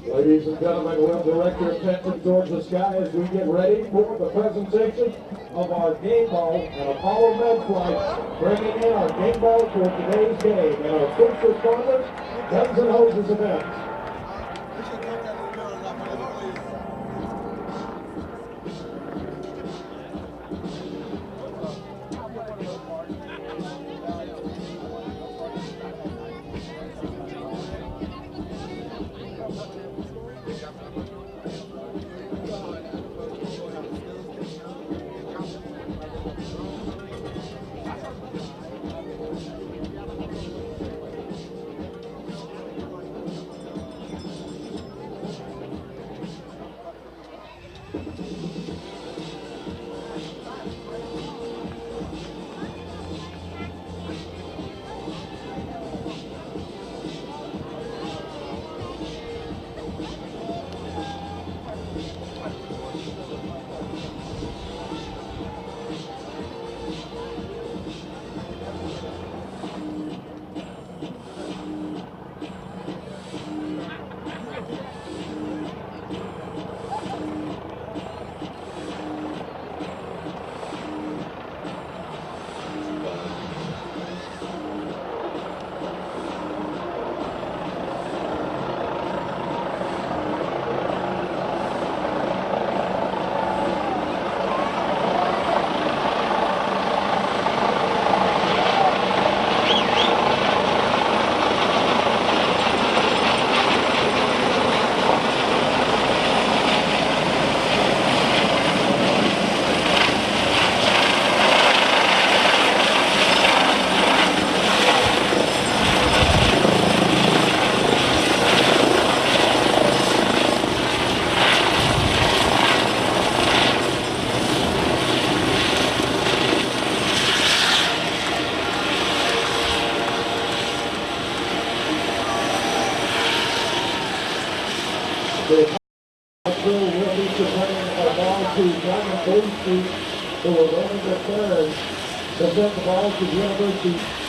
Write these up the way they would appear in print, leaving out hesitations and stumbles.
Ladies and gentlemen, we'll direct your attention towards the sky as we get ready for the presentation of our game ball and Apollo Med Flight, bringing in our game ball for today's game and our first responders, Guns and Hoses events. Who will run the third to send the ball to the University.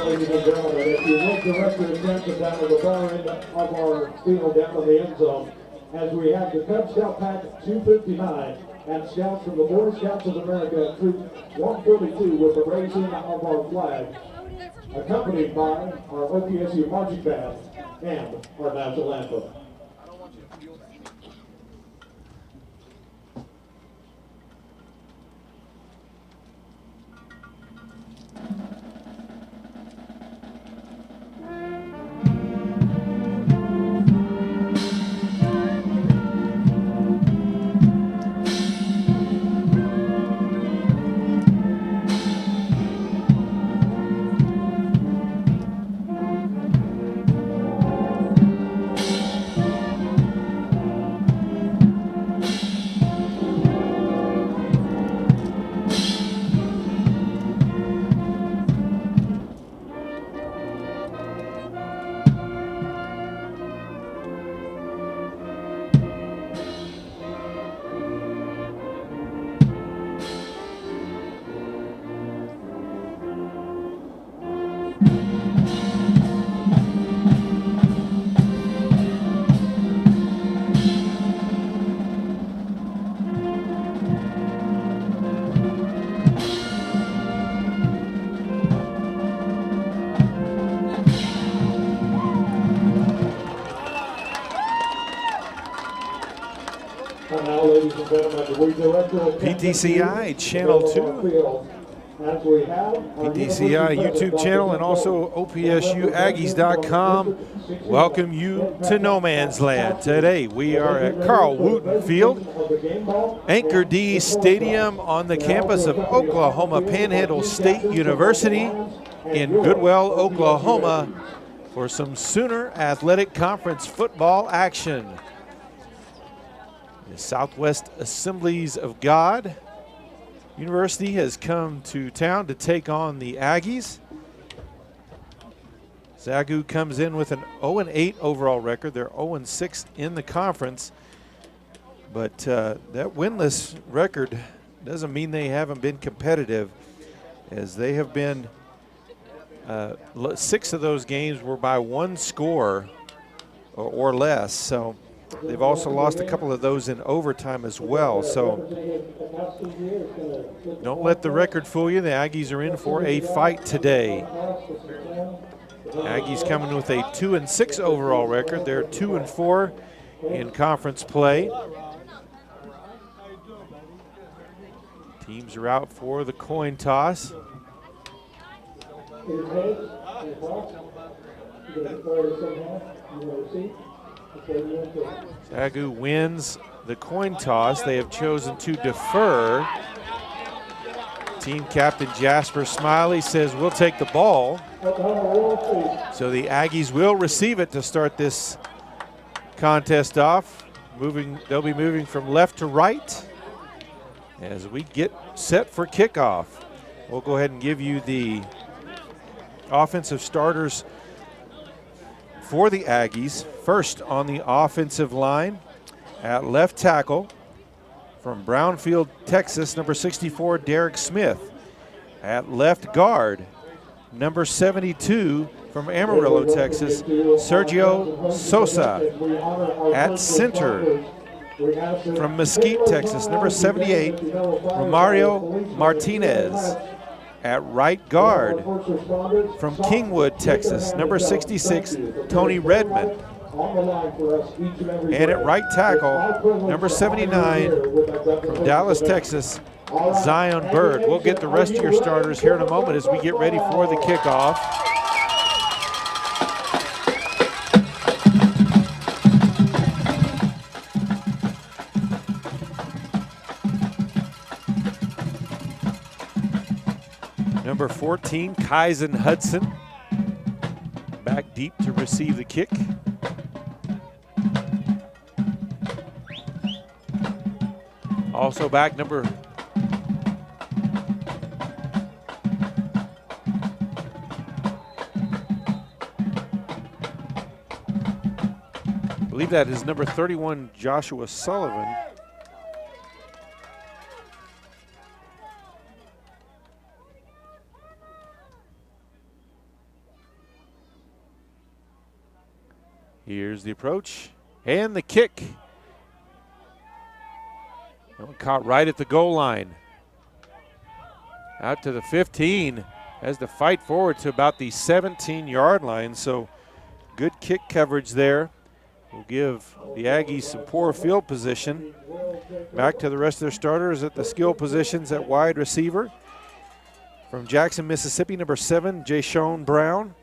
Ladies and gentlemen, if you look direct your attention down to the far end of our field down to the end zone, as we have the Cub Scout Pack 259 and Scouts from the Boy Scouts of America Troop 142 with the raising of our flag, accompanied by our OPSU marching band and our national anthem. And now, ladies and gentlemen, we direct your PTCI Channel 2. As we have PTCI YouTube channel and also OPSUAggies.com welcome you to No Man's Land. Today we are at Carl Wooten Field, Anchor D Stadium on the campus of Oklahoma Panhandle State University in Goodwell, Oklahoma for some Sooner Athletic Conference football action. The Southwest Assemblies of God University has come to town to take on the Aggies. SAGU comes in with an 0-8 overall record. They're 0-6 in the conference. But that winless record doesn't mean they haven't been competitive, as they have been 6 of those games were by 1 score or less. So they've also lost a couple of those in overtime as well. So don't let the record fool you. The Aggies are in for a fight today. Aggies coming with a 2-6 overall record. They're 2-4 in conference play. Teams are out for the coin toss. SAGU wins the coin toss. They have chosen to defer. Team captain Jasper Smiley says we'll take the ball. So the Aggies will receive it to start this contest off. They'll be moving from left to right as we get set for kickoff. We'll go ahead and give you the offensive starters for the Aggies. First on the offensive line at left tackle from Brownfield, Texas, number 64, Derek Smith. At left guard, number 72 from Amarillo, Texas, Sergio Sosa. At center from Mesquite, Texas, number 78, Romario Martinez. At right guard from Kingwood, Texas, number 66, Tony Redmond. And at right tackle, number 79 from Dallas, Texas, Zion Bird. We'll get the rest of your starters here in a moment as we get ready for the kickoff. Number 14, Kyson Hudson, back deep to receive the kick. Also back I believe that is number 31, Joshua Sullivan. Here's the approach and the kick. Caught right at the goal line. Out to the 15 as the fight forward to about the 17-yard line. So good kick coverage there. Will give the Aggies some poor field position. Back to the rest of their starters at the skill positions at wide receiver. From Jackson, Mississippi, number 7, Jayshon Brown.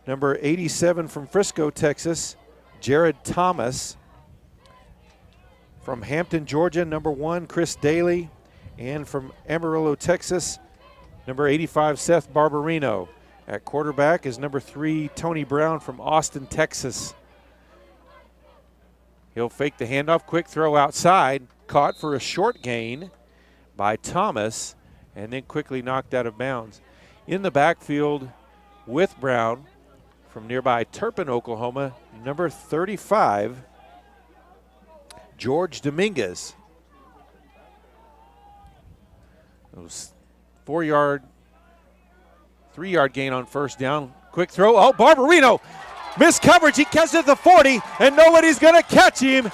Number 87 from Frisco, Texas, Jared Thomas. From Hampton, Georgia, number 1, Chris Daly. And from Amarillo, Texas, number 85, Seth Barbarino. At quarterback is number 3, Tony Brown from Austin, Texas. He'll fake the handoff, quick throw outside, caught for a short gain by Thomas, and then quickly knocked out of bounds. In the backfield with Brown from nearby Turpin, Oklahoma, number 35, George Dominguez. Those 3-yard gain on first down. Quick throw. Oh, Barbarino. Missed coverage. He catches it at the 40, and nobody's going to catch him.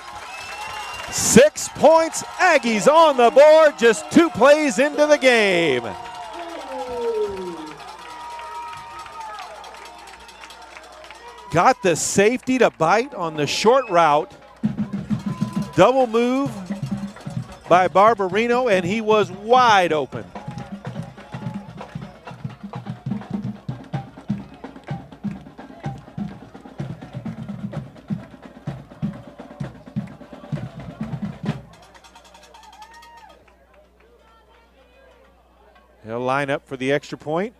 6 points. Aggies on the board just 2 plays into the game. Got the safety to bite on the short route. double move by Barbarino, and he was wide open. He'll line up for the extra point.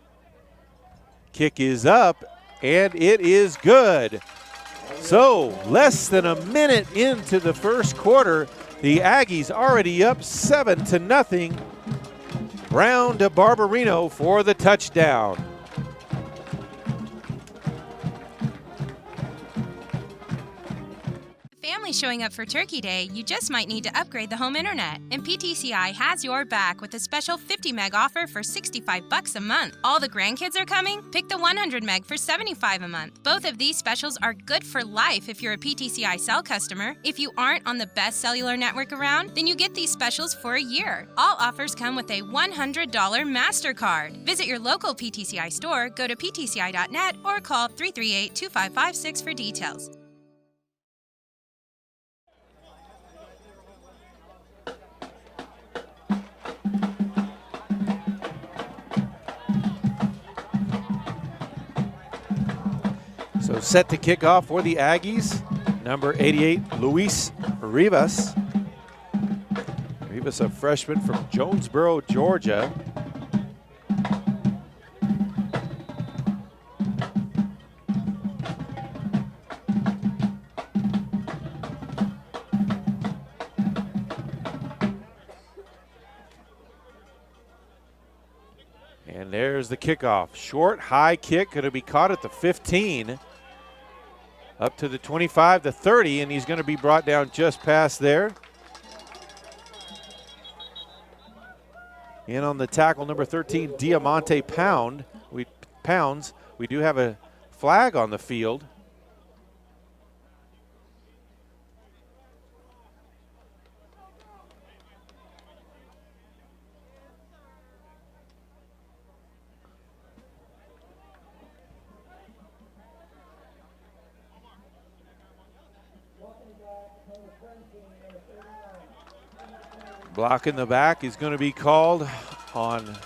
Kick is up, and it is good. So, less than a minute into the first quarter, the Aggies already up 7-0. Brown to Barbarino for the touchdown. Family showing up for Turkey Day, you just might need to upgrade the home internet. And PTCI has your back with a special 50 meg offer for $65 a month. All the grandkids are coming? Pick the 100 meg for $75 a month. Both of these specials are good for life if you're a PTCI cell customer. If you aren't on the best cellular network around, then you get these specials for a year. All offers come with a $100 MasterCard. Visit your local PTCI store, go to ptci.net, or call 338-2556 for details. So set to kick off for the Aggies, number 88, Luis Rivas. Rivas, a freshman from Jonesboro, Georgia. And there's the kickoff. Short, high kick, going to be caught at the 15. Up to the 25, the 30, and he's going to be brought down just past there. In on the tackle, number 13, Diamante Pounds. We do have a flag on the field. Block in the back is going to be called on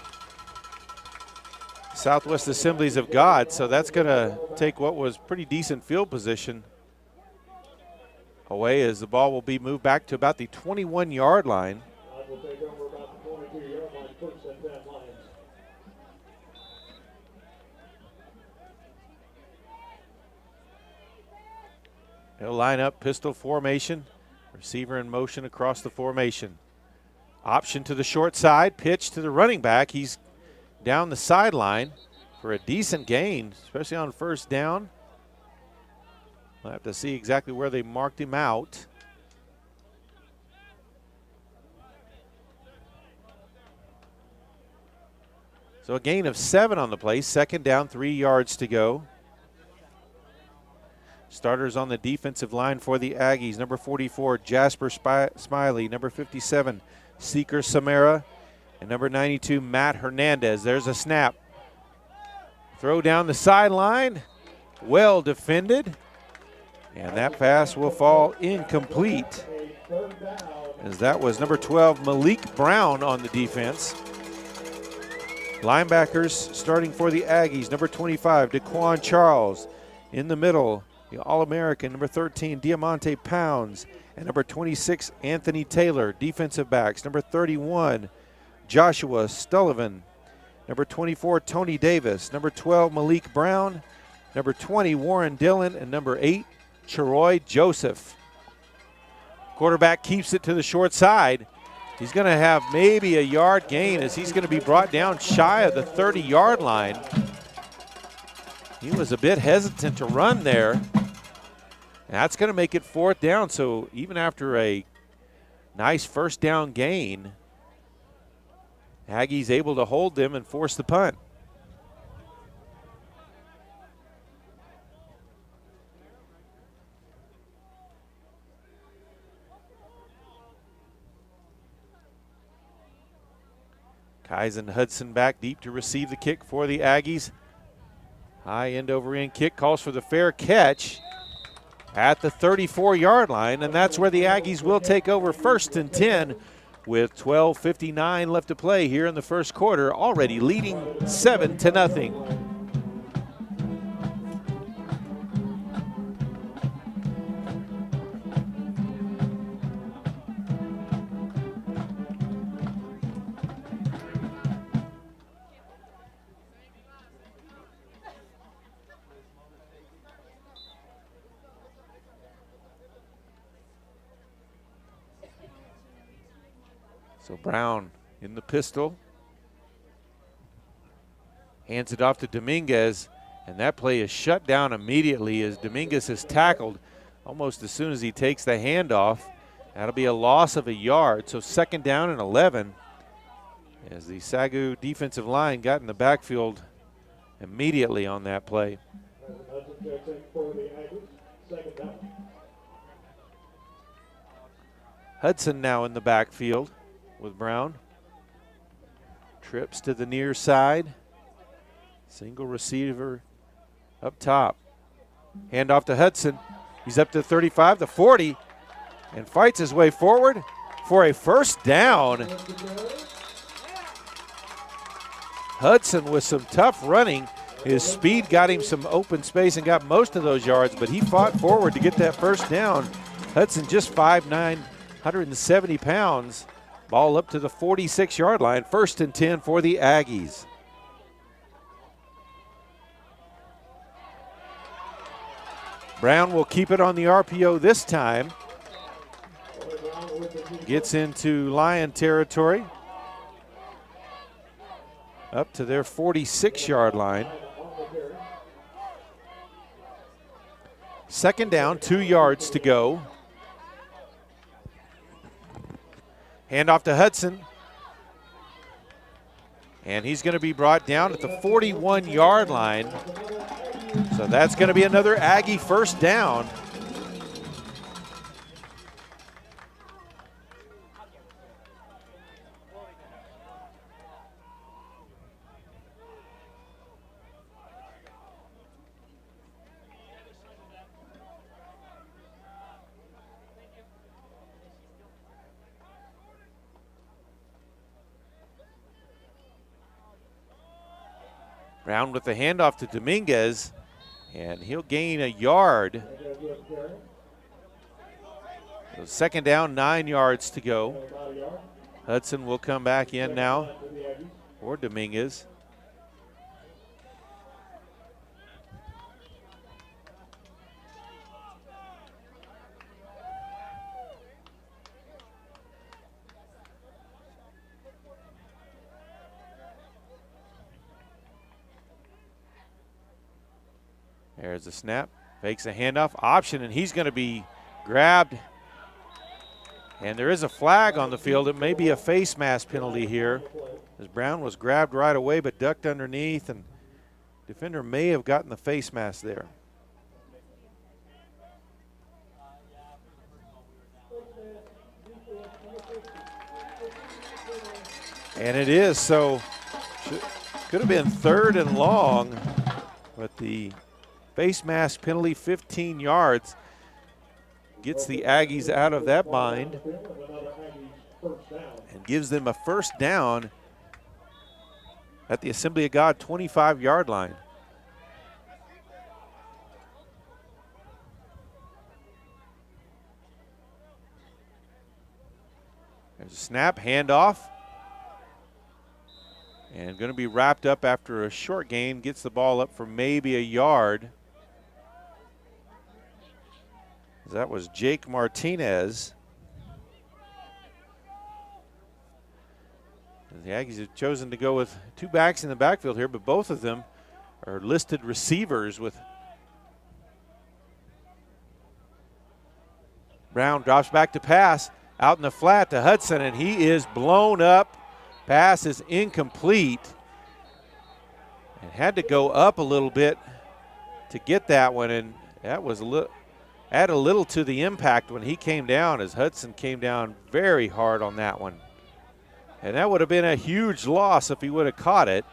Southwest Assemblies of God, so that's going to take what was pretty decent field position away, as the ball will be moved back to about the 21-yard line. Will take over about the 22-yard line, first and 10 Lions. He'll line up pistol formation, receiver in motion across the formation. Option to the short side, pitch to the running back. He's down the sideline for a decent gain, especially on first down. We'll have to see exactly where they marked him out. So a gain of 7 on the play, second down, 3 yards to go. Starters on the defensive line for the Aggies, number 44, Jasper Smiley, number 57, Seeker Samara, and number 92, Matt Hernandez. There's a snap. Throw down the sideline, well defended, and that pass will fall incomplete, as that was number 12, Malik Brown on the defense. Linebackers starting for the Aggies, number 25, Daquan Charles. In the middle, the All-American, number 13, Diamante Pounds, and number 26, Anthony Taylor. Defensive backs, number 31, Joshua Sullivan, number 24, Tony Davis, number 12, Malik Brown, number 20, Warren Dillon, and number 8, Charoy Joseph. Quarterback keeps it to the short side. He's going to have maybe a yard gain, as he's going to be brought down shy of the 30-yard line. He was a bit hesitant to run there. That's going to make it fourth down, so even after a nice first down gain, Aggies able to hold them and force the punt. Kyson Hudson back deep to receive the kick for the Aggies. High end over end kick, calls for the fair catch. at the 34-yard line, and that's where the Aggies will take over 1st and 10 with 12:59 left to play here in the first quarter, already leading 7-0. So Brown in the pistol. Hands it off to Dominguez, and that play is shut down immediately as Dominguez is tackled almost as soon as he takes the handoff. That'll be a loss of a yard, so 2nd down and 11 as the SAGU defensive line got in the backfield immediately on that play. Hudson now in the backfield with Brown. Trips to the near side. Single receiver up top. Hand off to Hudson. He's up to 35, the 40, and fights his way forward for a 1st down. Hudson with some tough running. His speed got him some open space and got most of those yards, but he fought forward to get that 1st down. Hudson just 5'9", 170 pounds. Ball up to the 46-yard line, 1st and 10 for the Aggies. Brown will keep it on the RPO this time. Gets into Lion territory. Up to their 46-yard line. 2nd down, 2 yards to go. Hand off to Hudson. And he's going to be brought down at the 41-yard line. So that's going to be another Aggie 1st down. Brown with the handoff to Dominguez, and he'll gain a yard. So 2nd down, 9 yards to go. Hudson will come back in now for Dominguez. There's a snap, fakes a handoff, option, and he's going to be grabbed. And there is a flag on the field. It may be a face mask penalty here, as Brown was grabbed right away but ducked underneath, and defender may have gotten the face mask there. And it is, so could have been 3rd and long, but the face mask penalty, 15 yards, gets the Aggies out of that bind and gives them a 1st down at the Assembly of God 25-yard line. There's a snap, handoff, and going to be wrapped up after a short gain, gets the ball up for maybe a yard. That was Jake Martinez. The Aggies have chosen to go with 2 backs in the backfield here, but both of them are listed receivers. With Brown drops back to pass, out in the flat to Hudson, and he is blown up. Pass is incomplete. And had to go up a little bit to get that one, and that was add a little to the impact when he came down, as Hudson came down very hard on that one. And that would have been a huge loss if he would have caught it.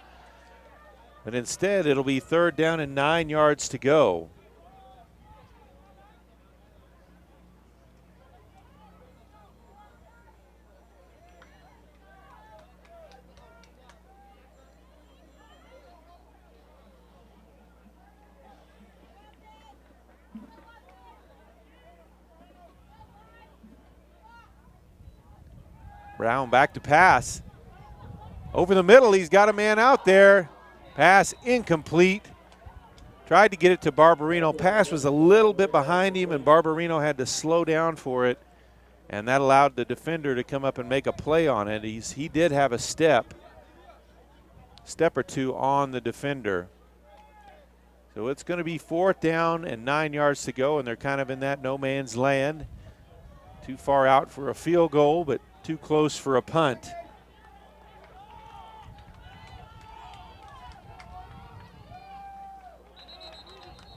But instead, it'll be 3rd down and 9 yards to go. Brown back to pass. Over the middle, he's got a man out there. Pass incomplete. Tried to get it to Barbarino. Pass was a little bit behind him, and Barbarino had to slow down for it, and that allowed the defender to come up and make a play on it. He did have a step or two on the defender. So it's going to be 4th down and 9 yards to go, and they're kind of in that no man's land. Too far out for a field goal, but too close for a punt.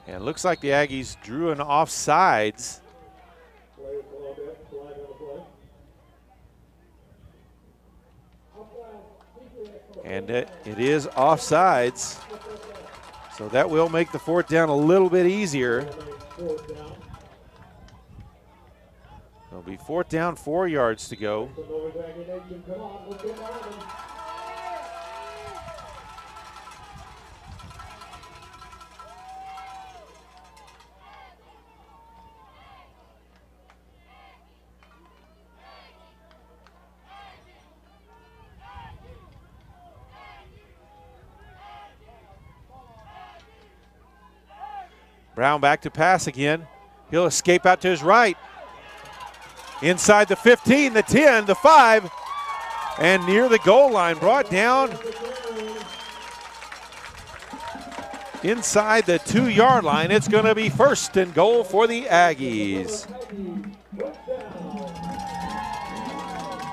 And it looks like the Aggies drew an offsides. And it is offsides. So that will make the 4th down a little bit easier. It'll be 4th down, 4 yards to go. Brown back to pass again. He'll escape out to his right. Inside the 15, the 10, the 5, and near the goal line. Brought down inside the 2-yard line. It's going to be 1st and goal for the Aggies.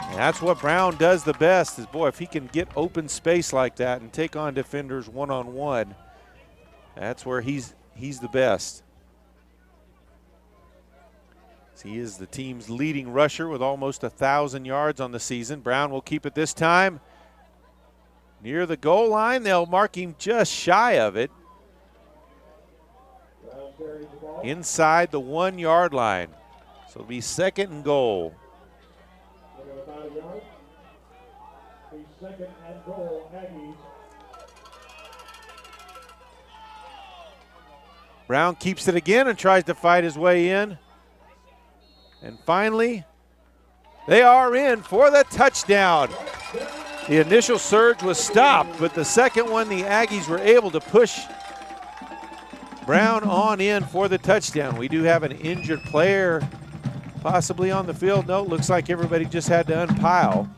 And that's what Brown does the best is, boy, if he can get open space like that and take on defenders one-on-one, that's where he's the best. He is the team's leading rusher with almost 1,000 yards on the season. Brown will keep it this time. Near the goal line, they'll mark him just shy of it. Inside the 1-yard line. So it'll be 2nd and goal. 2nd and goal, Aggies. Brown keeps it again and tries to fight his way in. And finally, they are in for the touchdown. The initial surge was stopped, but the second one, the Aggies were able to push Brown on in for the touchdown. We do have an injured player possibly on the field. No, looks like everybody just had to unpile.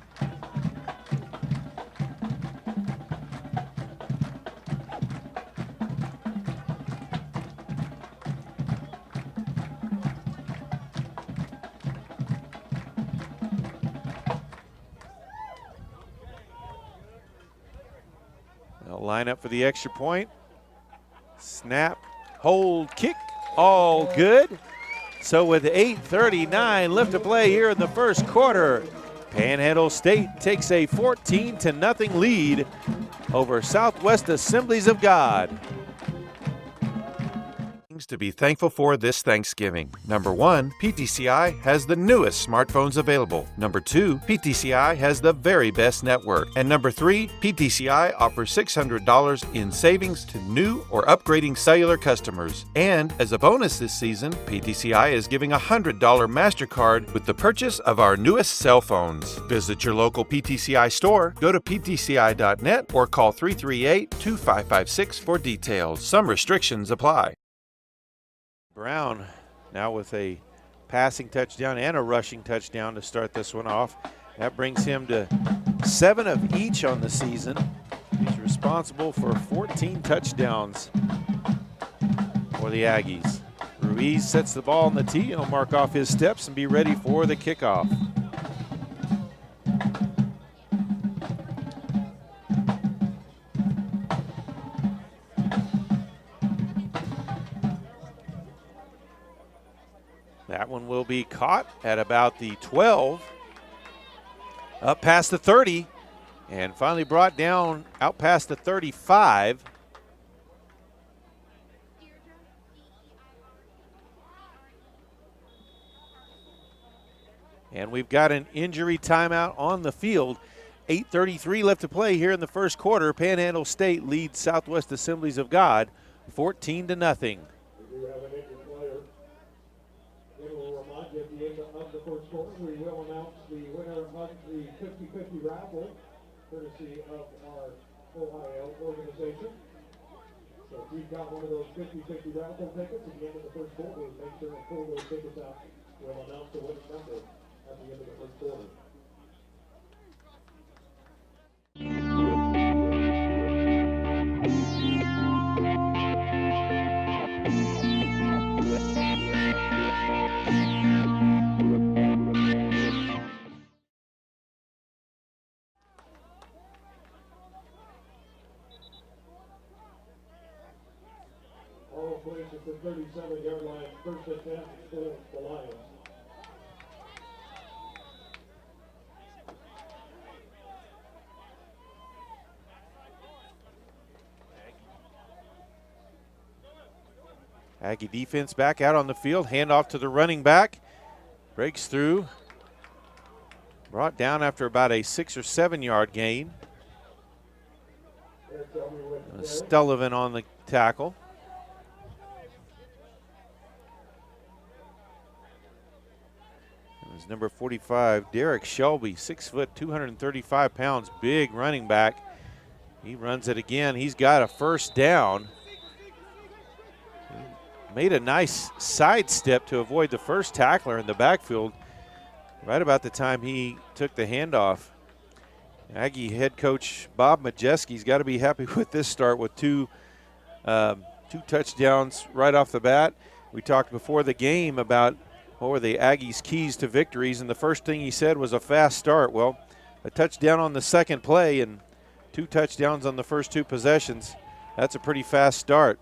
Line up for the extra point. Snap, hold, kick, all good. So with 8:39 left to play here in the first quarter, Panhandle State takes a 14-0 lead over Southwest Assemblies of God. Things to be thankful for this Thanksgiving. Number 1, PTCI has the newest smartphones available. Number 2, PTCI has the very best network. And number 3, PTCI offers $600 in savings to new or upgrading cellular customers. And as a bonus this season, PTCI is giving a $100 MasterCard with the purchase of our newest cell phones. Visit your local PTCI store, go to ptci.net, or call 338-2556 for details. Some restrictions apply. Brown now with a passing touchdown and a rushing touchdown to start this one off. That brings him to 7 of each on the season. He's responsible for 14 touchdowns for the Aggies. Ruiz sets the ball on the tee. He'll mark off his steps and be ready for the kickoff. That one will be caught at about the 12, up past the 30, and finally brought down out past the 35. And we've got an injury timeout on the field. 8:33 left to play here in the first quarter. Panhandle State leads Southwest Assemblies of God 14-0. We do have an injured player. It will remind at the end of the first quarter, we will announce the winner of the 50-50 raffle, courtesy of our Ohio organization. So if you've got one of those 50-50 raffle tickets at the end of the first quarter, make sure to pull those tickets out. We'll announce the winning number at the end of the first quarter. All plays at the 37-yard line, first attempt for the Lions. Aggie defense back out on the field, handoff to the running back, breaks through, brought down after about a 6 or 7 yard gain. Sullivan on the tackle. It was number 45, Derek Shelby, 6 foot, 235 pounds, big running back. He runs it again. He's got a first down. Made a nice sidestep to avoid the first tackler in the backfield right about the time he took the handoff. Aggie head coach Bob Majeski's got to be happy with this start with two touchdowns right off the bat. We talked before the game about what were the Aggies' keys to victories, and the first thing he said was a fast start. Well, a touchdown on the second play and 2 touchdowns on the first 2 possessions. That's a pretty fast start.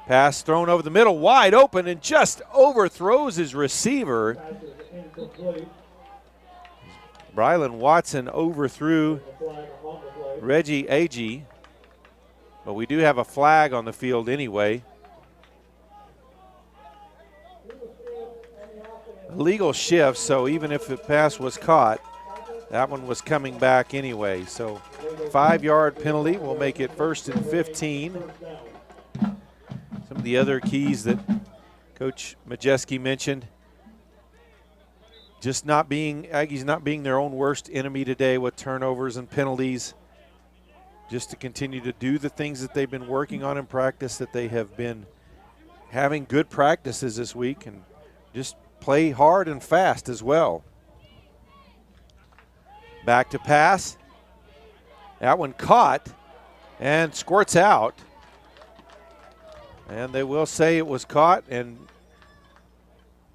Pass thrown over the middle, wide open, and just overthrows his receiver. Brylan Watson overthrew Reggie Agee, but we do have a flag on the field anyway. Illegal shift, so even if the pass was caught, that one was coming back anyway. So 5-yard penalty will make it 1st and 15. Some of the other keys that Coach Majeski mentioned, just not being, Aggies not being their own worst enemy today with turnovers and penalties, just to continue to do the things that they've been working on in practice, that they have been having good practices this week, and just play hard and fast as well. Back to pass. That one caught and squirts out. And they will say it was caught and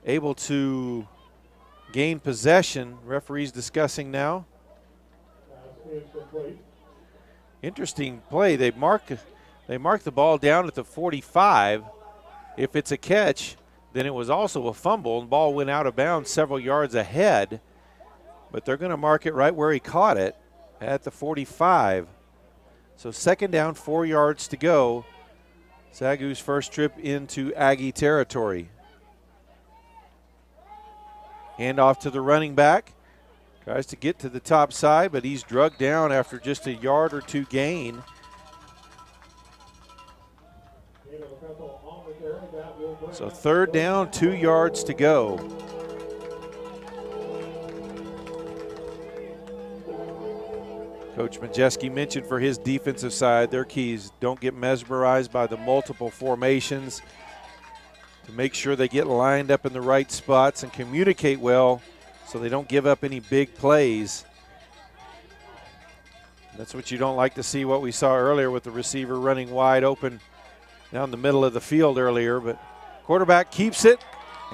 able to gain possession. Referees discussing now. Interesting play. They mark the ball down at the 45. If it's a catch, then it was also a fumble, and the ball went out of bounds several yards ahead. But they're going to mark it right where he caught it at the 45. So 2nd down, 4 yards to go. SAGU's first trip into Aggie territory. Handoff to the running back. Tries to get to the top side, but he's drugged down after just a yard or 2 gain. So 3rd down, 2 yards to go. Coach Majeski mentioned for his defensive side, their keys: don't get mesmerized by the multiple formations, to make sure they get lined up in the right spots and communicate well so they don't give up any big plays. That's what you don't like to see, what we saw earlier with the receiver running wide open down the middle of the field earlier. But quarterback keeps it,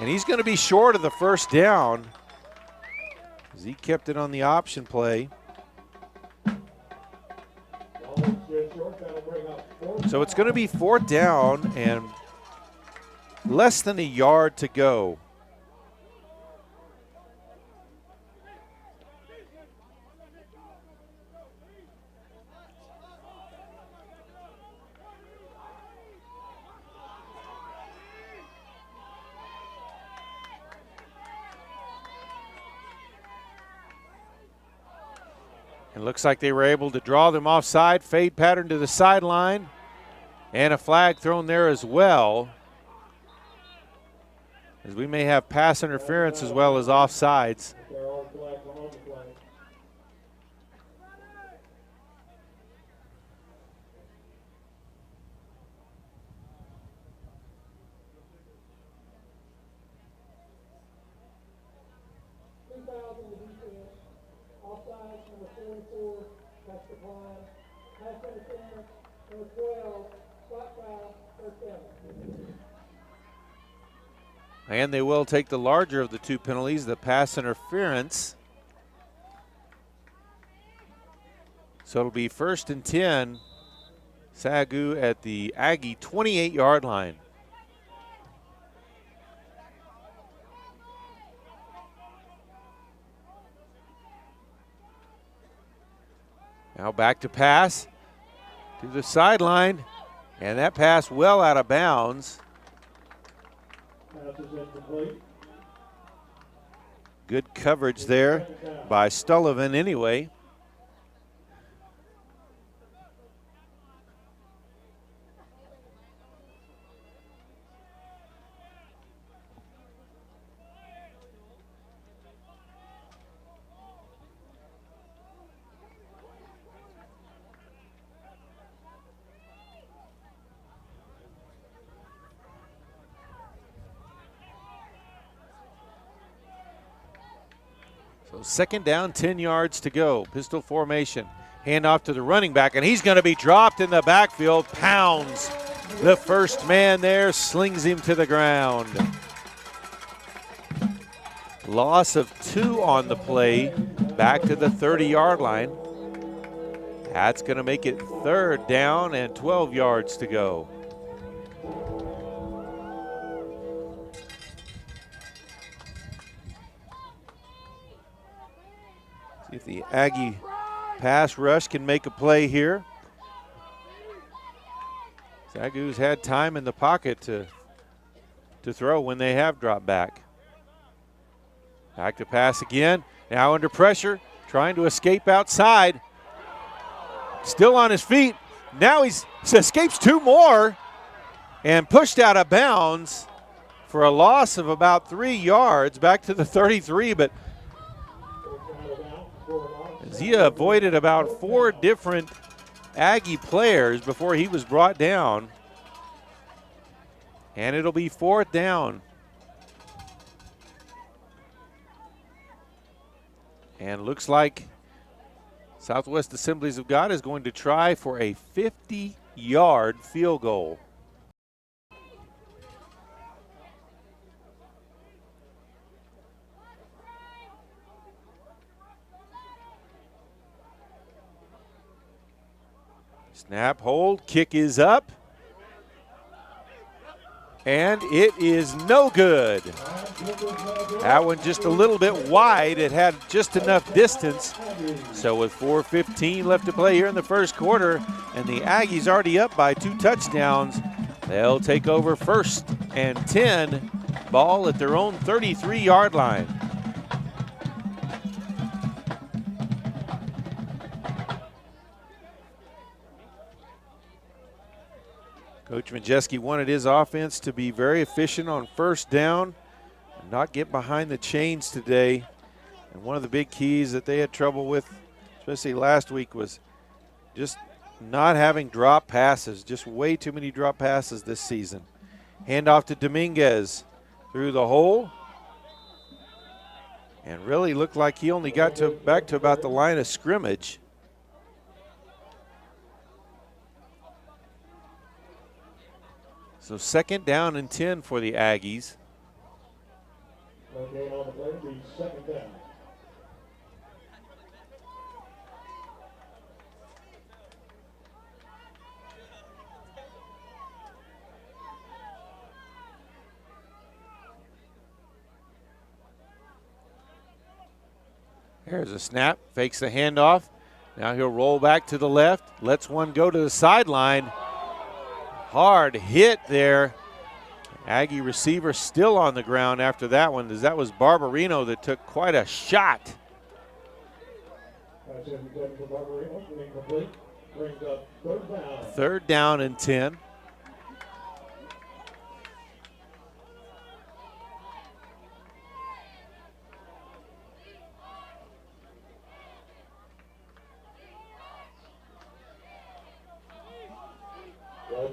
and he's going to be short of the first down as he kept it on the option play. So it's going to be 4th down and less than a yard to go. It looks like they were able to draw them offside, fade pattern to the sideline, and a flag thrown there as well. as we may have pass interference as well as offsides. There are flags on the play. Offside, number 44, that's the plan. Pass interference, number 12, spot foul, first down. And they will take the larger of the two penalties, the pass interference. So it'll be 1st and 10, SAGU at the Aggie 28-yard line. Now back to pass to the sideline, and that pass well out of bounds. Pass is incomplete. Good coverage there by Sullivan anyway. So 2nd down, 10 yards to go. Pistol formation. Handoff to the running back, and he's going to be dropped in the backfield. Pounds the first man there, slings him to the ground. Loss of 2 on the play, back to the 30-yard line. That's going to make it 3rd down and 12 yards to go. See if the Aggie pass rush can make a play here. SAGU's had time in the pocket to throw when they have dropped back. Back to pass again. Now under pressure, trying to escape outside. Still on his feet. Now he escapes 2 more and pushed out of bounds for a loss of about 3 yards back to the 33, but as he avoided about 4 different Aggie players before he was brought down. And it'll be 4th down. And looks like Southwest Assemblies of God is going to try for a 50-yard field goal. Snap, hold, kick is up. And it is no good. That one just a little bit wide. It had just enough distance. So with 4:15 left to play here in the first quarter, and the Aggies already up by 2 touchdowns, they'll take over 1st and 10, ball at their own 33-yard line. Coach Majeski wanted his offense to be very efficient on 1st down and not get behind the chains today. And one of the big keys that they had trouble with, especially last week, was just not having drop passes, just way too many drop passes this season. Handoff to Dominguez through the hole. And really looked like he only got back to about the line of scrimmage. So 2nd down and 10 for the Aggies. Okay, on the play, the 2nd down. There's a snap, fakes the handoff. Now he'll roll back to the left, lets one go to the sideline. Hard hit there. Aggie receiver still on the ground after that one, as that was Barbarino that took quite a shot. That's incomplete for Barbarino, incomplete. Brings up 3rd down. 3rd down and 10.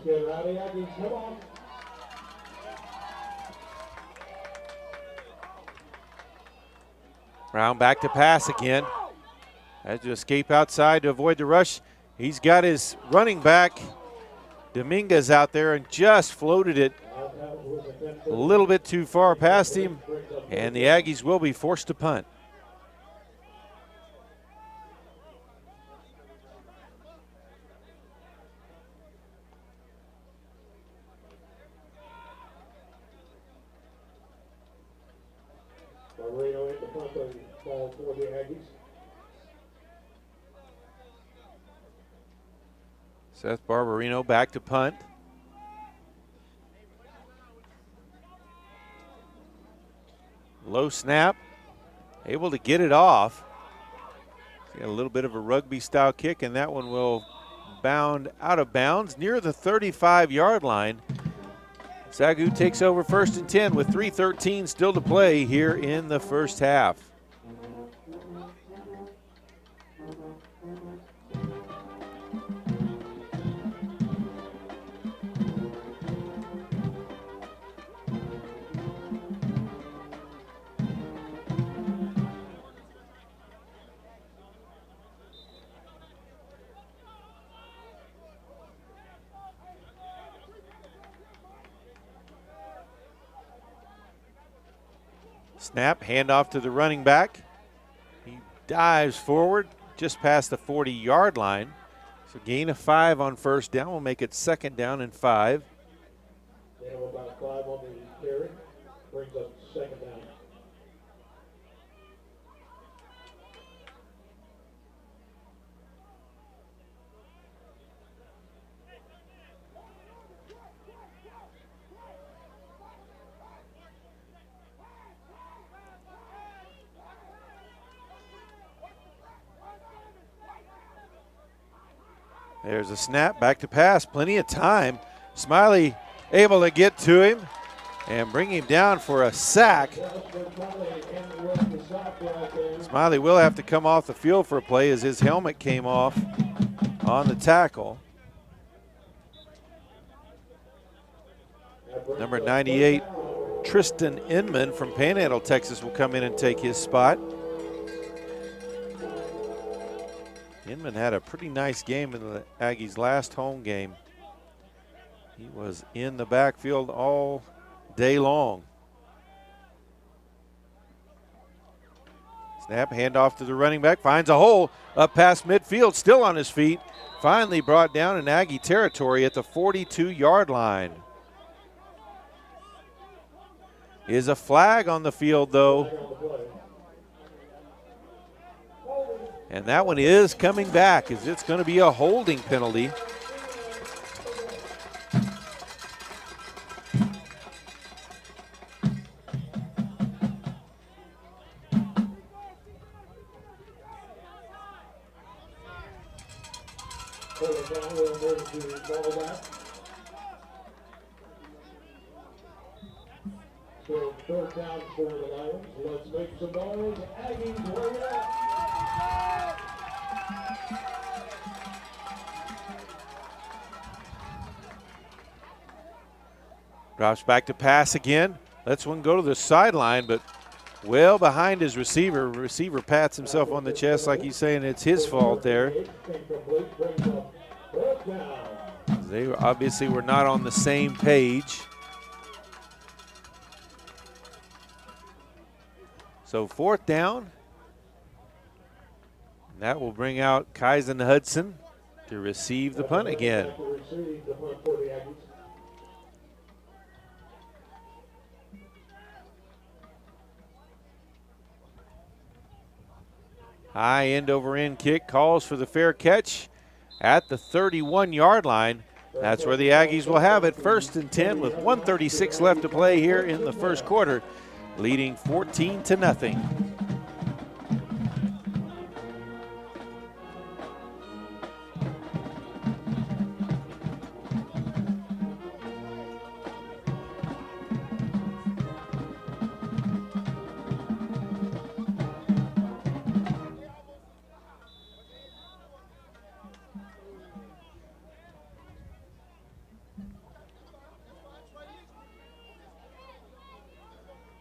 Let's get rowdy, Aggies. Come on. Brown back to pass again. Has to escape outside to avoid the rush. He's got his running back, Dominguez, out there and just floated it a little bit too far past him, and the Aggies will be forced to punt. Barbarino in the punting ball for the Aggies. Seth Barbarino back to punt. Low snap, able to get it off. Got a little bit of a rugby style kick, and that one will bound out of bounds near the 35-yard line. SAGU takes over 1st and 10 with 3:13 still to play here in the first half. Snap, handoff to the running back. He dives forward just past the 40-yard line. So gain of 5 on 1st down will make it 2nd down and 5. They have about 5 on the carry. Brings up 2nd down. There's a snap, back to pass, plenty of time. Smiley able to get to him and bring him down for a sack. Smiley will have to come off the field for a play as his helmet came off on the tackle. Number 98, Tristan Inman from Panhandle, Texas will come in and take his spot. Inman had a pretty nice game in the Aggies' last home game. He was in the backfield all day long. Snap, handoff to the running back, finds a hole up past midfield, still on his feet. Finally brought down in Aggie territory at the 42-yard line. Is a flag on the field, though. And that one is coming back, as it's going to be a holding penalty. So 3rd down for the Lions. Let's make some noise. Aggies, where you at? Drops back to pass again. Lets one go to the sideline, but well behind his receiver. Receiver pats himself on the chest like he's saying it's his fault there. They obviously were not on the same page. So 4th down. That will bring out Kyson Hudson to receive the punt again. High end over end kick, calls for the fair catch at the 31-yard line. That's where the Aggies will have it. 1st and 10 with 1:36 left to play here in the first quarter, leading 14-0.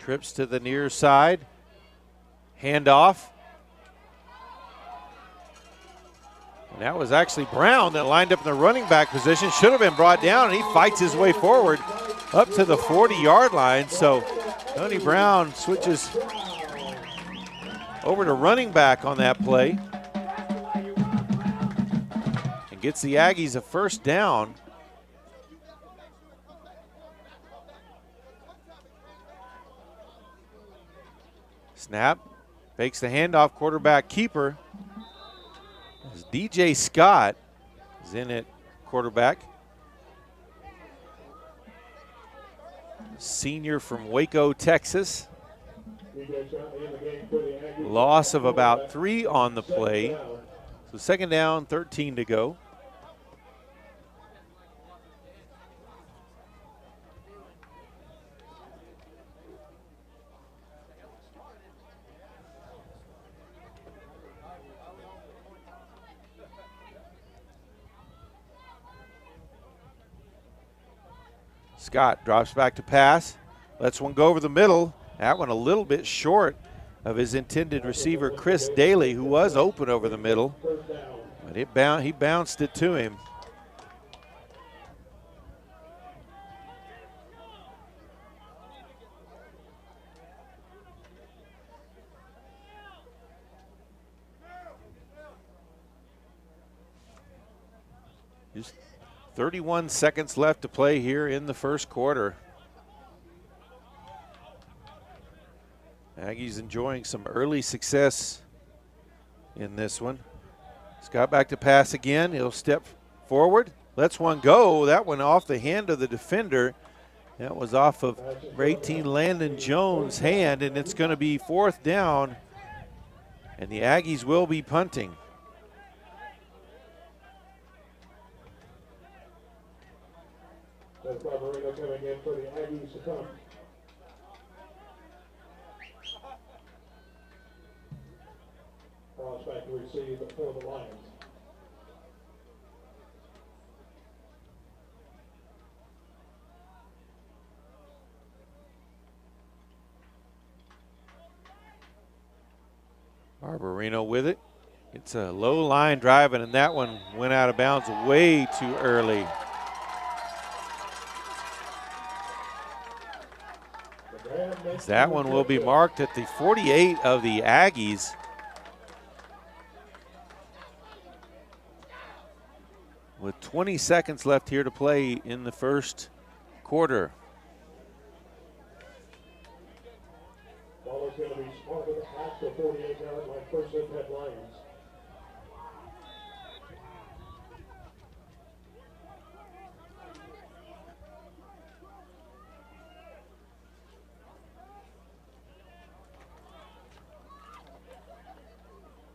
Trips to the near side. Handoff. And that was actually Brown that lined up in the running back position. Should have been brought down, and he fights his way forward up to the 40-yard line. So Tony Brown switches over to running back on that play and gets the Aggies a first down. Snap, fakes the handoff, quarterback keeper. As DJ Scott is in at quarterback. Senior from Waco, Texas. Loss of about 3 on the play. So second down, 13 to go. Scott drops back to pass, lets one go over the middle. That one a little bit short of his intended receiver, Chris Daly, who was open over the middle. But he bounced it to him. Just 31 seconds left to play here in the first quarter. Aggies enjoying some early success in this one. Scott back to pass again. He'll step forward, lets one go. That one off the hand of the defender. That was off of number 18 Landon Jones' hand, and it's going to be fourth down, and the Aggies will be punting. That's Barbarino coming in for the Aggies to come. Cross back to receive for the Lions. Barbarino with it. It's a low line driving, and that one went out of bounds way too early. That one will be marked at the 48 of the Aggies. With 20 seconds left here to play in the first quarter. Ball is going to be spotted at the 48-yard line, first and 10 Lions.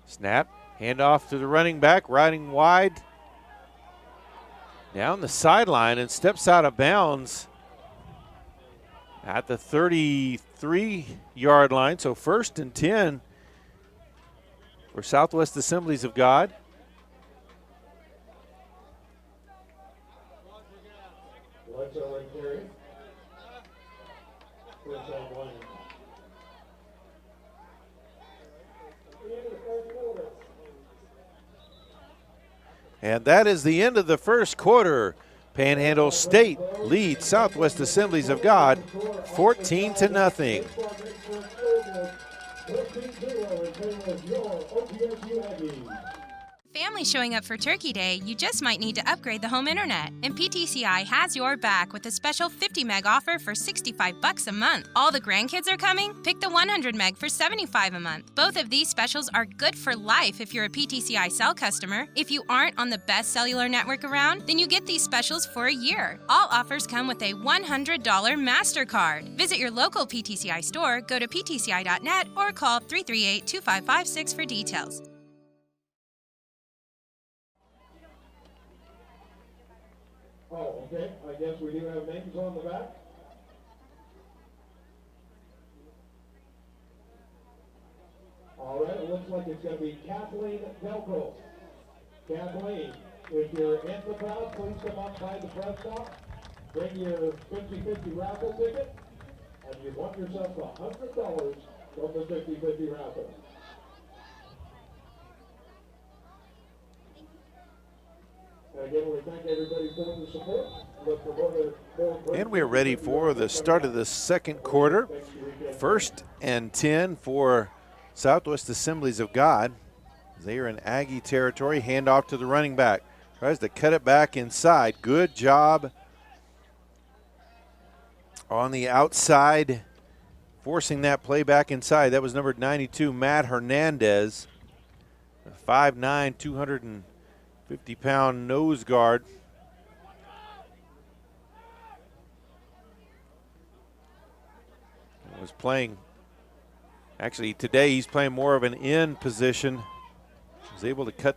Snap, handoff to the running back, riding wide. Down the sideline and steps out of bounds at the 33-yard line. So first and 10 for Southwest Assemblies of God. And that is the end of the first quarter. Panhandle State leads Southwest Assemblies of God 14-0. Family showing up for Turkey Day, you just might need to upgrade the home internet. And PTCI has your back with a special 50 meg offer for $65 a month. All the grandkids are coming? Pick the 100 meg for $75 a month. Both of these specials are good for life if you're a PTCI cell customer. If you aren't on the best cellular network around, then you get these specials for a year. All offers come with a $100 MasterCard. Visit your local PTCI store, go to ptci.net, or call 338-2556 for details. Oh, okay. I guess we do have names on the back. All right, it looks like it's going to be Kathleen Delco. Kathleen, if you're in the crowd, please come outside the press box. Bring your 50-50 raffle ticket. and you've won yourself $100 from the 50-50 raffle. And again, we thank everybody for the support. And we're ready for the start of the second quarter. 1st and 10 for Southwest Assemblies of God. They are in Aggie territory. Handoff to the running back. Tries to cut it back inside. Good job on the outside, forcing that play back inside. That was number 92, Matt Hernandez. A 5'9", 250-pound nose guard. Was playing, actually today he's playing more of an end position. Was able to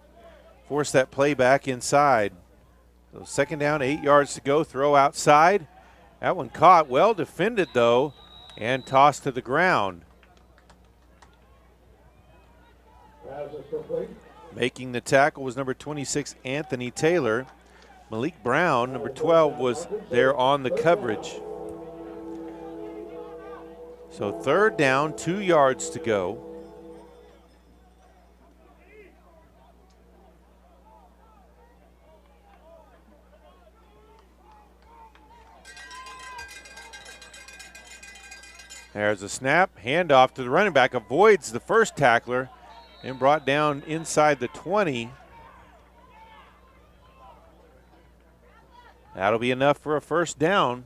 force that play back inside. So 2nd down, 8 yards to go, throw outside. That one caught, well defended though, and tossed to the ground. Making the tackle was number 26, Anthony Taylor. Malik Brown, number 12, was there on the coverage. So 3rd down, 2 yards to go. There's a snap, handoff to the running back, avoids the first tackler and brought down inside the 20. That'll be enough for a 1st down.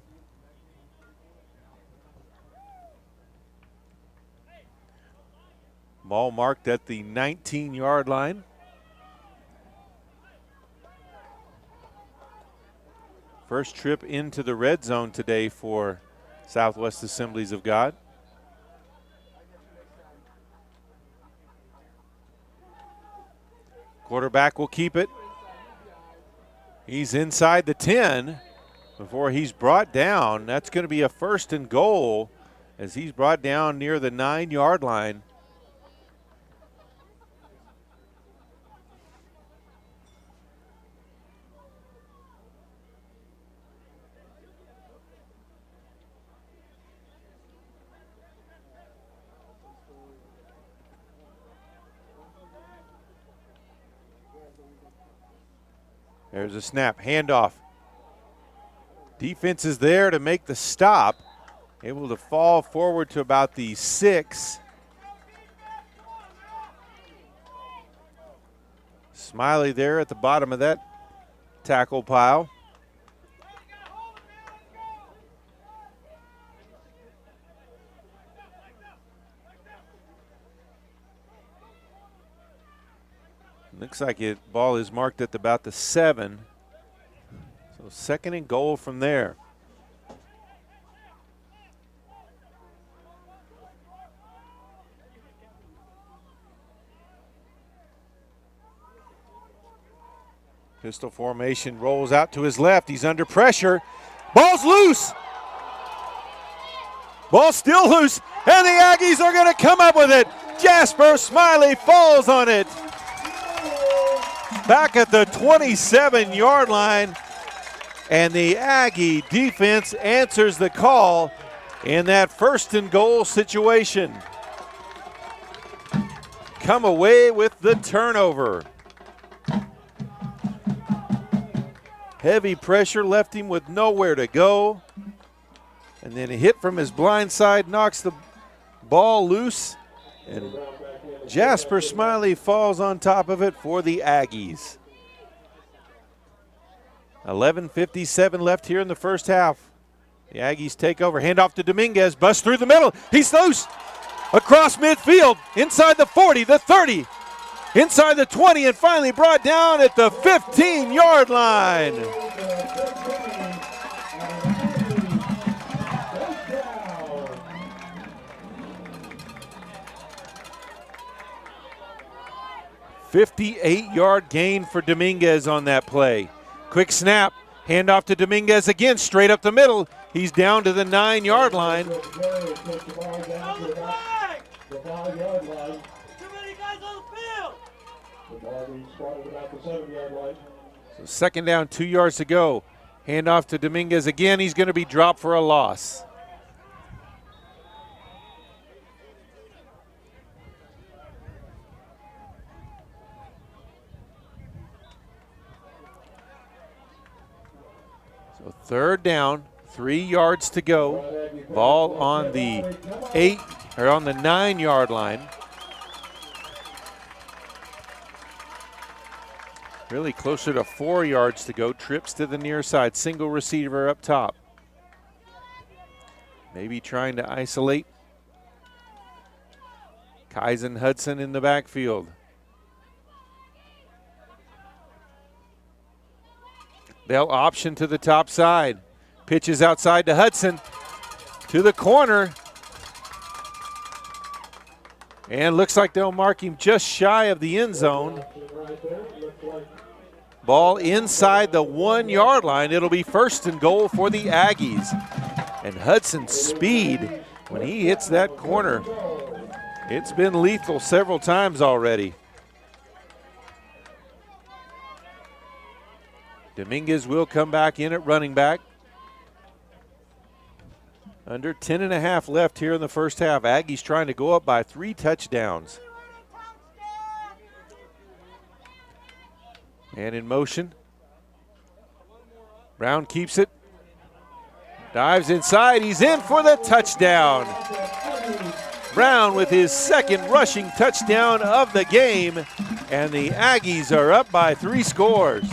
Ball marked at the 19-yard line. First trip into the red zone today for Southwest Assemblies of God. Quarterback will keep it. He's inside the 10 before he's brought down. That's going to be a 1st and goal as he's brought down near the 9-yard line. There's a snap, handoff. Defense is there to make the stop. Able to fall forward to about the 6. Smiley there at the bottom of that tackle pile. Looks like it ball is marked at about the 7. So 2nd and goal from there. Pistol formation, rolls out to his left. He's under pressure. Ball's loose. Ball's still loose, and the Aggies are going to come up with it. Jasper Smiley falls on it. Back at the 27-yard line, and the Aggie defense answers the call in that 1st and goal situation. Come away with the turnover. Heavy pressure left him with nowhere to go, and then a hit from his blind side knocks the ball loose, and Jasper Smiley falls on top of it for the Aggies. 11:57 left here in the 1st half. The Aggies take over. Handoff to Dominguez. Bust through the middle. He's loose. Across midfield. Inside the 40, the 30. Inside the 20, and finally brought down at the 15-yard line. $58-yard gain for Dominguez on that play. Quick snap, handoff to Dominguez again, straight up the middle. He's down to the 9-yard line. Too many guys on the field. So 2nd down, 2 yards to go. Handoff to Dominguez again. He's going to be dropped for a loss. So 3rd down, 3 yards to go. Ball on the 9-yard line. Really closer to 4 yards to go. Trips to the near side. Single receiver up top. Maybe trying to isolate Kyson Hudson in the backfield. They'll option to the top side. Pitches outside to Hudson. To the corner. And looks like they'll mark him just shy of the end zone. Ball inside the 1-yard line. It'll be 1st and goal for the Aggies. And Hudson's speed, when he hits that corner, it's been lethal several times already. Dominguez will come back in at running back. Under 10.5 left here in the first half. Aggies trying to go up by 3 touchdowns. And in motion. Brown keeps it. Dives inside. He's in for the touchdown. Brown with his 2nd rushing touchdown of the game. And the Aggies are up by 3 scores.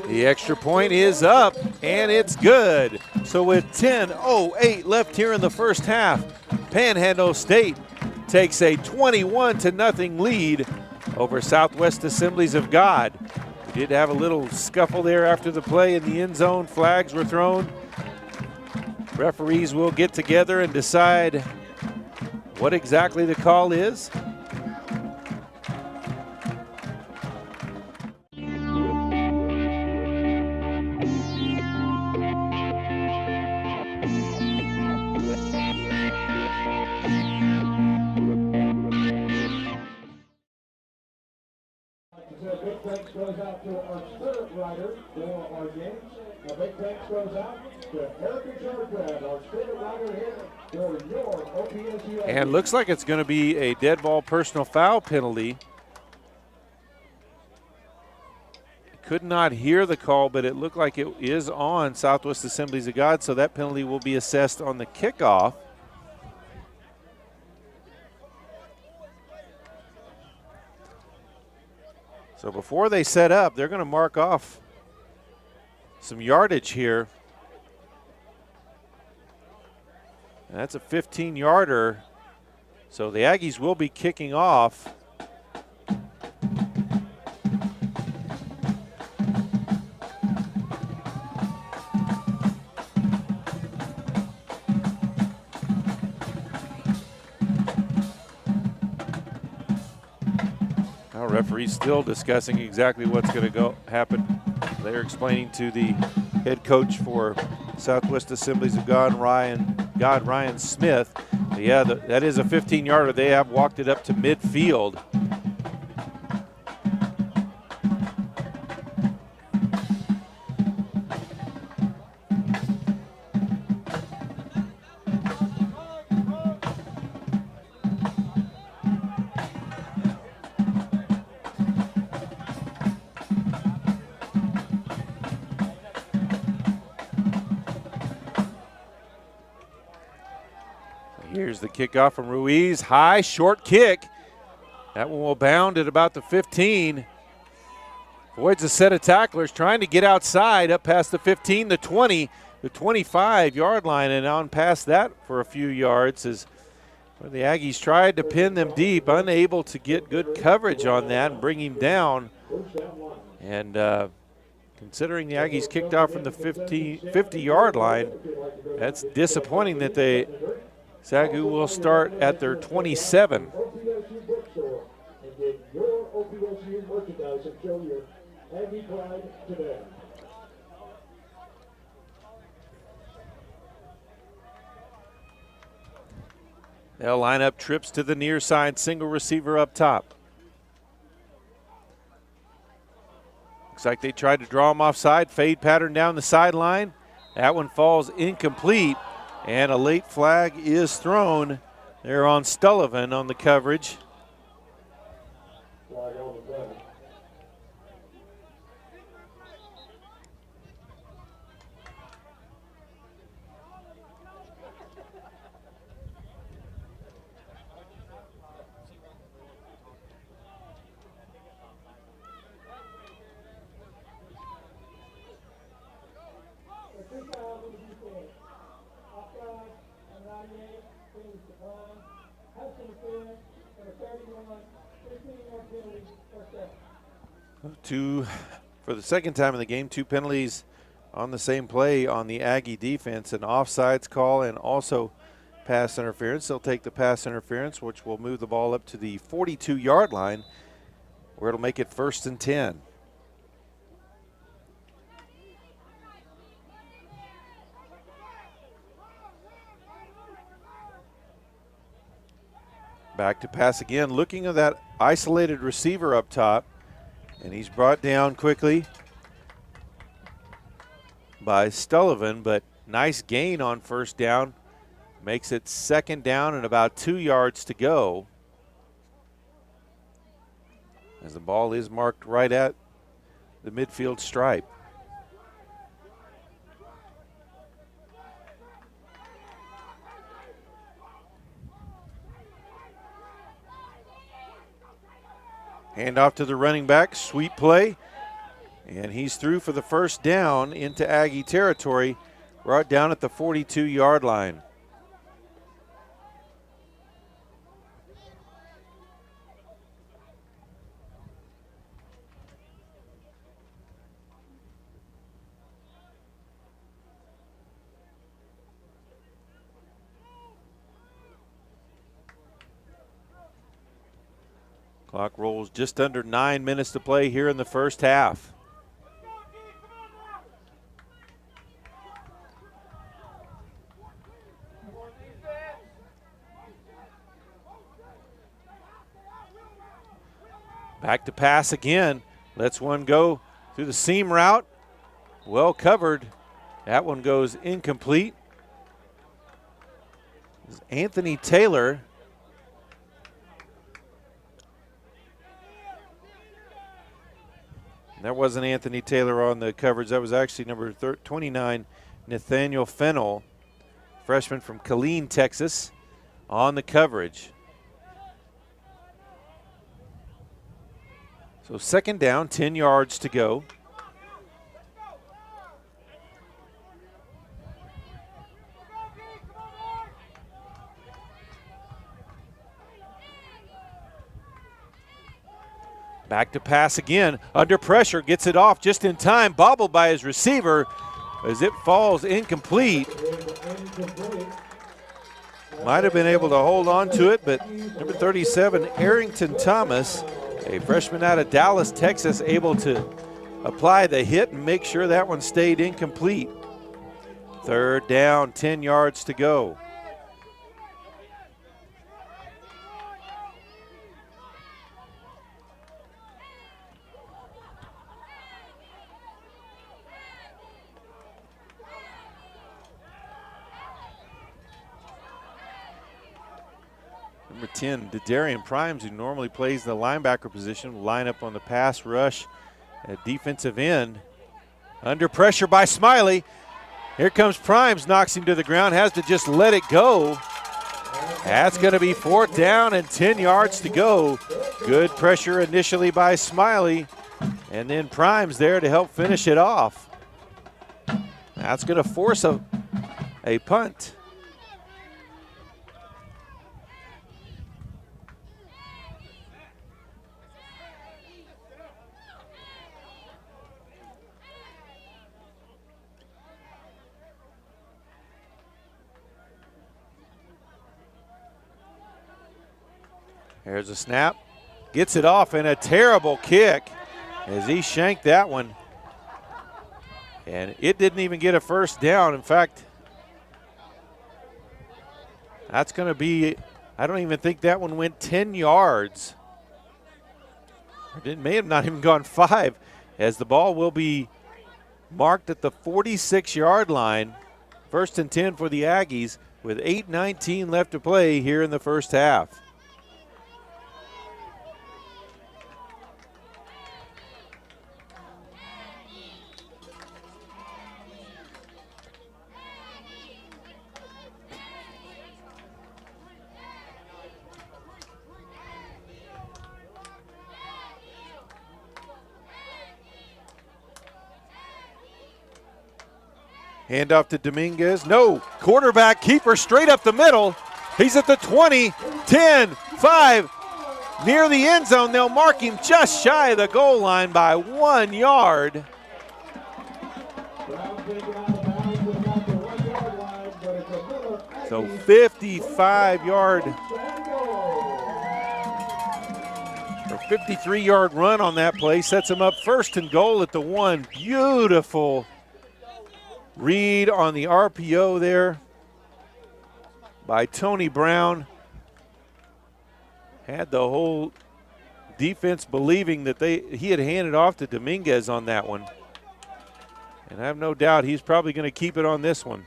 The extra point is up, and it's good. So with 10:08 left here in the first half, Panhandle State takes a 21-0 lead over Southwest Assemblies of God. We did have a little scuffle there after the play in the end zone. Flags were thrown. Referees will get together and decide what exactly the call is. Goes out to our spirit rider for our games. A big thanks goes out to Erica Jordan, our spirit rider here for your OPSU. And looks like it's going to be a dead ball personal foul penalty. Could not hear the call, but it looked like it is on Southwest Assemblies of God, so that penalty will be assessed on the kickoff. So before they set up, they're going to mark off some yardage here. And that's a 15-yarder. So the Aggies will be kicking off. Referees still discussing exactly what's going to happen. They're explaining to the head coach for Southwest Assemblies of God, Ryan Smith. Yeah, that is a 15-yarder. They have walked it up to midfield. Here's the kickoff from Ruiz. High, short kick. That one will bound at about the 15. Avoids a set of tacklers trying to get outside up past the 15, the 20, the 25-yard line, and on past that for a few yards as where the Aggies tried to pin them deep, unable to get good coverage on that and bring him down. And considering the Aggies kicked off from the 50-yard line, that's disappointing that SAGU will start at their 27. They'll line up trips to the near side, single receiver up top. Looks like they tried to draw him offside. Fade pattern down the sideline. That one falls incomplete, and a late flag is thrown there on Sullivan on the coverage. Flag on the play. For the second time in the game, 2 penalties on the same play on the Aggie defense, an offsides call and also pass interference. They'll take the pass interference, which will move the ball up to the 42-yard line, where it'll make it 1st and 10. Back to pass again, looking at that isolated receiver up top, and he's brought down quickly by Sullivan, but nice gain on 1st down. Makes it 2nd down and about 2 yards to go, as the ball is marked right at the midfield stripe. Hand off to the running back, sweep play, and he's through for the 1st down into Aggie territory, brought down at the 42-yard line. Clock rolls just under 9 minutes to play here in the 1st half. Back to pass again. Lets one go through the seam route. Well covered. That one goes incomplete. Anthony Taylor. That wasn't Anthony Taylor on the coverage. That was actually number 29, Nathaniel Fennell, freshman from Killeen, Texas, on the coverage. So 2nd down, 10 yards to go. Back to pass again, under pressure, gets it off just in time, bobbled by his receiver as it falls incomplete. Might have been able to hold on to it, but number 37, Arrington Thomas, a freshman out of Dallas, Texas, able to apply the hit and make sure that one stayed incomplete. 3rd down, 10 yards to go. Number 10, Darian Primes, who normally plays the linebacker position, will line up on the pass rush at defensive end. Under pressure by Smiley. Here comes Primes, knocks him to the ground, has to just let it go. That's going to be 4th down and 10 yards to go. Good pressure initially by Smiley, and then Primes there to help finish it off. That's going to force a punt. Here's a snap, gets it off, and a terrible kick as he shanked that one. And it didn't even get a 1st down. In fact, that's going to be, I don't even think that one went 10 yards. It may have not even gone 5. as the ball will be marked at the 46-yard line. 1st and 10 for the Aggies with 8:19 left to play here in the first half. Hand off to Dominguez. No, quarterback keeper straight up the middle. He's at the 20, 10, 5. Near the end zone, they'll mark him just shy of the goal line by 1 yard. So 55-yard or 53-yard run on that play sets him up 1st and goal at the 1. Beautiful read on the RPO there by Tony Brown. Had the whole defense believing that he had handed off to Dominguez on that one. And I have no doubt he's probably going to keep it on this one.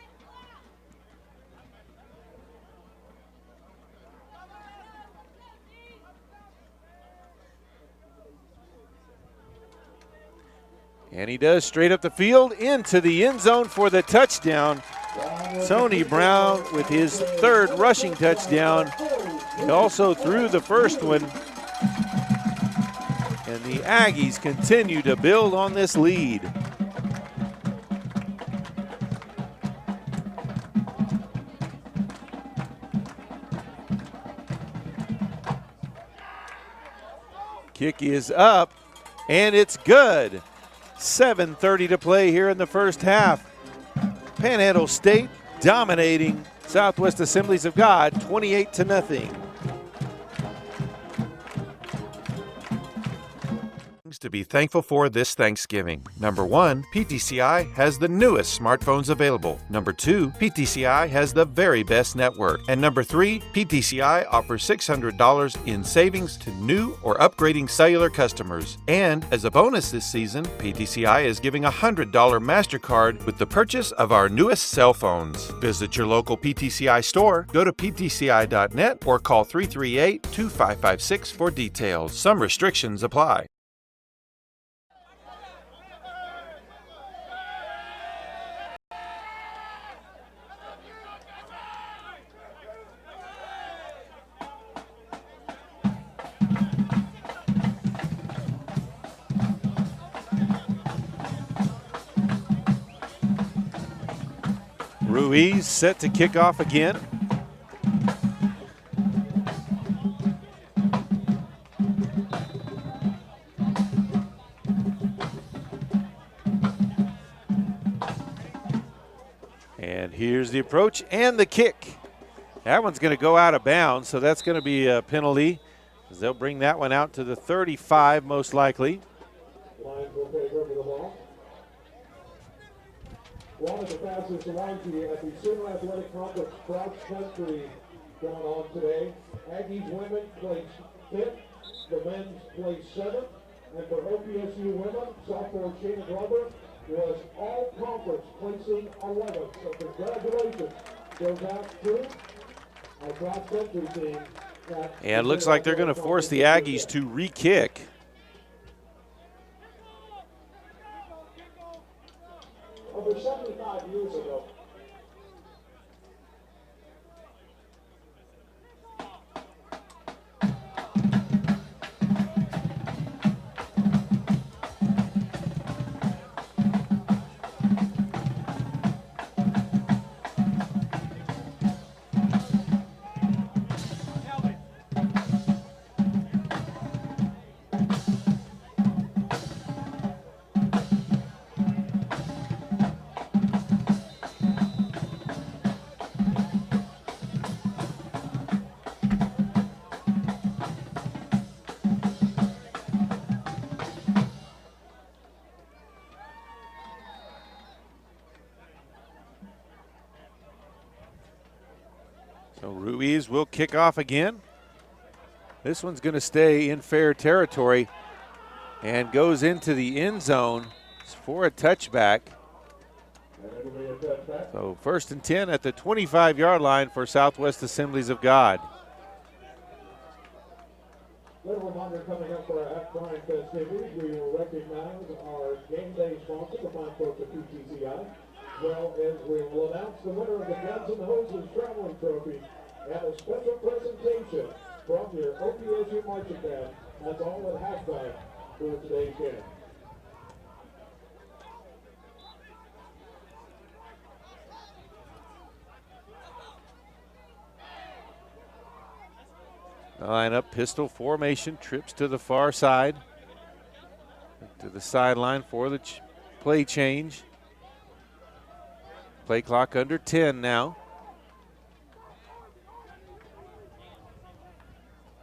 And he does, straight up the field into the end zone for the touchdown. Tony Brown with his 3rd rushing touchdown. He also threw the first one. And the Aggies continue to build on this lead. Kick is up, and it's good. 7:30 to play here in the first half. Panhandle State dominating Southwest Assemblies of God 28-0. To be thankful for this Thanksgiving. Number 1, PTCI has the newest smartphones available. Number 2, PTCI has the very best network. And number 3, PTCI offers $600 in savings to new or upgrading cellular customers. And as a bonus this season, PTCI is giving a $100 MasterCard with the purchase of our newest cell phones. Visit your local PTCI store, go to ptci.net, or call 338-2556 for details. Some restrictions apply. Ruiz set to kick off again. And here's the approach and the kick. That one's going to go out of bounds, so that's going to be a penalty, as they'll bring that one out to the 35 most likely. Lions will take over the ball. One of the fastest lines at the Sooner Athletic Complex cross country going on today. Aggies women placed 5th, the men's placed 7th, and for OPSU women, sophomore Shayna Glover was all conference placing 11th. So congratulations goes out to our cross country team. And it looks like they're going to force the Aggies to re-kick. Over 75 years ago. So Ruiz will kick off again. This one's going to stay in fair territory. and goes into the end zone for a touchback. So 1st and 10 at the 25-yard line for Southwest Assemblies of God. Little reminder coming up for our halftime festivities, we will recognize our game day sponsor, the fine folks at PTCI, as well as we will announce the winner of the Guns and Hoses Traveling Trophy and a special presentation from your OPSU marching band. That's all at halftime for today's game. Line up, pistol formation, trips to the far side, to the sideline for the play change. Play clock under 10 now.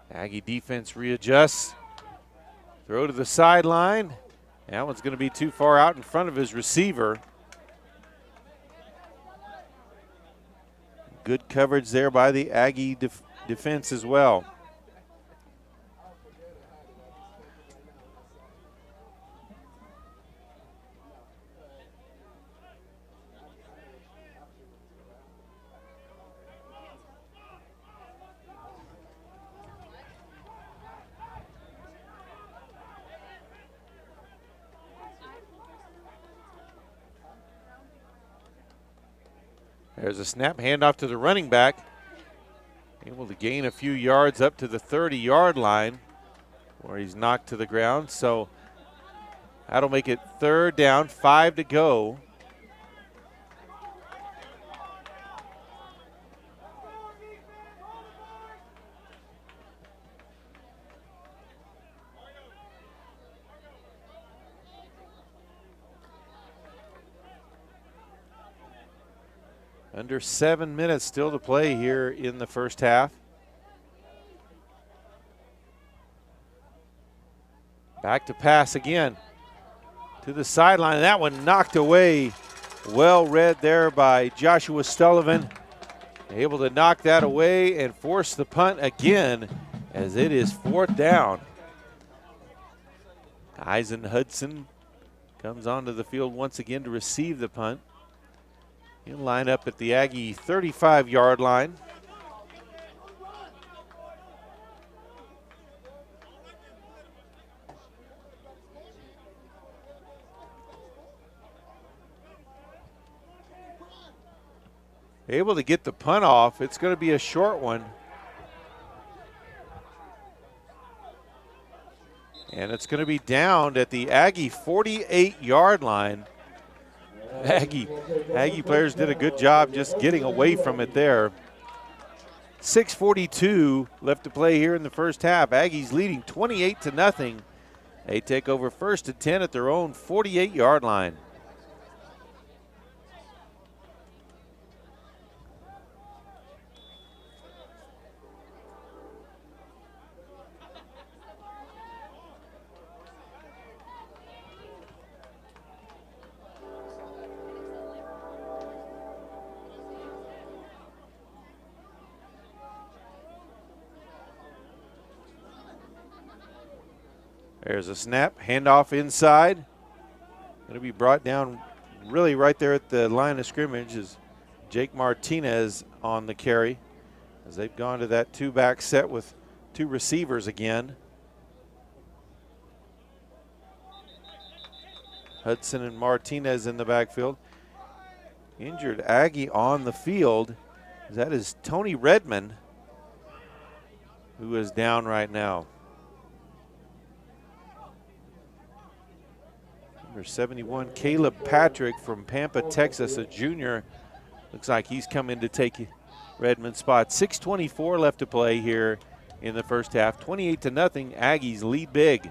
Aggie defense readjusts. Throw to the sideline. That one's going to be too far out in front of his receiver. Good coverage there by the Aggie defense as well. There's a snap, handoff to the running back. Able to gain a few yards up to the 30-yard line where he's knocked to the ground. So that'll make it 3rd down, 5 to go. Under 7 minutes still to play here in the first half. Back to pass again to the sideline. That one knocked away. Well read there by Joshua Sullivan. Able to knock that away and force the punt again as it is 4th down. Eisen Hudson comes onto the field once again to receive the punt. He'll line up at the Aggie 35-yard line. Able to get the punt off. It's going to be a short one. And it's going to be downed at the Aggie 48-yard line. Aggie players did a good job just getting away from it there. 6:42 left to play here in the first half. Aggies leading 28-0. They take over 1st and 10 at their own 48-yard line. There's a snap, handoff inside. Going to be brought down really right there at the line of scrimmage is Jake Martinez on the carry as they've gone to that 2-back set with 2 receivers again. Hudson and Martinez in the backfield. Injured Aggie on the field. That is Tony Redmond, who is down right now. Number 71, Caleb Patrick from Pampa, Texas, a junior. Looks like he's come in to take Redmond's spot. 6:24 left to play here in the first half. 28-0, Aggies lead big.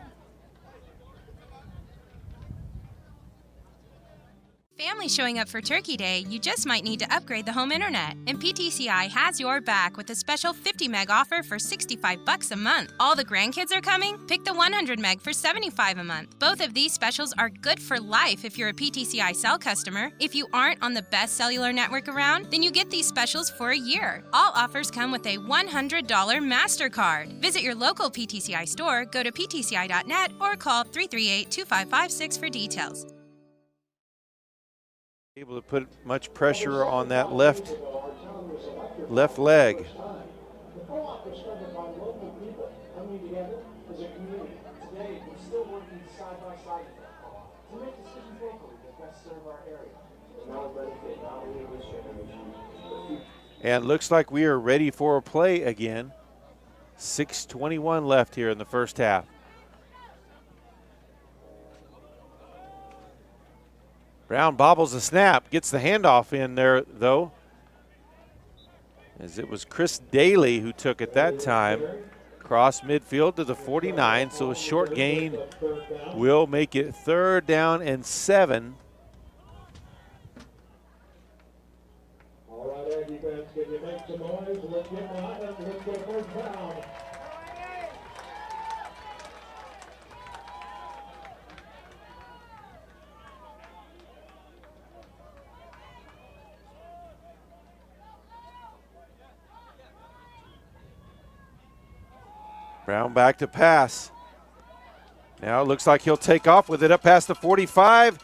Family only showing up for Turkey Day, you just might need to upgrade the home internet. And PTCI has your back with a special 50 meg offer for 65 bucks a month. All the grandkids are coming? Pick the 100 meg for 75 a month. Both of these specials are good for life if you're a PTCI cell customer. If you aren't on the best cellular network around, then you get these specials for a year. All offers come with a $100 MasterCard. Visit your local PTCI store, go to ptci.net, or call 338-2556 for details. Able to put much pressure on that left leg. The co-op was started by local people coming together as a community. Today, we're still working side by side with that co-op to make decisions locally that best serve our area. Now benefit not only this generation, but And looks like we are ready for a play again. 6:21 left here in the first half. Brown bobbles the snap, gets the handoff in there though, as it was Chris Daly who took it that time. Cross midfield to the 49, so a short gain will make it 3rd down and 7. all right, Aggie fans, can you make some noise? Let's get behind it. Let's go first down. Brown back to pass. Now it looks like he'll take off with it up past the 45.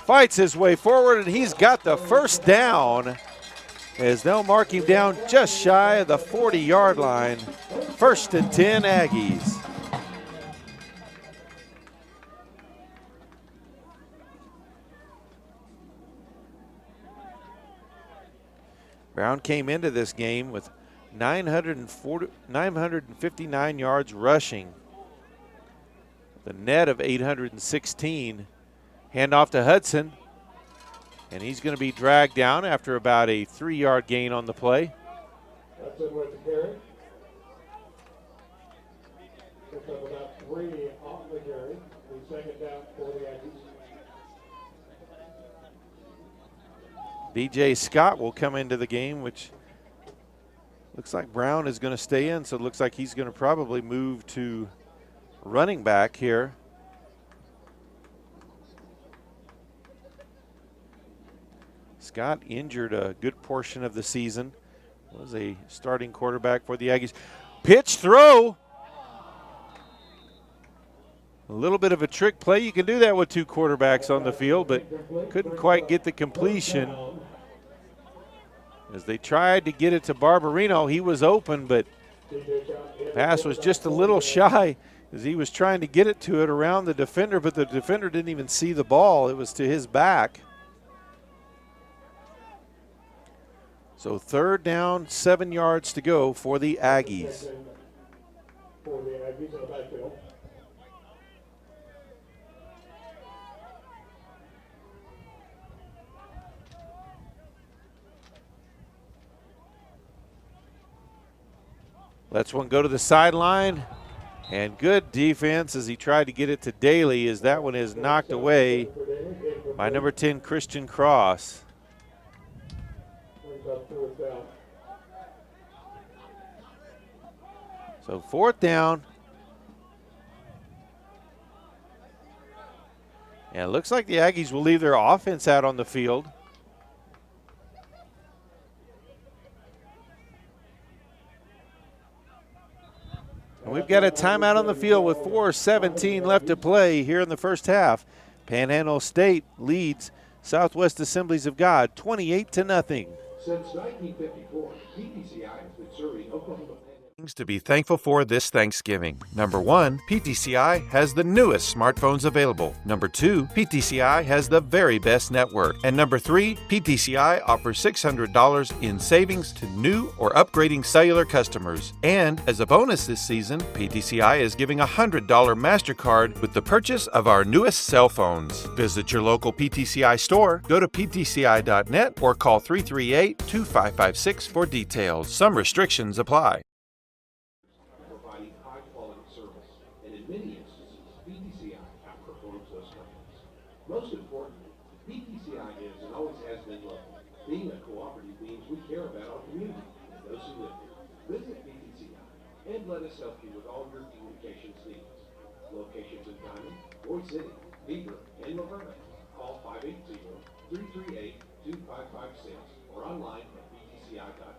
Fights his way forward, and he's got the first down, as they'll mark him down just shy of the 40-yard line. 1st and 10 Aggies. Brown came into this game with 959 yards rushing. The net of 816. Handoff to Hudson. And he's going to be dragged down after about a 3-yard gain on the play. Hudson with the carry. Picks up about 3 off the carry. The 2nd down for the Aggies. B.J. Scott will come into the game, which looks like Brown is going to stay in, so it looks like he's going to probably move to running back here. Scott injured a good portion of the season. Was a starting quarterback for the Aggies. Pitch throw. A little bit of a trick play. You can do that with 2 quarterbacks on the field, but couldn't quite get the completion. As they tried to get it to Barbarino, he was open, but pass was just a little shy as he was trying to get it to it around the defender, but the defender didn't even see the ball. It was to his back. So 3rd down, 7 yards to go for the Aggies. For the Aggies in the backfield. Lets one go to the sideline, and good defense as he tried to get it to Daly, as that one is knocked away by number 10, Christian Cross. So 4th down. And it looks like the Aggies will leave their offense out on the field. And we've got a timeout on the field with 4:17 left to play here in the first half. Panhandle State leads Southwest Assemblies of God 28-0. Since 1954, PTCI has been serving Oklahoma. Things to be thankful for this Thanksgiving. Number 1, PTCI has the newest smartphones available. Number 2, PTCI has the very best network. And number 3, PTCI offers $600 in savings to new or upgrading cellular customers. And as a bonus this season, PTCI is giving a $100 MasterCard with the purchase of our newest cell phones. Visit your local PTCI store, go to ptci.net, or call 338-2556 for details. Some restrictions apply. Many instances, PTCI outperforms those companies. Most importantly, PTCI is and always has been local. Being a cooperative means we care about our community and those who live here. Visit PTCI and let us help you with all your communications needs. Locations in Diamond, Roy City, Beaver, and Laverne. Call 580-338-2556 or online at ptci.net.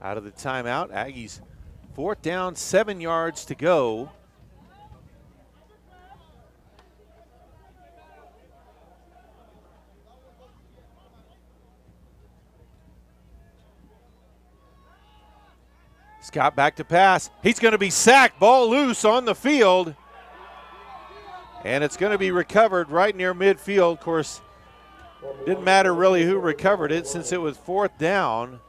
Out of the timeout, Aggies 4th down, 7 yards to go. Scott back to pass. He's going to be sacked. Ball loose on the field. And it's going to be recovered right near midfield. Of course, didn't matter really who recovered it since it was 4th down.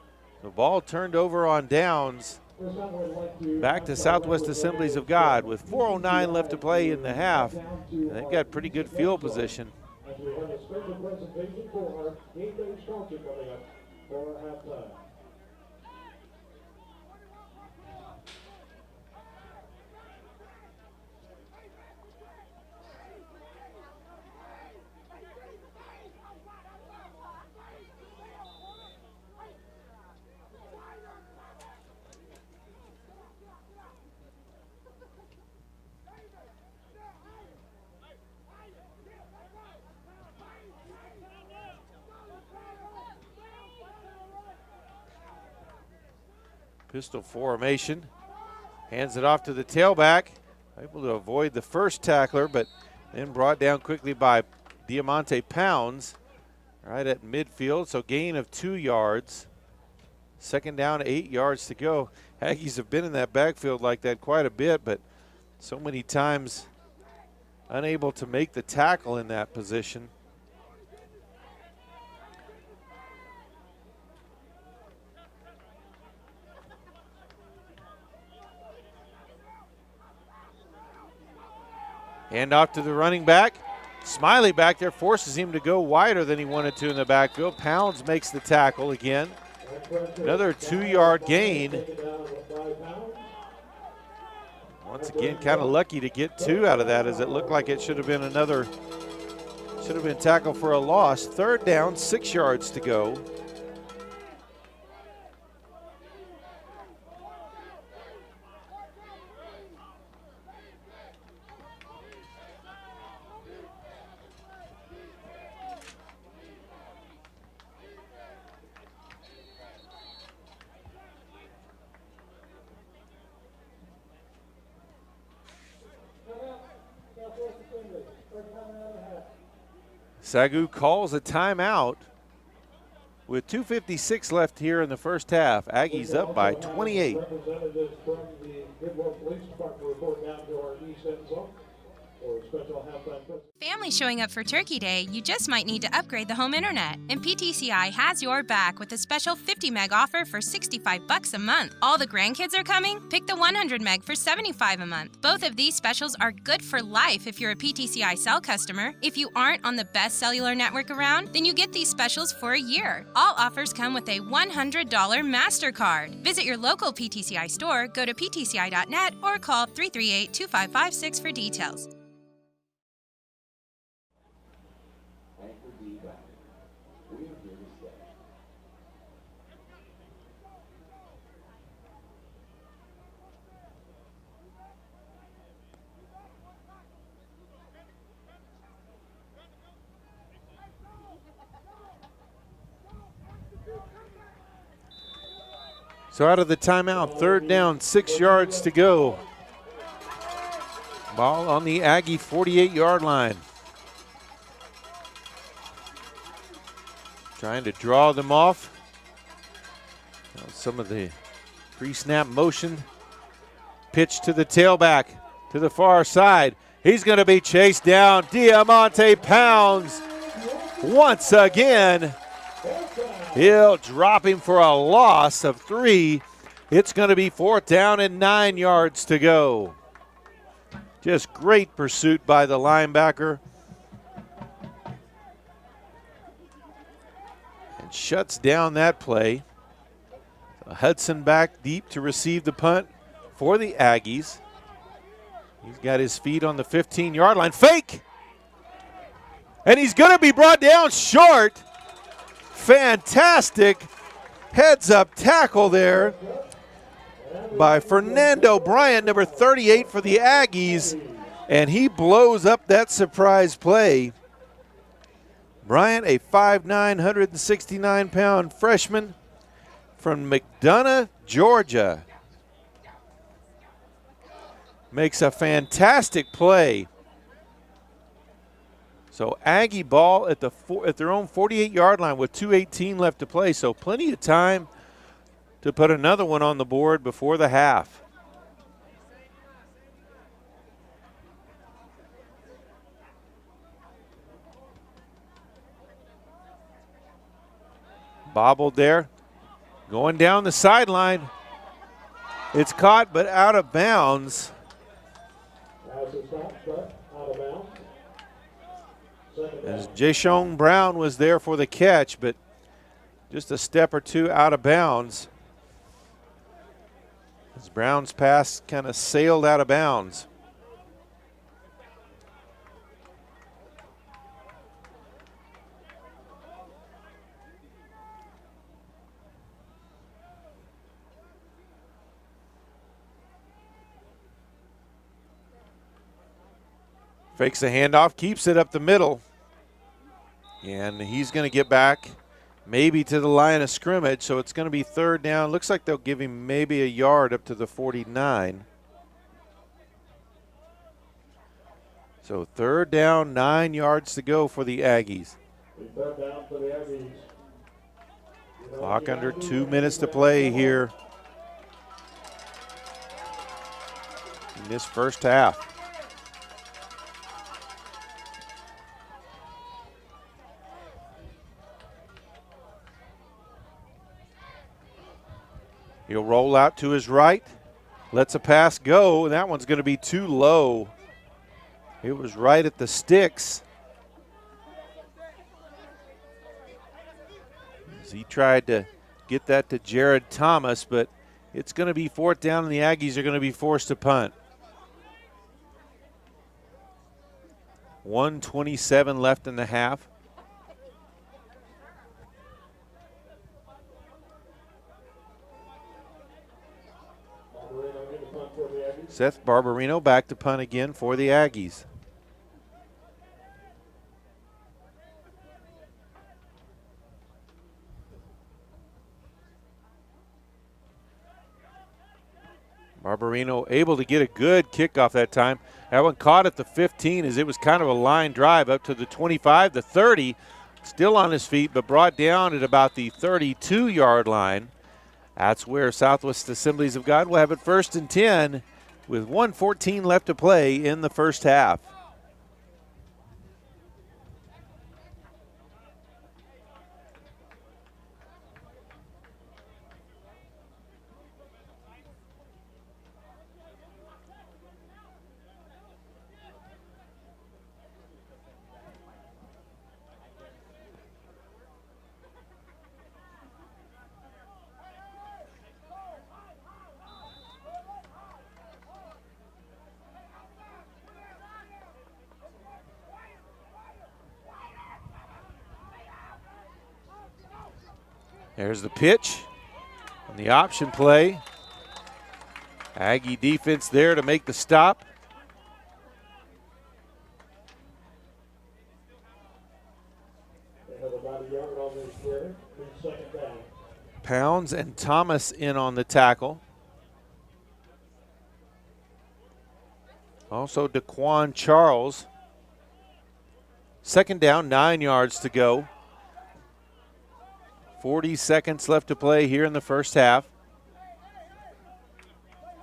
The ball turned over on downs. Back to Southwest Assemblies of God with 4:09 left to play in the half. And they've got pretty good field position. As we have a special presentation for our game day sponsor coming up for halftime. Pistol formation. Hands it off to the tailback. Able to avoid the first tackler, but then brought down quickly by Diamante Pounds right at midfield. So gain of 2 yards. 2nd down, 8 yards to go. Aggies have been in that backfield like that quite a bit, but so many times unable to make the tackle in that position. Hand off to the running back. Smiley back there forces him to go wider than he wanted to in the backfield. Pounds makes the tackle again. Another 2-yard gain. Once again, kind of lucky to get 2 out of that, as it looked like it should have been tackled for a loss. 3rd down, 6 yards to go. SAGU calls a timeout with 2:56 left here in the first half. Aggies up by 28. Representatives from the Bidwell Police Department report down to our east end zone for a special halftime present. Family showing up for Turkey Day, you just might need to upgrade the home internet. And PTCI has your back with a special 50 meg offer for $65 a month. All the grandkids are coming? Pick the 100 meg for $75 a month. Both of these specials are good for life if you're a PTCI cell customer. If you aren't on the best cellular network around, then you get these specials for a year. All offers come with a $100 MasterCard. Visit your local PTCI store, go to ptci.net, or call 338-2556 for details. So out of the timeout, 3rd down, 6 yards to go. Ball on the Aggie 48-yard line. Trying to draw them off. Some of the pre-snap motion. Pitch to the tailback to the far side. He's going to be chased down. Diamante Pounds once again. He'll drop him for a loss of 3. It's going to be 4th down and 9 yards to go. Just great pursuit by the linebacker. And shuts down that play. Hudson back deep to receive the punt. for the Aggies. He's got his feet on the 15-yard line. Fake! And he's going to be brought down short. Fantastic heads-up tackle there by Fernando Bryant, number 38 for the Aggies, and he blows up that surprise play. Bryant, a 5'9", 169-pound freshman from McDonough, Georgia, makes a fantastic play. So Aggie ball at their own 48-yard line with 2:18 left to play, so plenty of time to put another one on the board before the half. Bobbled there, going down the sideline. It's caught but out of bounds. As Jashon Brown was there for the catch, but just a step or two out of bounds. As Brown's pass kind of sailed out of bounds. Fakes the handoff, keeps it up the middle. And he's going to get back maybe to the line of scrimmage, so it's going to be third down. Looks like they'll give him maybe a yard up to the 49. So third down, 9 yards to go for the Aggies. Third down for the Aggies. Clock under 2 minutes to play here in this first half. He'll roll out to his right, lets a pass go, and that one's going to be too low. It was right at the sticks. As he tried to get that to Jared Thomas, but it's going to be fourth down, and the Aggies are going to be forced to punt. 1:27 left in the half. Seth Barbarino back to punt again for the Aggies. Barbarino able to get a good kickoff that time. That one caught at the 15 as it was kind of a line drive up to the 25, the 30. Still on his feet, but brought down at about the 32-yard line. That's where Southwest Assemblies of God will have it first and 10 with 1:14 left to play in the first half. There's the pitch on the option play. Aggie defense there to make the stop. They have about a yard on this carry. Second down. Pounds and Thomas in on the tackle. Also DeQuan Charles. Second down, 9 yards to go. 40 seconds left to play here in the first half.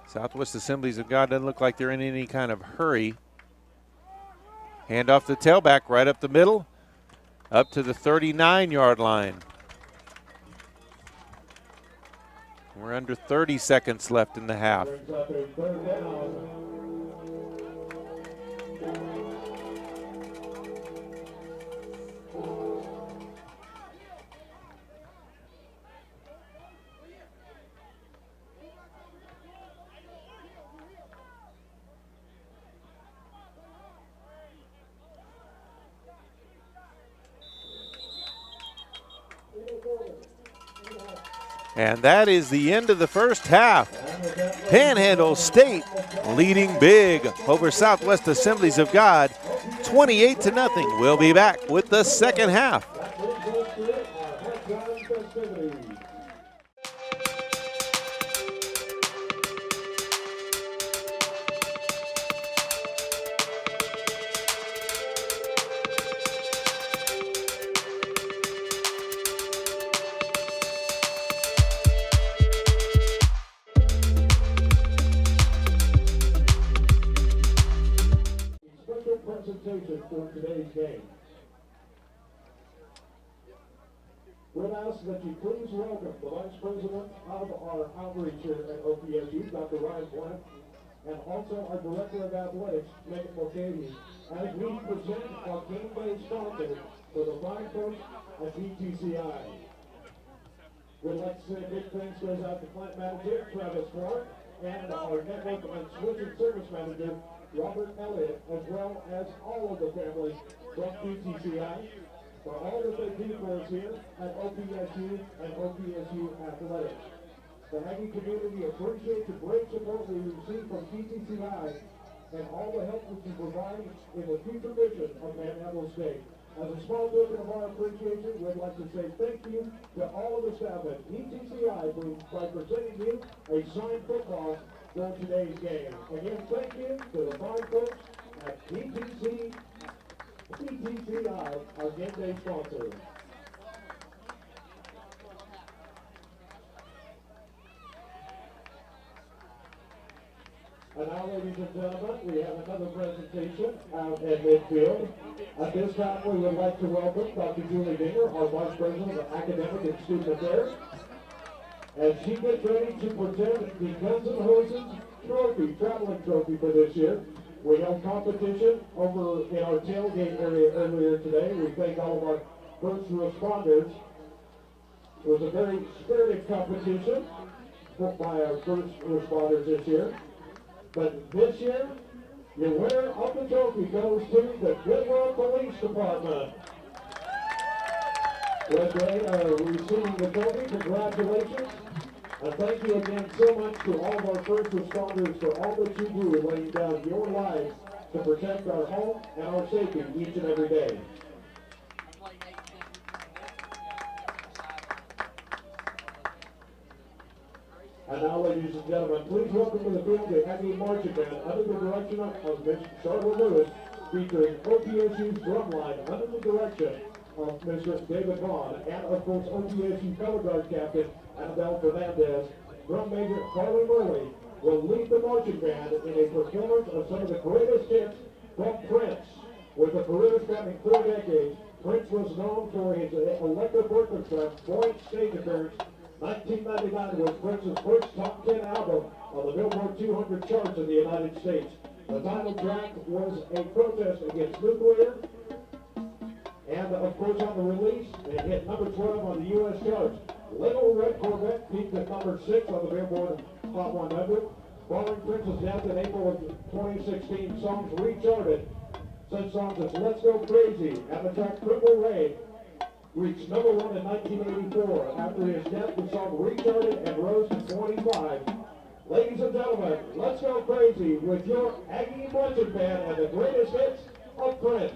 Southwest Assemblies of God doesn't look like they're in any kind of hurry. Hand off the tailback right up the middle, up to the 39-yard line. We're under 30 seconds left in the half. Brings up a third down. And that is the end of the first half. Panhandle State leading big over Southwest Assemblies of God, 28-0. We'll be back with the second half. Presentation for today's game. We'd ask that you please welcome the Vice President of our outreach here at OPSU, Dr. Ryan Blunt, and also our Director of Athletics, Megan Mulcahy, as we present our game day sponsor for the fine folks at PTCI. We'd like to say big thanks goes out to Plant Manager Travis Clark and our Network and Switching Service Manager Robert Elliott, as well as all of the families from PTCI, for all that they do for us here at OPSU and OPSU Athletics. The Aggie community appreciates the great support we receive from PTCI and all the help we can provide in the future mission of Panhandle State. As a small token of our appreciation, we'd like to say thank you to all of the staff at PTCI by presenting you a signed football for today's game. Again, thank you to the fine folks at PTCI, our game day sponsor. And now, ladies and gentlemen, we have another presentation out at midfield. At this time, we would like to welcome Dr. Julie Dinger, our Vice President of Academic and Student Affairs, as she gets ready to present the Guns N' Hoses trophy, traveling trophy for this year. We held competition over in our tailgate area earlier today. We thank all of our first responders. It was a very spirited competition by our first responders this year. But this year, your winner of the trophy goes to the Goodwill Police Department. When they are receiving the trophy, congratulations. And thank you again so much to all of our first responders for all that you do, laying down your lives to protect our home and our safety each and every day. And now, ladies and gentlemen, please welcome to the field the Aggie Marching Band under the direction of Ms. Charlotte Lewis, featuring OPSU's drumline under the direction of Mr. David Vaughn, and of course OPSU Color Guard Captain Annabelle Fernandez. Drum Major Carly Murley will lead the marching band in a performance of some of the greatest hits from Prince. With a career spanning 4 decades, Prince was known for his electric orchestra joint stage appearance. 1999 was Prince's first top 10 album on the Billboard 200 charts in the United States. The title track was a protest against nuclear, and of course on the release, it hit number 12 on the U.S. charts. Little Red Corvette peaked at number 6 on the Billboard Hot 100. Following Prince's death in April of 2016, songs recharted. Such songs as Let's Go Crazy and the track Purple Rain reached number 1 in 1984. After his death, the song recharted and rose to 25. Ladies and gentlemen, let's go crazy with your Aggie Marching Band and the greatest hits of Prince.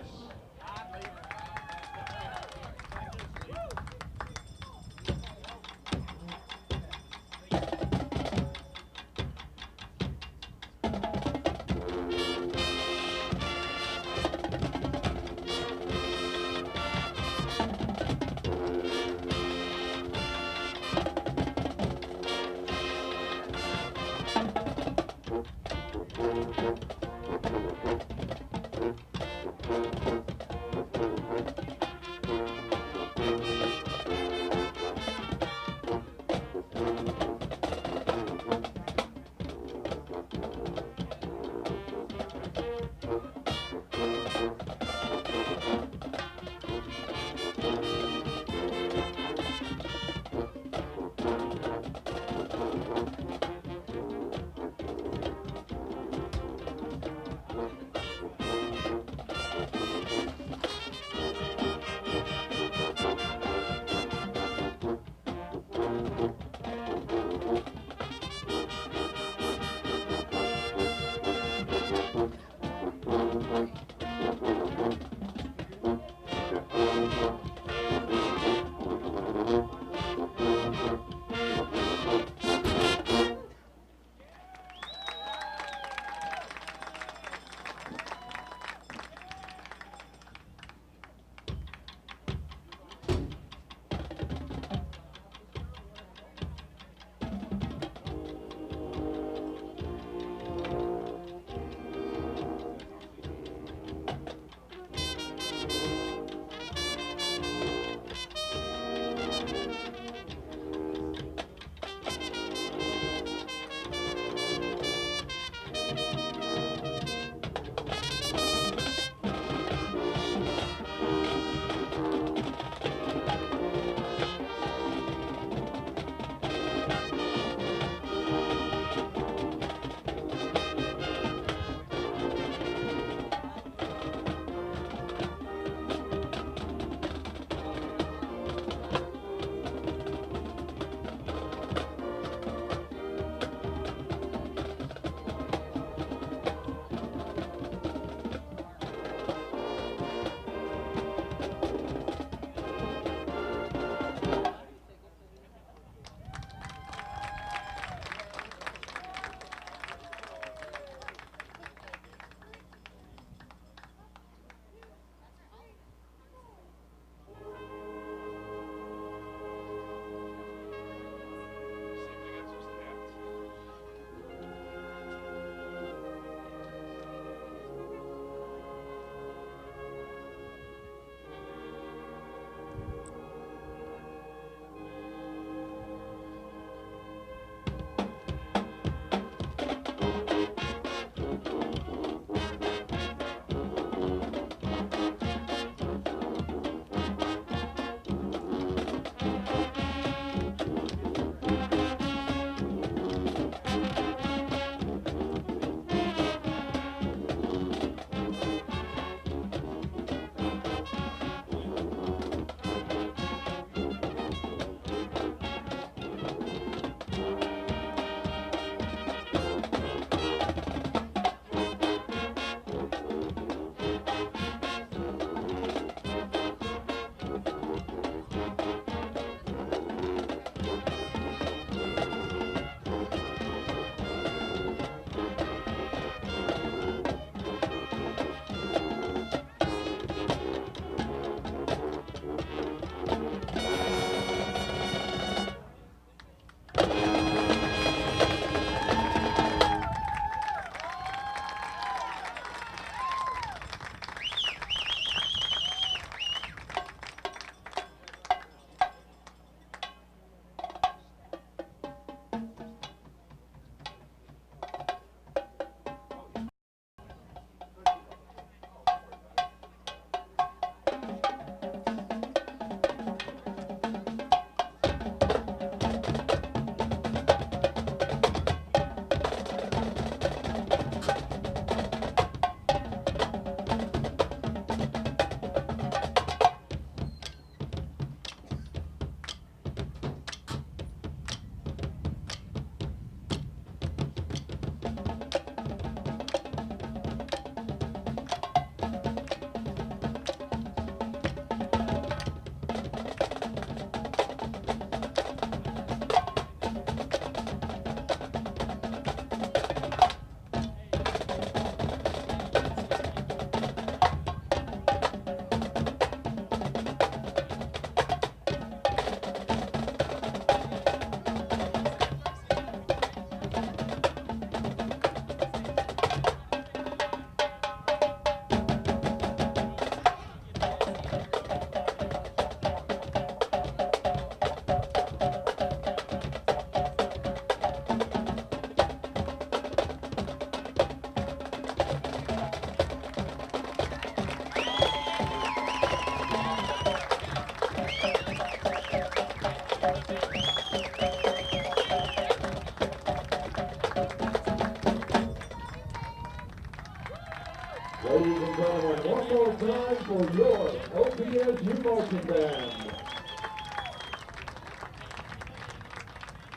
for your OPSU marching band.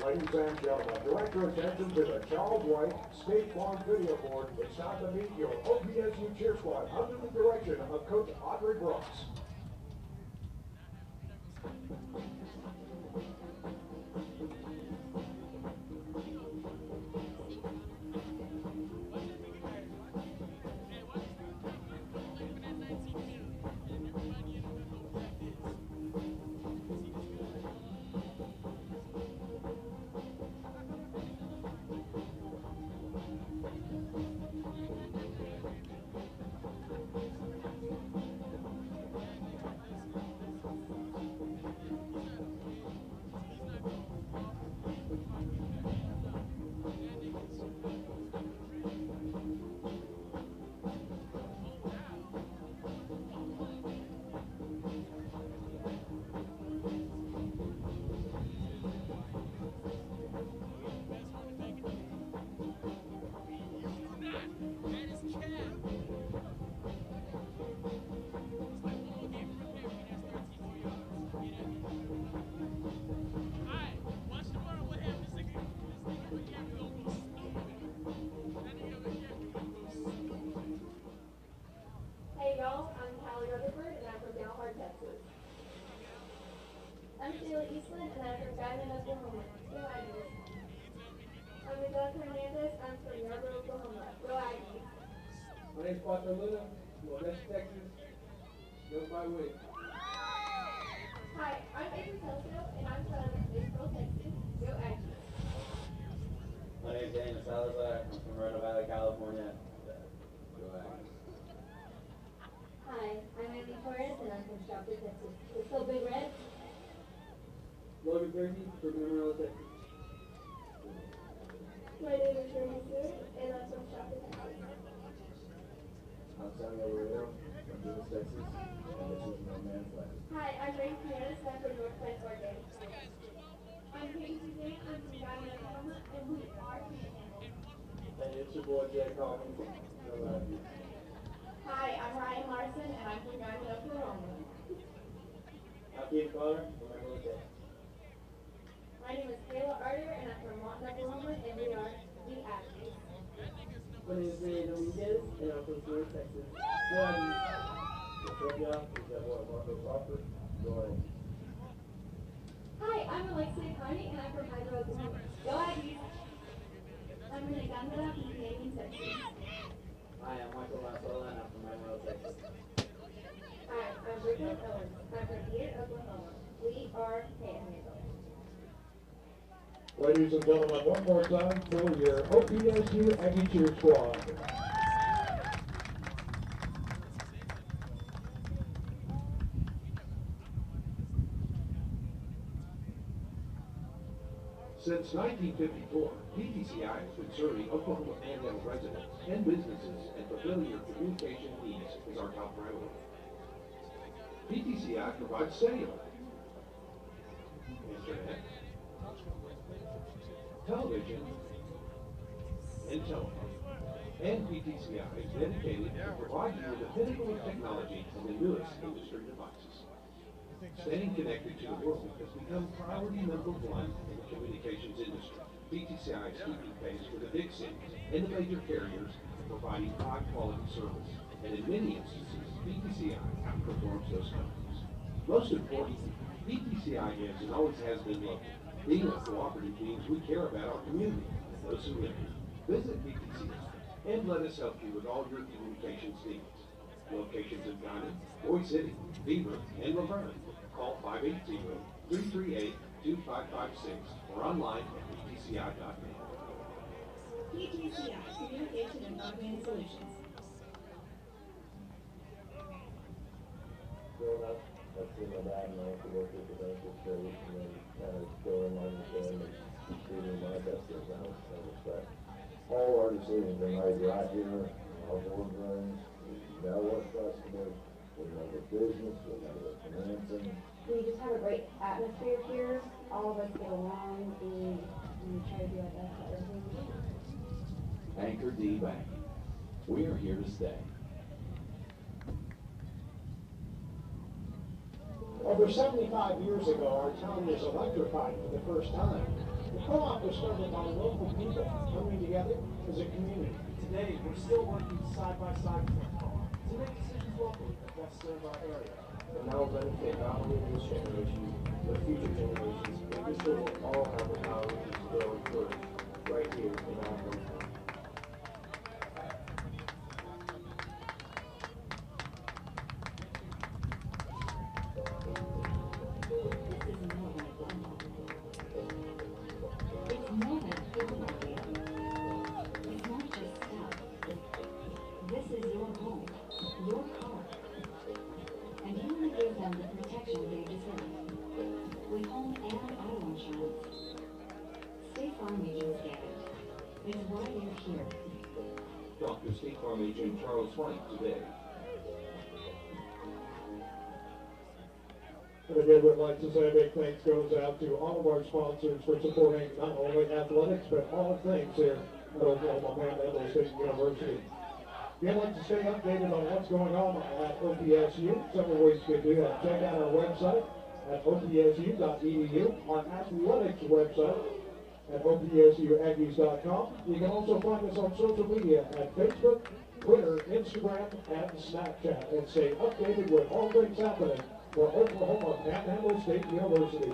Ladies and gentlemen, direct your attention to the Charles White State Farm Video Board. It's time to meet your OPSU cheer squad under the direction of Coach Audrey Brooks. I'm Sheila Eastland, and I'm from Guymon, Oklahoma. Go Aggies. I'm Doug Hernandez. I'm from Yarborough, Oklahoma. Go Aggies. My name's Pato Luna, from West Texas. Go my way. Hi, I'm Avery Telso, and I'm from Maysville, Texas. Go Aggies. My name's Daniel Salazar. I'm from Roanoke Valley, California. Go Aggies. Hi, I'm Amy Torres, and I'm from Stratford, Texas. Let's go Big Red. Logan Turkey from Amarillo, Texas. My name is Jeremy Stewart, and I'm from Stratford, Texas. I'm Samuel Rivera from Dallas, Texas, and this is my man's life. Hi, I'm Ray Pianis, and I'm from North Bend, Oregon. I'm Katie Suzanne, I'm from Guymon, Oklahoma, and we are Panhandle. Hey, it's your boy Jay Coffin. Go Aggies. Hi, I'm Ryan Larson, and I'm from Guymon, Oklahoma. I'm Keith Connor from Amarillo, Texas. My name is Kayla Arter, and I'm from Lawton, Oklahoma, and we are the Aggies. My name is Manny Dominguez, and I'm from Florida, Texas. Go Aggies. What's up, y'all? It's that boy Marco Crawford. Go Aggies. Hi, I'm Alexia Carney, and I'm from Hydro, Oklahoma. Go Aggies! I'm Renee Gandara from Canadian, Texas. Hi, I'm Michael Masola, and I'm from Amarillo, Texas. Hi, I'm Brittany Owens. I'm from Deer, Oklahoma. We are Panhandle. Ladies and gentlemen, one more time for your OPSU Aggie cheer squad. Since 1954, PTCI has been serving Oklahoma Panhandle residents and businesses and fulfilling your communication needs is our top priority. PTCI provides cellular, internet, television, and telephone. And PTCI is dedicated to provide you with the pinnacle of technology and the newest industry devices. Staying connected to the world has become priority number one in the communications industry. PTCI is keeping pace with the big cities and the major carriers in providing high-quality service. And in many instances, PTCI outperforms those companies. Most importantly, PTCI is and always has been local. Being a cooperative means we care about our community and those who live here. Visit PTCI and let us help you with all your communications needs. Locations in Guymon, Boise City, Beaver, and Laverne. Call 580-338-2556 or online at ptci.net. PTCI, Communication and Broadband Solutions. Growing up, I've seen my dad and I used to work with the benefit trade and then kind of go in line with them and treating my best as I respect. All our decisions are made right here in our boardrooms. We know what customers, we know the business, we know the financing. We just have a great atmosphere here. All of us get along and we try to do our best at everything we do. Anchor D Bank. We are here to stay. Over 75 years ago, our town was electrified for the first time. The co-op was started by local people coming together as a community. Today, we're still working side by side with our co-op to make decisions locally that best serve our area. And that will benefit not only this generation, but future generations, making sure we all have the power to grow and flourish right here in our hometown. Dr. State Farm Agent Charles White today. And again, we'd like to say a big thanks goes out to all of our sponsors for supporting not only athletics, but all things here at Oklahoma Panhandle State University. If you'd like to stay updated on what's going on at OPSU, several ways you can do that. Check out our website at opsu.edu, our athletics website at opsuaggies.com. You can also find us on social media at Facebook, Twitter, Instagram, and Snapchat, and stay updated with all things happening for Oklahoma Panhandle State University.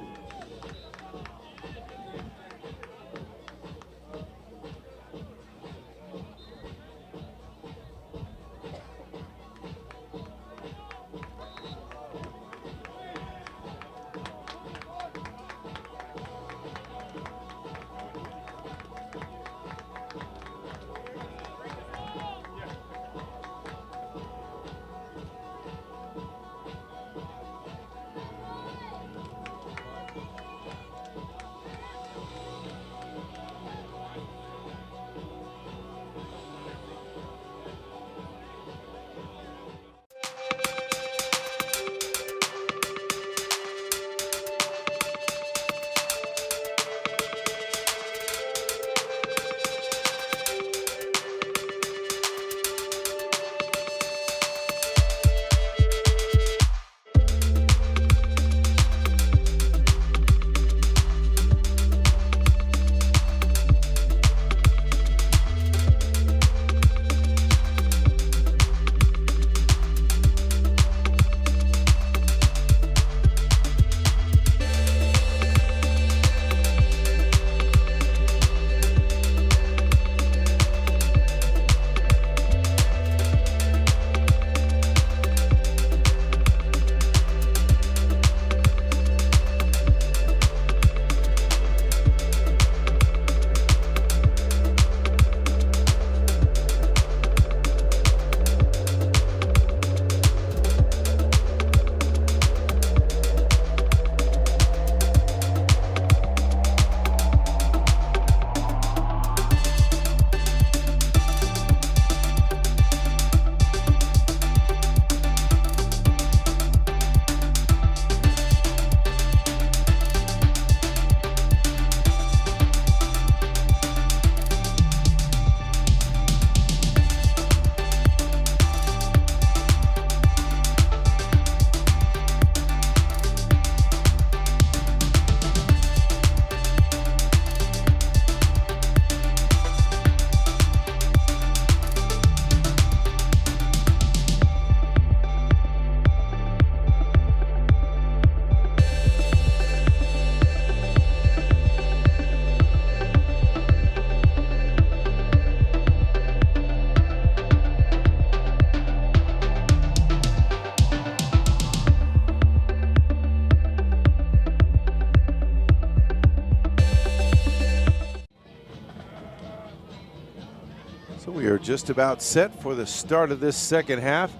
So we are just about set for the start of this second half.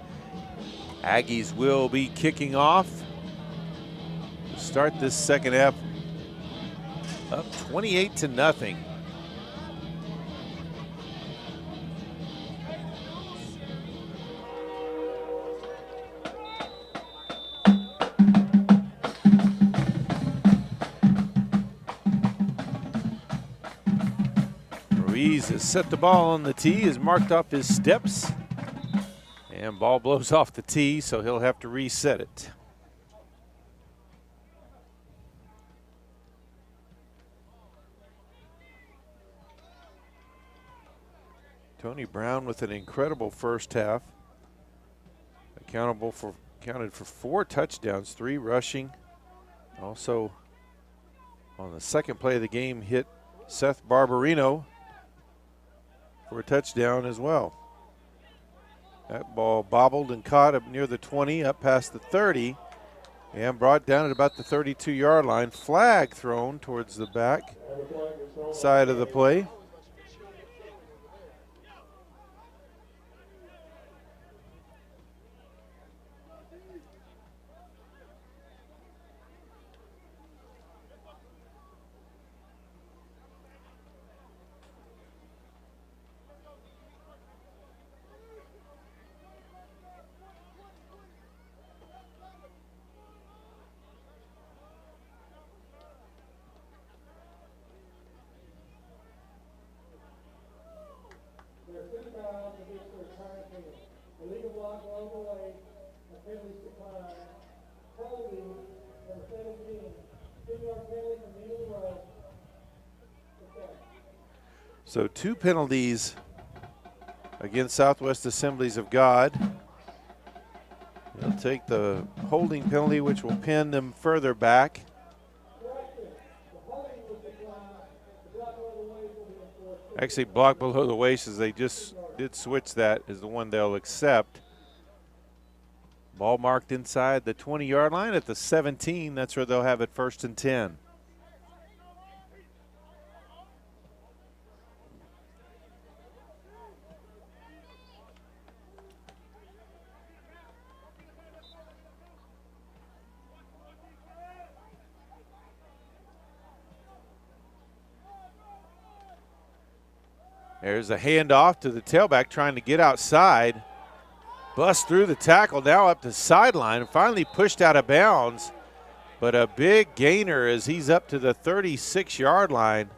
Aggies will be kicking off to start this second half up 28-0. Ruiz has set the ball on the tee, has marked off his steps, and ball blows off the tee, so he'll have to reset it. Tony Brown with an incredible first half. Counted for 4 touchdowns, 3 rushing. Also on the second play of the game hit Seth Barbarino for a touchdown as well. That ball bobbled and caught up near the 20, up past the 30, and brought down at about the 32-yard line. Flag thrown towards the back side of the play. Illegal block along the way, penalties decline. Holding, number 17, 2-yard penalty from the middle row. So 2 penalties against Southwest Assemblies of God. They'll take the holding penalty, which will pin them further back. Actually, block below the waist, as they just did switch that, is the one they'll accept. Ball marked inside the 20-yard line at the 17. That's where they'll have it 1st and 10. There's a handoff to the tailback trying to get outside. Bust through the tackle, now up the sideline, and finally pushed out of bounds. But a big gainer as he's up to the 36-yard line.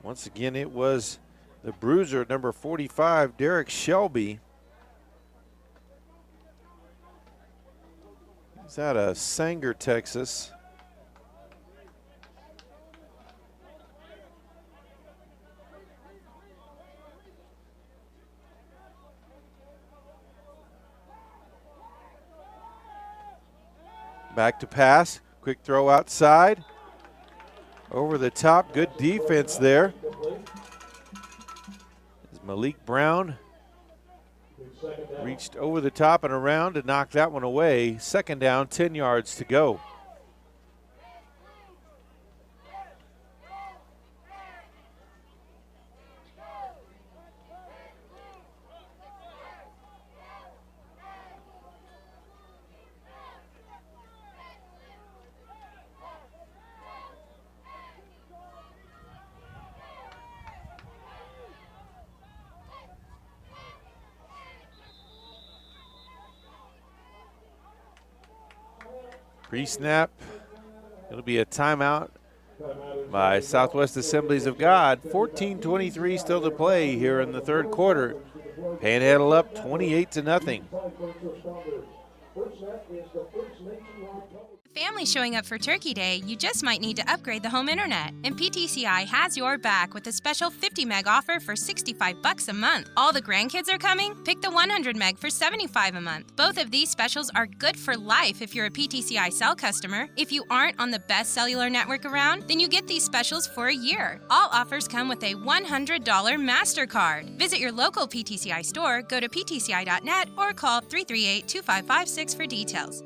Once again, it was the bruiser, number 45, Derek Shelby. He's out of Sanger, Texas. Back to pass, quick throw outside. Over the top, good defense there. As Malik Brown reached over the top and around to knock that one away. 2nd down, 10 yards to go. Pre-snap, it'll be a timeout by Southwest Assemblies of God. 14:23 still to play here in the 3rd quarter. Panhandle up 28-0. Family showing up for Turkey Day, you just might need to upgrade the home internet. And PTCI has your back with a special 50 meg offer for $65 a month. All the grandkids are coming? Pick the 100 meg for $75 a month. Both of these specials are good for life if you're a PTCI cell customer. If you aren't on the best cellular network around, then you get these specials for a year. All offers come with a $100 MasterCard. Visit your local PTCI store, go to ptci.net, or call 338-2556 for details.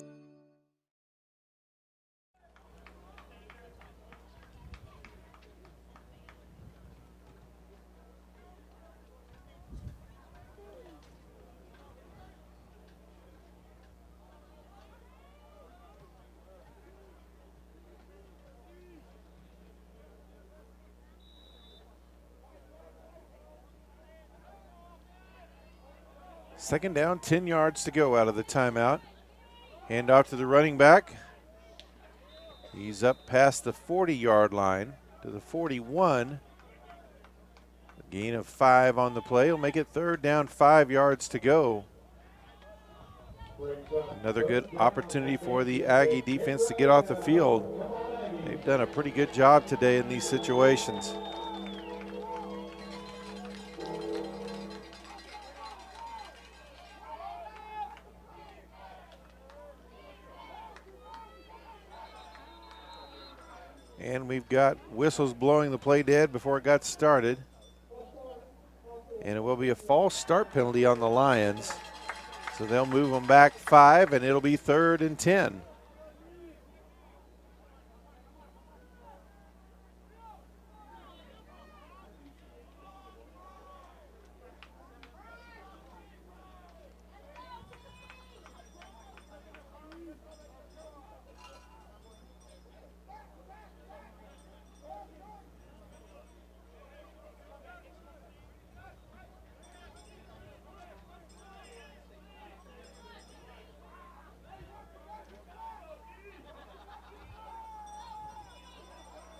Second down, 10 yards to go out of the timeout. Hand off to the running back. He's up past the 40-yard line to the 41. A gain of 5 on the play will make it 3rd down, 5 yards to go. Another good opportunity for the Aggie defense to get off the field. They've done a pretty good job today in these situations. And we've got whistles blowing the play dead before it got started. And it will be a false start penalty on the Lions. So they'll move them back 5, and it'll be 3rd and 10.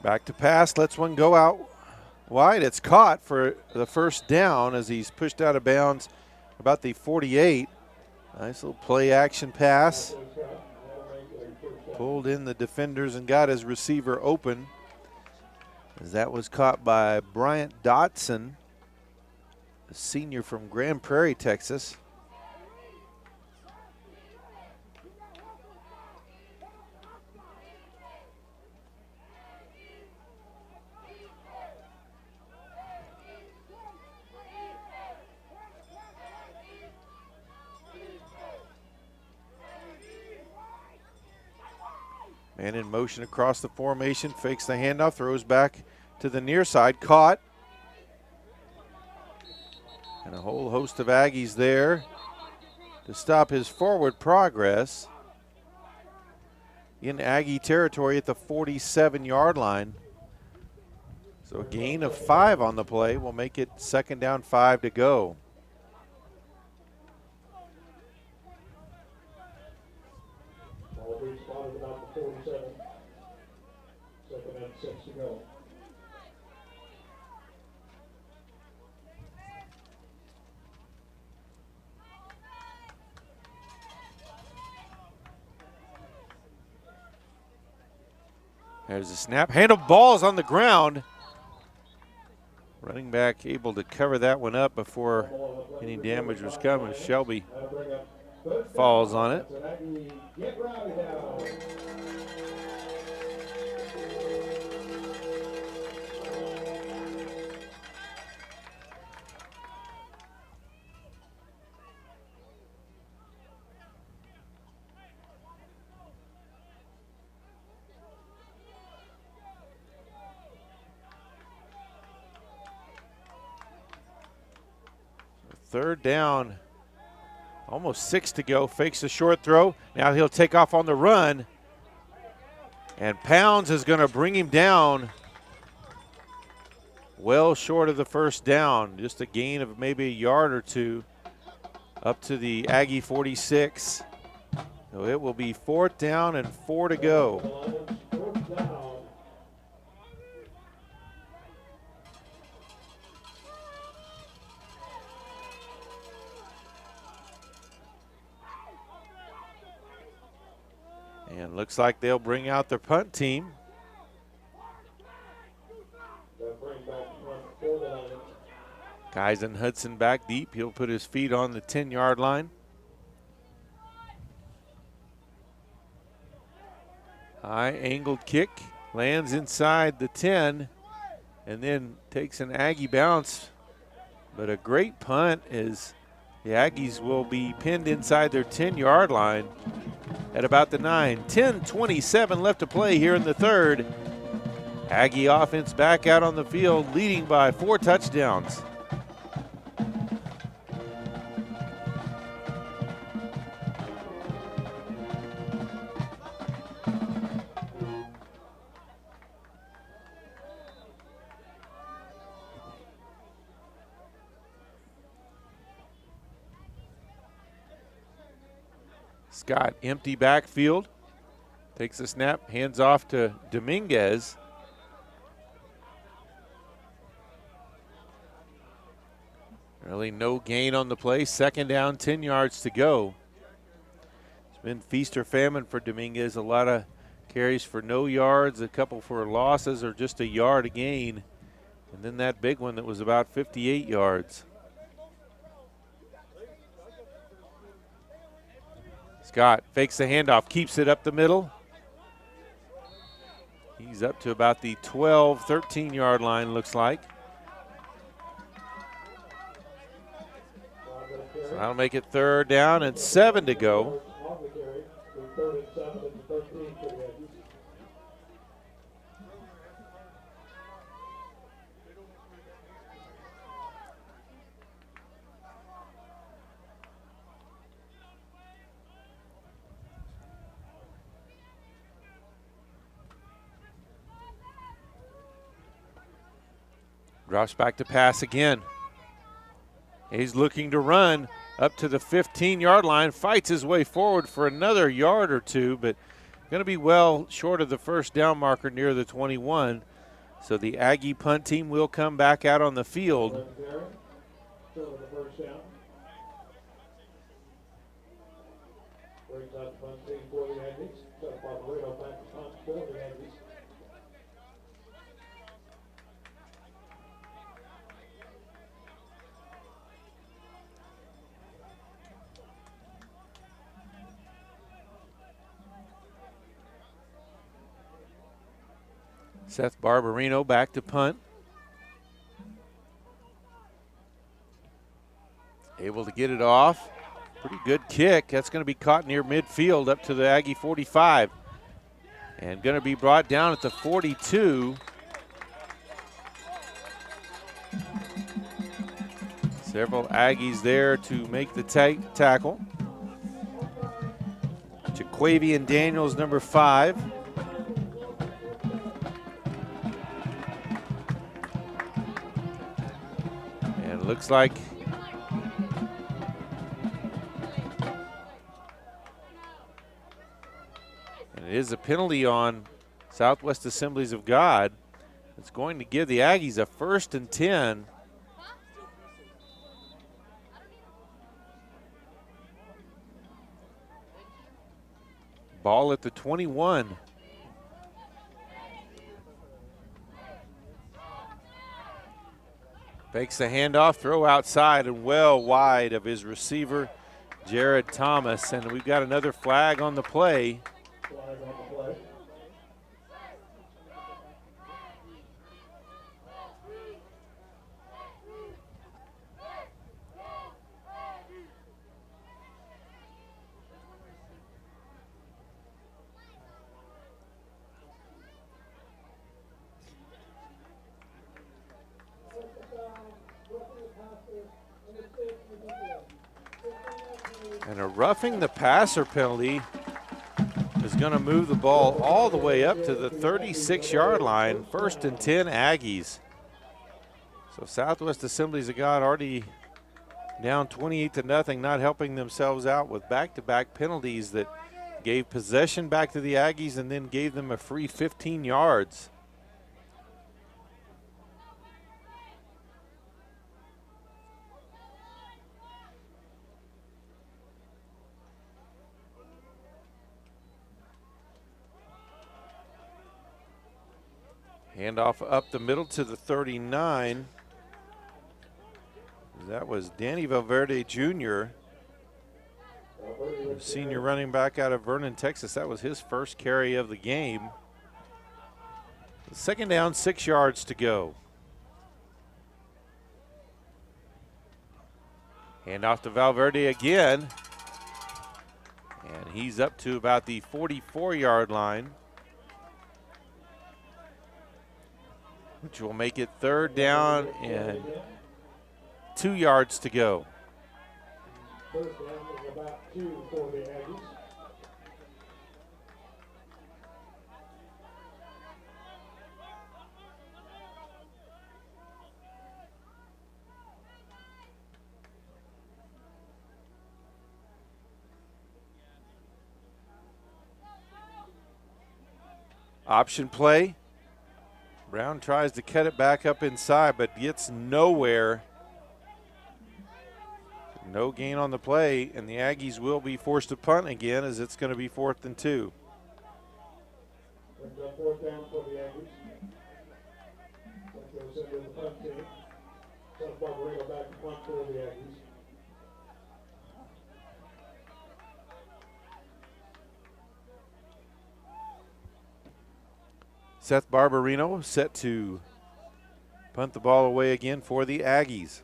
Back to pass, lets one go out wide. It's caught for the first down as he's pushed out of bounds about the 48. Nice little play action pass. Pulled in the defenders and got his receiver open, as that was caught by Bryant Dotson, a senior from Grand Prairie, Texas. Man in motion across the formation, fakes the handoff, throws back to the near side, caught. And a whole host of Aggies there to stop his forward progress in Aggie territory at the 47-yard line. So a gain of 5 on the play will make it 2nd down, 5 to go. Spotted about the 47. 2nd and 6 to go. There's a snap. Handle ball's on the ground. Running back able to cover that one up before any damage was coming. Shelby falls on it. Third down, almost 6 to go. Fakes a short throw. Now he'll take off on the run. And Pounds is going to bring him down well short of the first down. Just a gain of maybe a yard or two up to the Aggie 46. So it will be 4th down and 4 to go. And looks like they'll bring out their punt team. Kyson Hudson back deep. He'll put his feet on the 10-yard line. High angled kick, lands inside the 10, and then takes an Aggie bounce. But a great punt is the Aggies will be pinned inside their 10-yard line at about the 9. 10:27 left to play here in the third. Aggie offense back out on the field, leading by 4 touchdowns. Scott, empty backfield. Takes a snap, hands off to Dominguez. Really no gain on the play. 2nd down, 10 yards to go. It's been feast or famine for Dominguez. A lot of carries for no yards, a couple for losses or just a yard a gain. And then that big one that was about 58 yards. Scott fakes the handoff, keeps it up the middle. He's up to about the 12, 13-yard line, looks like. So that'll make it 3rd down and 7 to go. Drops back to pass again. He's looking to run up to the 15-yard line, fights his way forward for another yard or two, but going to be well short of the first down marker near the 21. So the Aggie punt team will come back out on the field. Brings out the punt team for the Aggies. Set Barbarino back to punt for the Aggies. Seth Barbarino back to punt. Able to get it off. Pretty good kick. That's going to be caught near midfield up to the Aggie 45. And going to be brought down at the 42. Several Aggies there to make the tackle. Jaquavian Daniels, number 5. And it looks like it is a penalty on Southwest Assemblies of God. It's going to give the Aggies a 1st and 10. Ball at the 21. Fakes the handoff, throw outside and well wide of his receiver, Jared Thomas. And we've got another flag on the play. And a roughing the passer penalty is going to move the ball all the way up to the 36-yard line. 1st and 10 Aggies. So Southwest Assemblies of God already down 28-0, not helping themselves out with back-to-back penalties that gave possession back to the Aggies and then gave them a free 15 yards. Handoff up the middle to the 39. That was Danny Valverde Jr., senior running back out of Vernon, Texas. That was his first carry of the game. 2nd down, 6 yards to go. Handoff to Valverde again. And he's up to about the 44-yard line, which will make it 3rd down and 2 yards to go. 1st down is about 2 for the Aggies. Option play. Brown tries to cut it back up inside, but gets nowhere. No gain on the play, and the Aggies will be forced to punt again, as it's going to be 4th and 2. Brings up 4th down for the Aggies. That goes into the punt team. Seth Barbarino back to punt for the Aggies. Seth Barbarino set to punt the ball away again for the Aggies.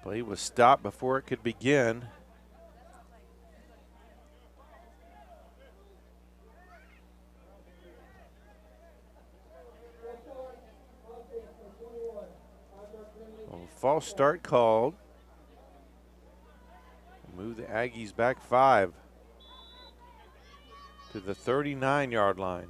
Play was stopped before it could begin. False start called. Move the Aggies back 5 to the 39-yard line.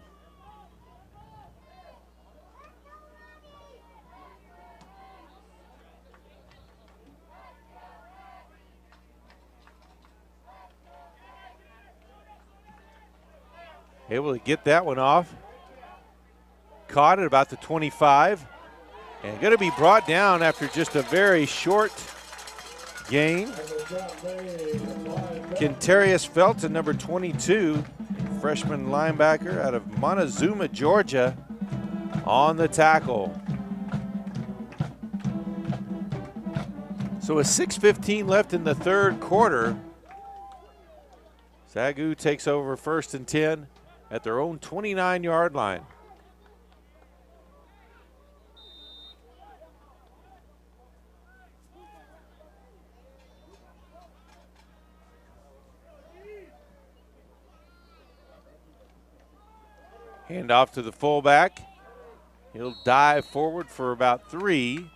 Able to get that one off. Caught at about the 25. And going to be brought down after just a very short gain. Kentarius Felton, number 22, freshman linebacker out of Montezuma, Georgia, on the tackle. So with 6:15 left in the third quarter, SAGU takes over 1st and 10 at their own 29-yard line. Hand off to the fullback. He'll dive forward for about 3.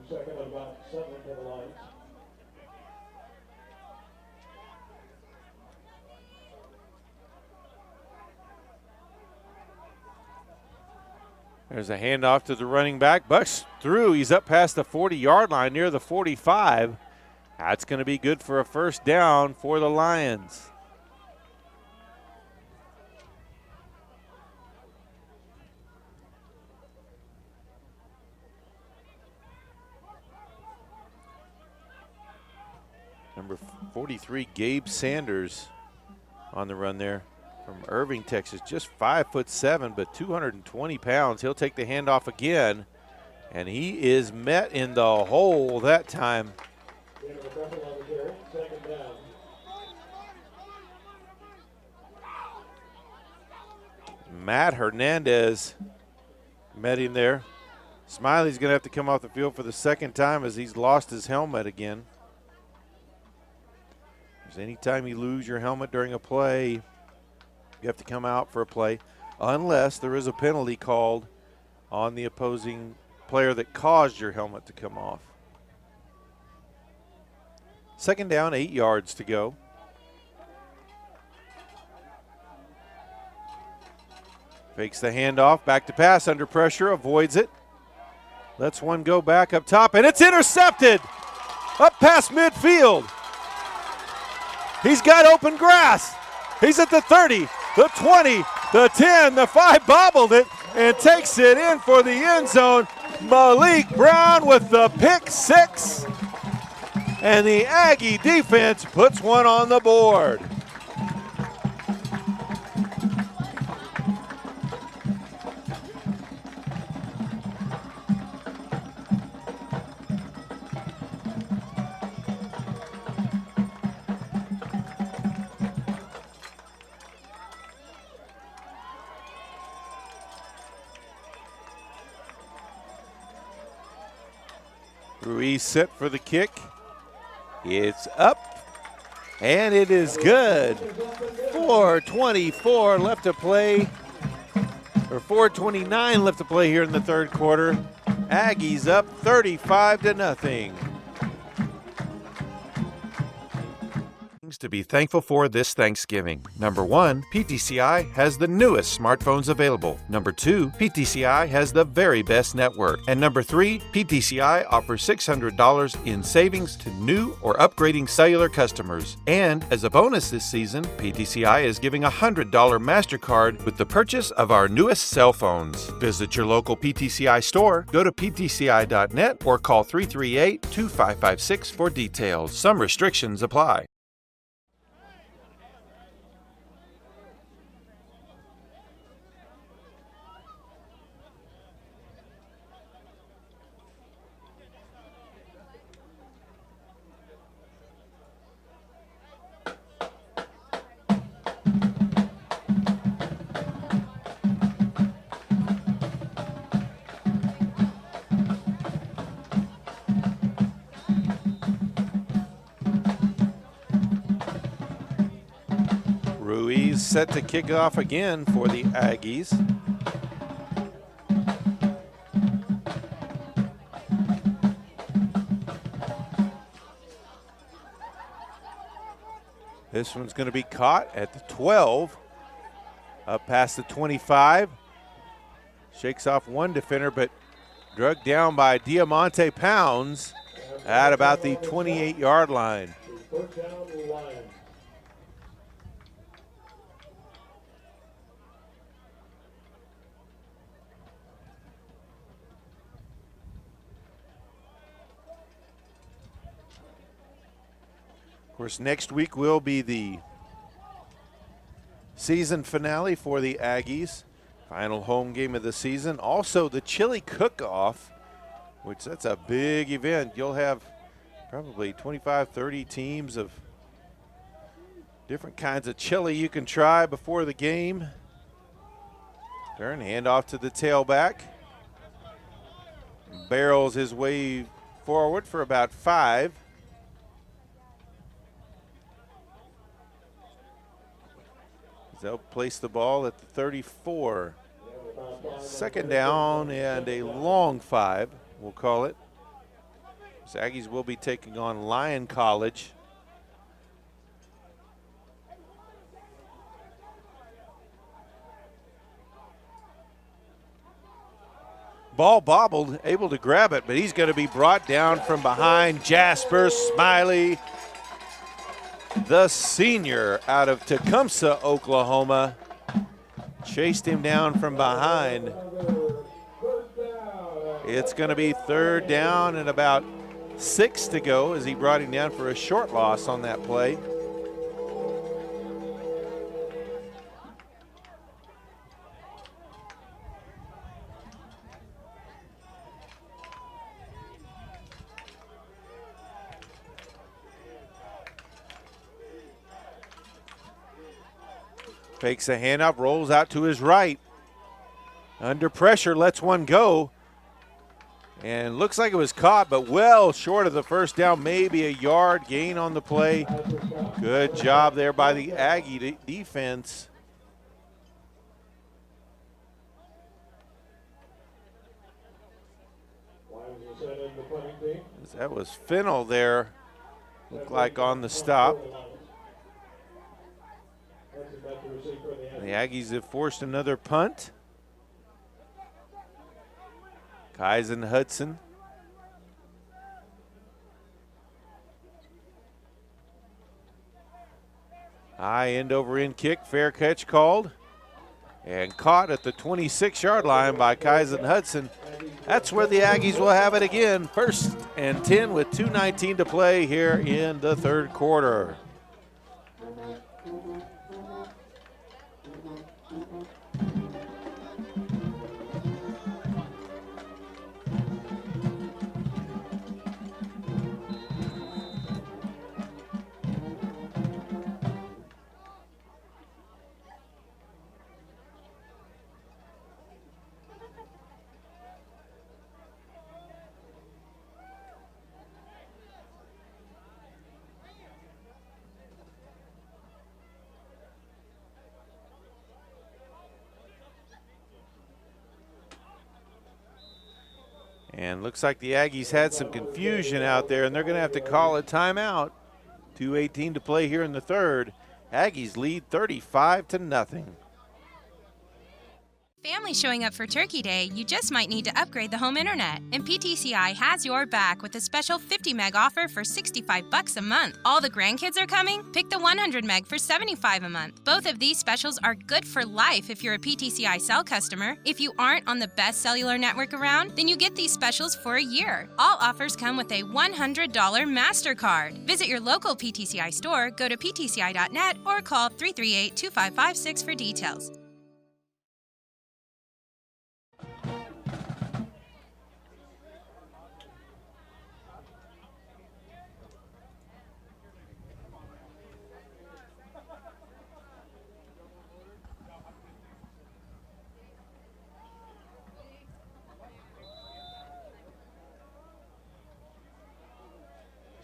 Second and about 7 to the lines. There's a handoff to the running back. Bucks through. He's up past the 40-yard line near the 45. That's going to be good for a first down for the Lions. Number 43, Gabe Sanders on the run there. From Irving, Texas, just 5'7", but 220 pounds. He'll take the handoff again, and he is met in the hole that time. Matt Hernandez met him there. Smiley's going to have to come off the field for the second time as he's lost his helmet again. Because anytime you lose your helmet during a play, you have to come out for a play unless there is a penalty called on the opposing player that caused your helmet to come off. Second down, 8 yards to go. Fakes the handoff, back to pass, under pressure, avoids it. Lets one go back up top, and it's intercepted up past midfield. He's got open grass. He's at the 30. The 20, the 10, the 5 bobbled it and takes it in for the end zone. Malik Brown with the pick 6. And the Aggie defense puts one on the board. Ruiz set for the kick. It's up, and it is good. 4:24 left to play, or 4:29 left to play here in the third quarter. Aggies up 35-0. To be thankful for this Thanksgiving. Number 1, PTCI has the newest smartphones available. Number 2, PTCI has the very best network. And number 3, PTCI offers $600 in savings to new or upgrading cellular customers. And as a bonus this season, PTCI is giving a $100 MasterCard with the purchase of our newest cell phones. Visit your local PTCI store, go to ptci.net, or call 338-2556 for details. Some restrictions apply. Ruiz set to kick off again for the Aggies. This one's going to be caught at the 12, up past the 25. Shakes off one defender, but drugged down by Diamante Pounds at about the 28-yard line. Of course, next week will be the season finale for the Aggies. Final home game of the season. Also, the chili cook-off, which that's a big event. You'll have probably 25, 30 teams of different kinds of chili you can try before the game. Turn, handoff to the tailback. Barrels his way forward for about 5. They'll place the ball at the 34. Second down and a long 5, we'll call it. So Aggies will be taking on Lyon College. Ball bobbled, able to grab it, but he's going to be brought down from behind. Jasper Smiley, the senior out of Tecumseh, Oklahoma, chased him down from behind. It's going to be 3rd down and about 6 to go as he brought him down for a short loss on that play. Fakes a handoff, rolls out to his right. Under pressure, lets one go. And looks like it was caught, but well short of the first down, maybe a yard gain on the play. Good job there by the Aggie defense. That was Fennell there, looked like on the stop. The Aggies have forced another punt. Kyson Hudson. High end over end kick, fair catch called. And caught at the 26-yard line by Kyson Hudson. That's where the Aggies will have it again. 1st and 10 with 2:19 to play here in the 3rd quarter. And looks like the Aggies had some confusion out there, and they're going to have to call a timeout 2:18 to play here in the third. Aggies lead 35-0. Families showing up for Turkey Day, you just might need to upgrade the home internet. And PTCI has your back with a special 50 meg offer for $65 a month. All the grandkids are coming? Pick the 100 meg for $75 a month. Both of these specials are good for life if you're a PTCI cell customer. If you aren't on the best cellular network around, then you get these specials for a year. All offers come with a $100 MasterCard. Visit your local PTCI store, go to ptci.net, or call 338-2556 for details.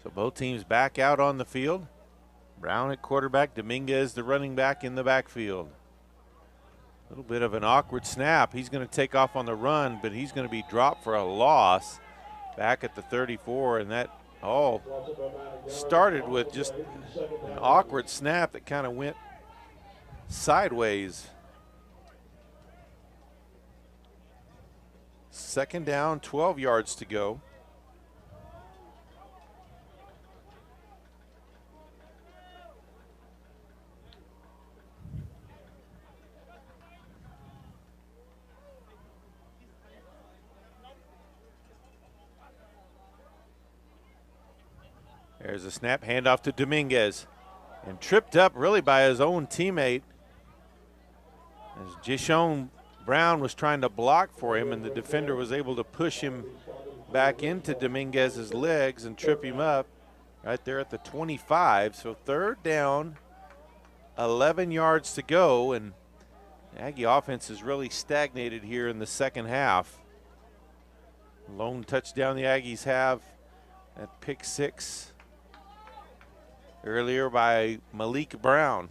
So both teams back out on the field. Brown at quarterback, Dominguez the running back in the backfield. A little bit of an awkward snap. He's going to take off on the run, but he's going to be dropped for a loss back at the 34, and that all started with just an awkward snap that kind of went sideways. Second down, 12 yards to go. There's a snap, handoff to Dominguez, and tripped up really by his own teammate as Jishon Brown was trying to block for him, and the defender was able to push him back into Dominguez's legs and trip him up right there at the 25. So third down, 11 yards to go, and the Aggie offense is really stagnated here in the second half. Lone touchdown the Aggies have at pick 6 earlier by Malik Brown.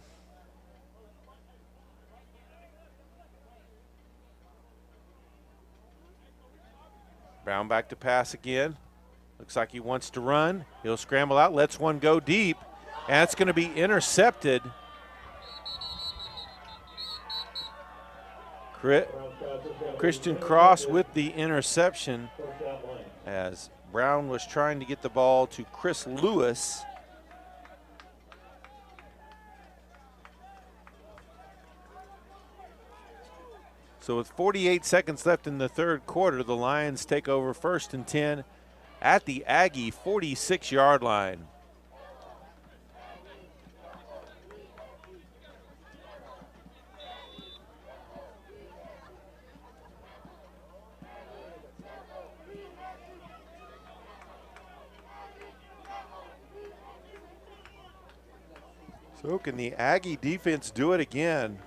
Brown back to pass again. Looks like he wants to run. He'll scramble out, lets one go deep, and it's going to be intercepted. Christian Cross with the interception as Brown was trying to get the ball to Chris Lewis. So with 48 seconds left in the third quarter, the Lions take over 1st and 10 at the Aggie 46-yard line. So can the Aggie defense do it again?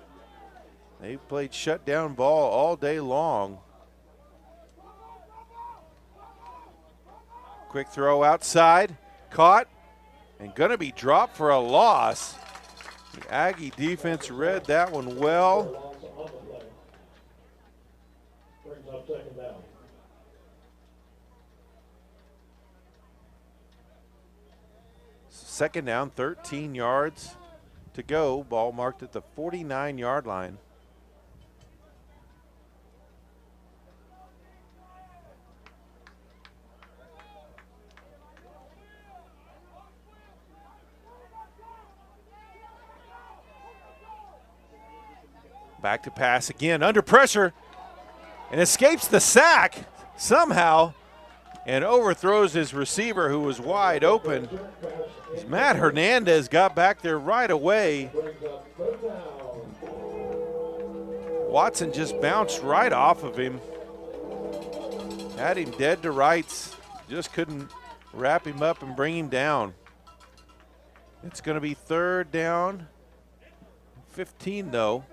They've played shutdown ball all day long. Quick throw outside, caught, and going to be dropped for a loss. The Aggie defense read that one well. Brings up second down. Second down, 13 yards to go. Ball marked at the 49-yard line. Back to pass again, under pressure, and escapes the sack somehow and overthrows his receiver who was wide open. As Matt Hernandez got back there right away. Watson just bounced right off of him. Had him dead to rights. Just couldn't wrap him up and bring him down. It's going to be third down, 15 though.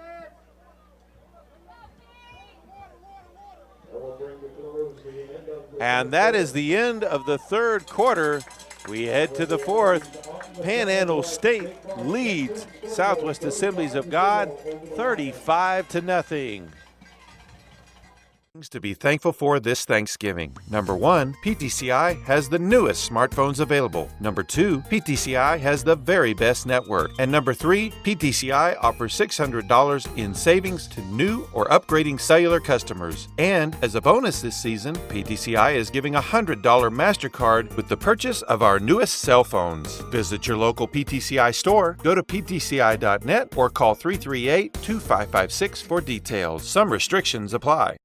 And that is the end of the third quarter. We head to the fourth. Panhandle State leads Southwest Assemblies of God 35-0. Things to be thankful for this Thanksgiving. Number 1, PTCI has the newest smartphones available. Number 2, PTCI has the very best network. And number 3, PTCI offers $600 in savings to new or upgrading cellular customers. And as a bonus this season, PTCI is giving a $100 MasterCard with the purchase of our newest cell phones. Visit your local PTCI store, go to ptci.net, or call 338-2556 for details. Some restrictions apply.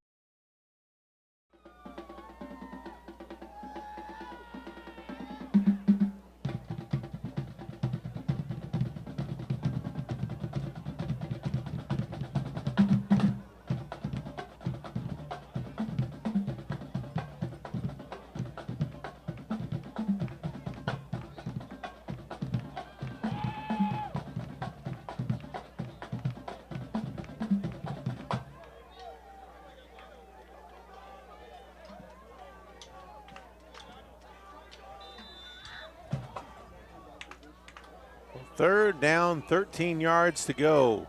Third down, 13 yards to go.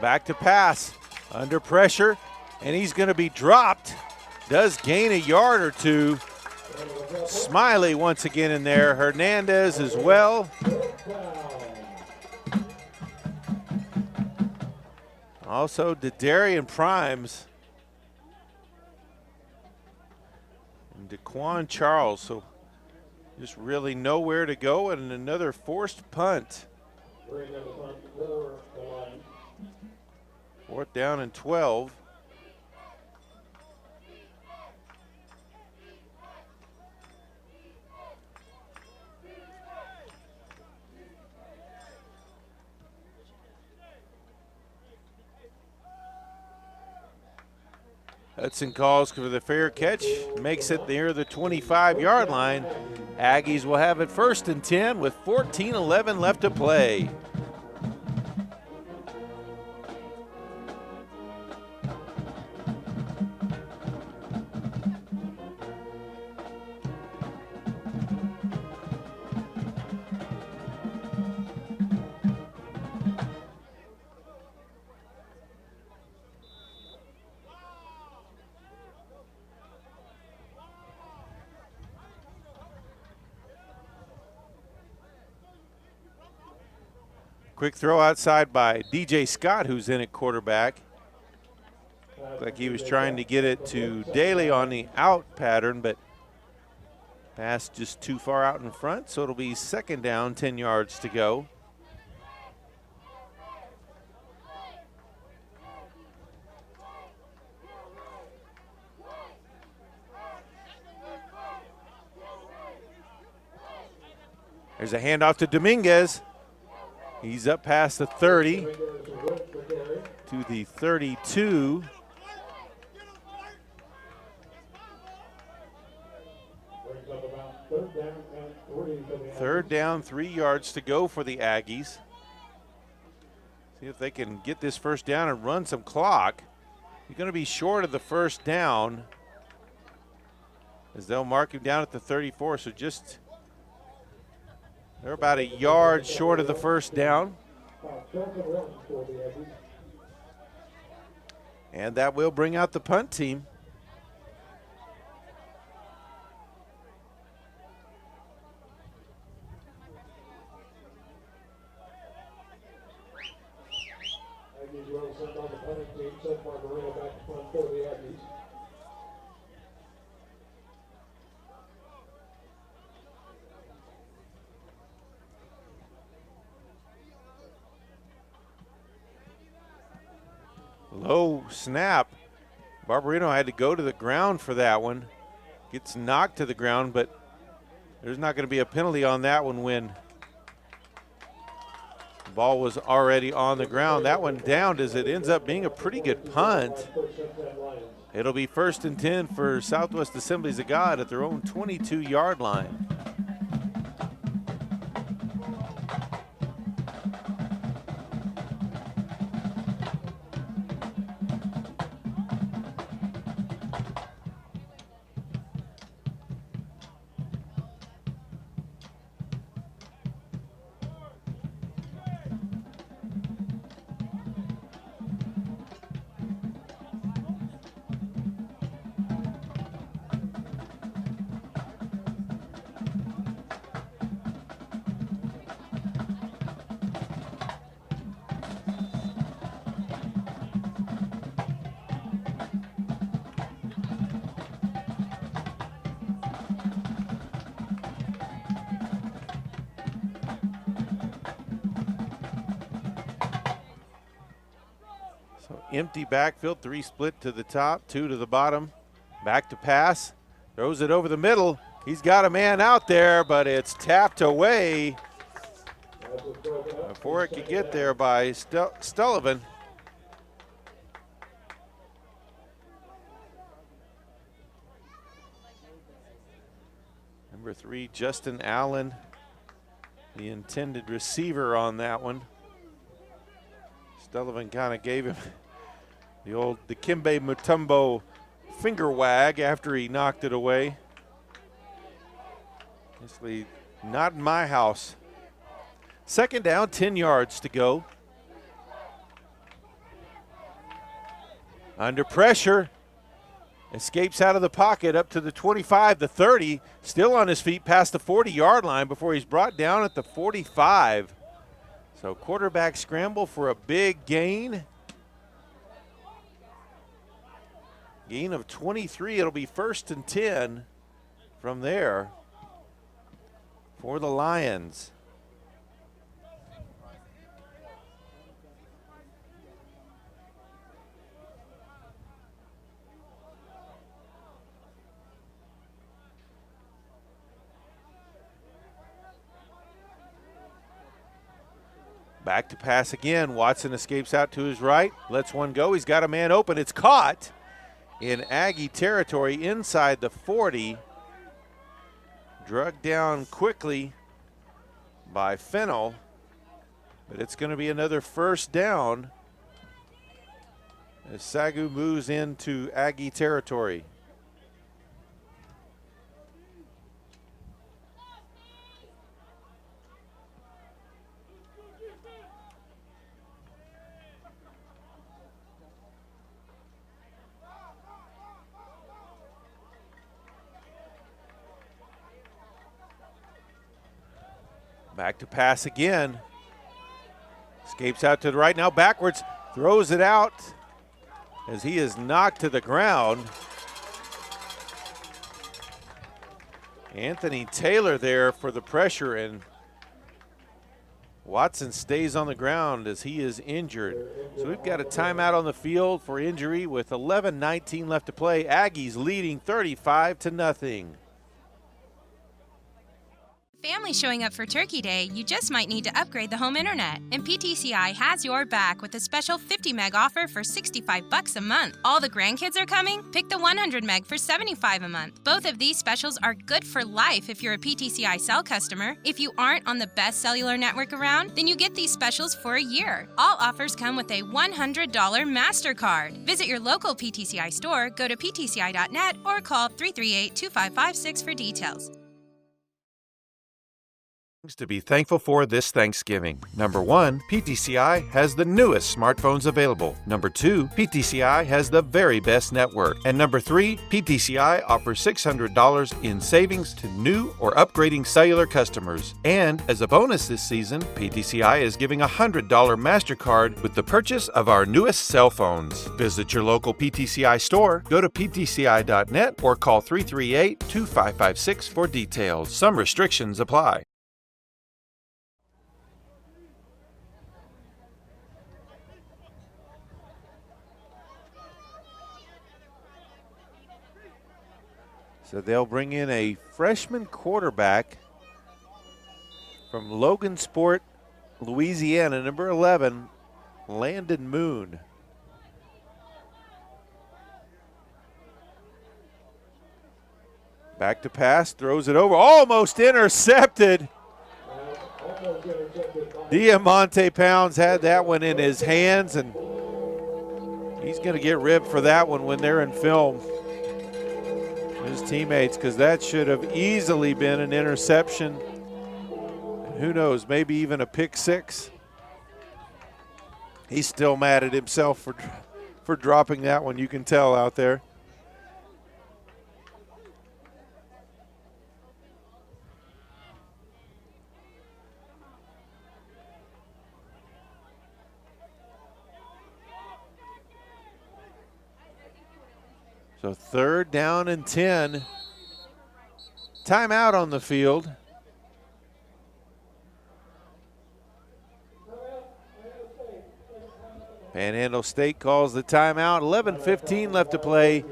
Back to pass, under pressure, and he's going to be dropped. Does gain a yard or two. Smiley once again in there. Hernandez as well. Also, Dadarian Primes. And DeQuan Charles. So just really nowhere to go, and another forced punt. 4th down and 12. Hudson calls for the fair catch, makes it near the 25-yard line. Aggies will have it 1st and 10 with 14:11 left to play. Quick throw outside by DJ Scott, who's in at quarterback. Looked like he was trying to get it to Daly on the out pattern, but pass just too far out in front, so it'll be 2nd down, 10 yards to go. There's a handoff to Dominguez. He's up past the 30 to the 32. Third down, 3 yards to go for the Aggies. See if they can get this 1st down and run some clock. You're going to be short of the 1st down, as they'll mark him down at the 34. So just they're about a yard short of the 1st down. And that will bring out the punt team. Aggies will send on the punting team. Seth Margarino back to punt for the Aggies. Low snap. Barbarino had to go to the ground for that one. Gets knocked to the ground, but there's not going to be a penalty on that one when the ball was already on the ground. That one downed as it ends up being a pretty good punt. It'll be 1st and 10 for Southwest Assemblies of God at their own 22-yard line. empty backfield, 3 split to the top, 2 to the bottom. Back to pass, throws it over the middle. He's got a man out there, but it's tapped away before it could get there by Sullivan. Number 3, Justin Allen, the intended receiver on that one. Sullivan kind of gave him the old Dikembe Mutombo finger wag after he knocked it away. Basically, not in my house. 2nd down, 10 yards to go. Under pressure, escapes out of the pocket up to the 25, the 30, still on his feet past the 40-yard line before he's brought down at the 45. So quarterback scramble for a big gain. Gain of 23. It'll be 1st and 10 from there for the Lions. Back to pass again. Watson escapes out to his right, lets one go. He's got a man open. It's caught in Aggie territory inside the 40. Drugged down quickly by Fennell, but it's going to be another 1st down as SAGU moves into Aggie territory. Back to pass again. Escapes out to the right, now backwards, throws it out as he is knocked to the ground. Anthony Taylor there for the pressure, and Watson stays on the ground as he is injured. So we've got a timeout on the field for injury with 11:19 left to play. Aggies leading 35-0. Family showing up for Turkey Day, you just might need to upgrade the home internet. And PTCI has your back with a special 50 meg offer for $65 a month. All the grandkids are coming? Pick the 100 meg for $75 a month. Both of these specials are good for life if you're a PTCI cell customer. If you aren't on the best cellular network around, then you get these specials for a year. All offers come with a $100 MasterCard. Visit your local PTCI store, go to ptci.net, or call 338-2556 for details. To be thankful for this Thanksgiving. Number 1, PTCI has the newest smartphones available. Number 2, PTCI has the very best network. And number 3, PTCI offers $600 in savings to new or upgrading cellular customers. And as a bonus this season, PTCI is giving a $100 MasterCard with the purchase of our newest cell phones. Visit your local PTCI store, go to ptci.net, or call 338-2556 for details. Some restrictions apply. So they'll bring in a freshman quarterback from Logansport, Louisiana, number 11, Landon Moon. Back to pass, throws it over, almost intercepted. Diamante Pounds had that one in his hands, and he's going to get ribbed for that one when they're in film. His teammates, because that should have easily been an interception. And who knows, maybe even a pick 6. He's still mad at himself for dropping that one, you can tell out there. So 3rd down and 10. Timeout on the field. Panhandle State calls the timeout. 11:15 left to play.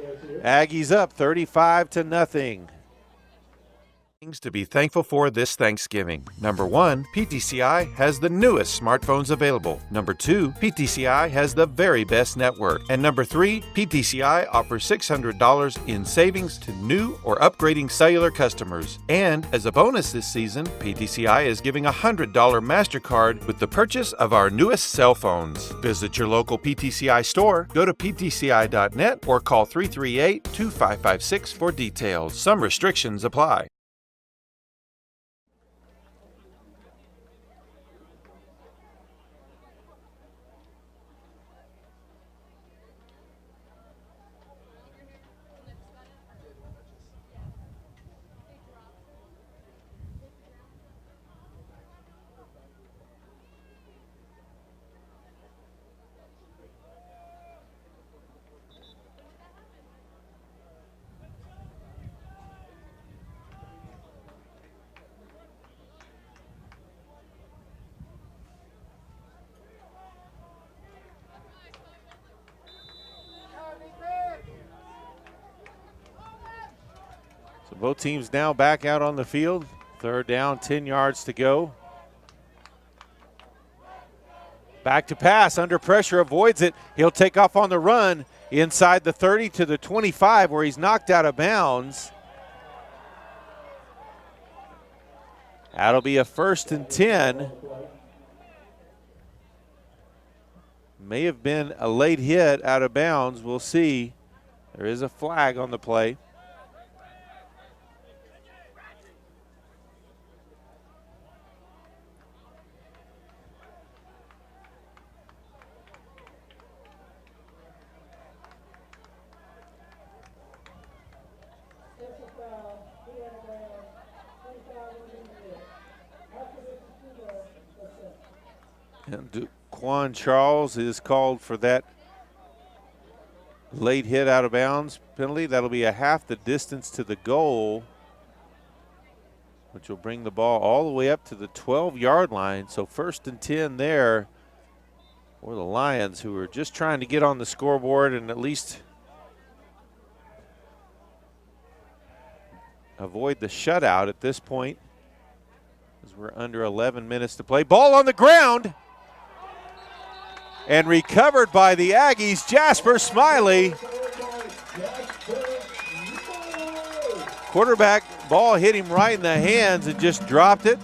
Aggies up 35-0. Things to be thankful for this Thanksgiving. Number 1, PTCI has the newest smartphones available. Number 2, PTCI has the very best network. And number 3, PTCI offers $600 in savings to new or upgrading cellular customers. And as a bonus this season, PTCI is giving a $100 MasterCard with the purchase of our newest cell phones. Visit your local PTCI store, go to ptci.net, or call 338-2556 for details. Some restrictions apply. So both teams now back out on the field. 3rd down, 10 yards to go. Back to pass, under pressure, avoids it. He'll take off on the run inside the 30 to the 25 where he's knocked out of bounds. That'll be a 1st and 10. May have been a late hit out of bounds. We'll see. There is a flag on the play. And Quan Charles is called for that late hit out of bounds penalty. That'll be a half the distance to the goal, which will bring the ball all the way up to the 12-yard line. So 1st and 10 there for the Lions, who are just trying to get on the scoreboard and at least avoid the shutout at this point, as we're under 11 minutes to play. Ball on the ground and recovered by the Aggies. Jasper Smiley. Quarterback ball hit him right in the hands and just dropped it.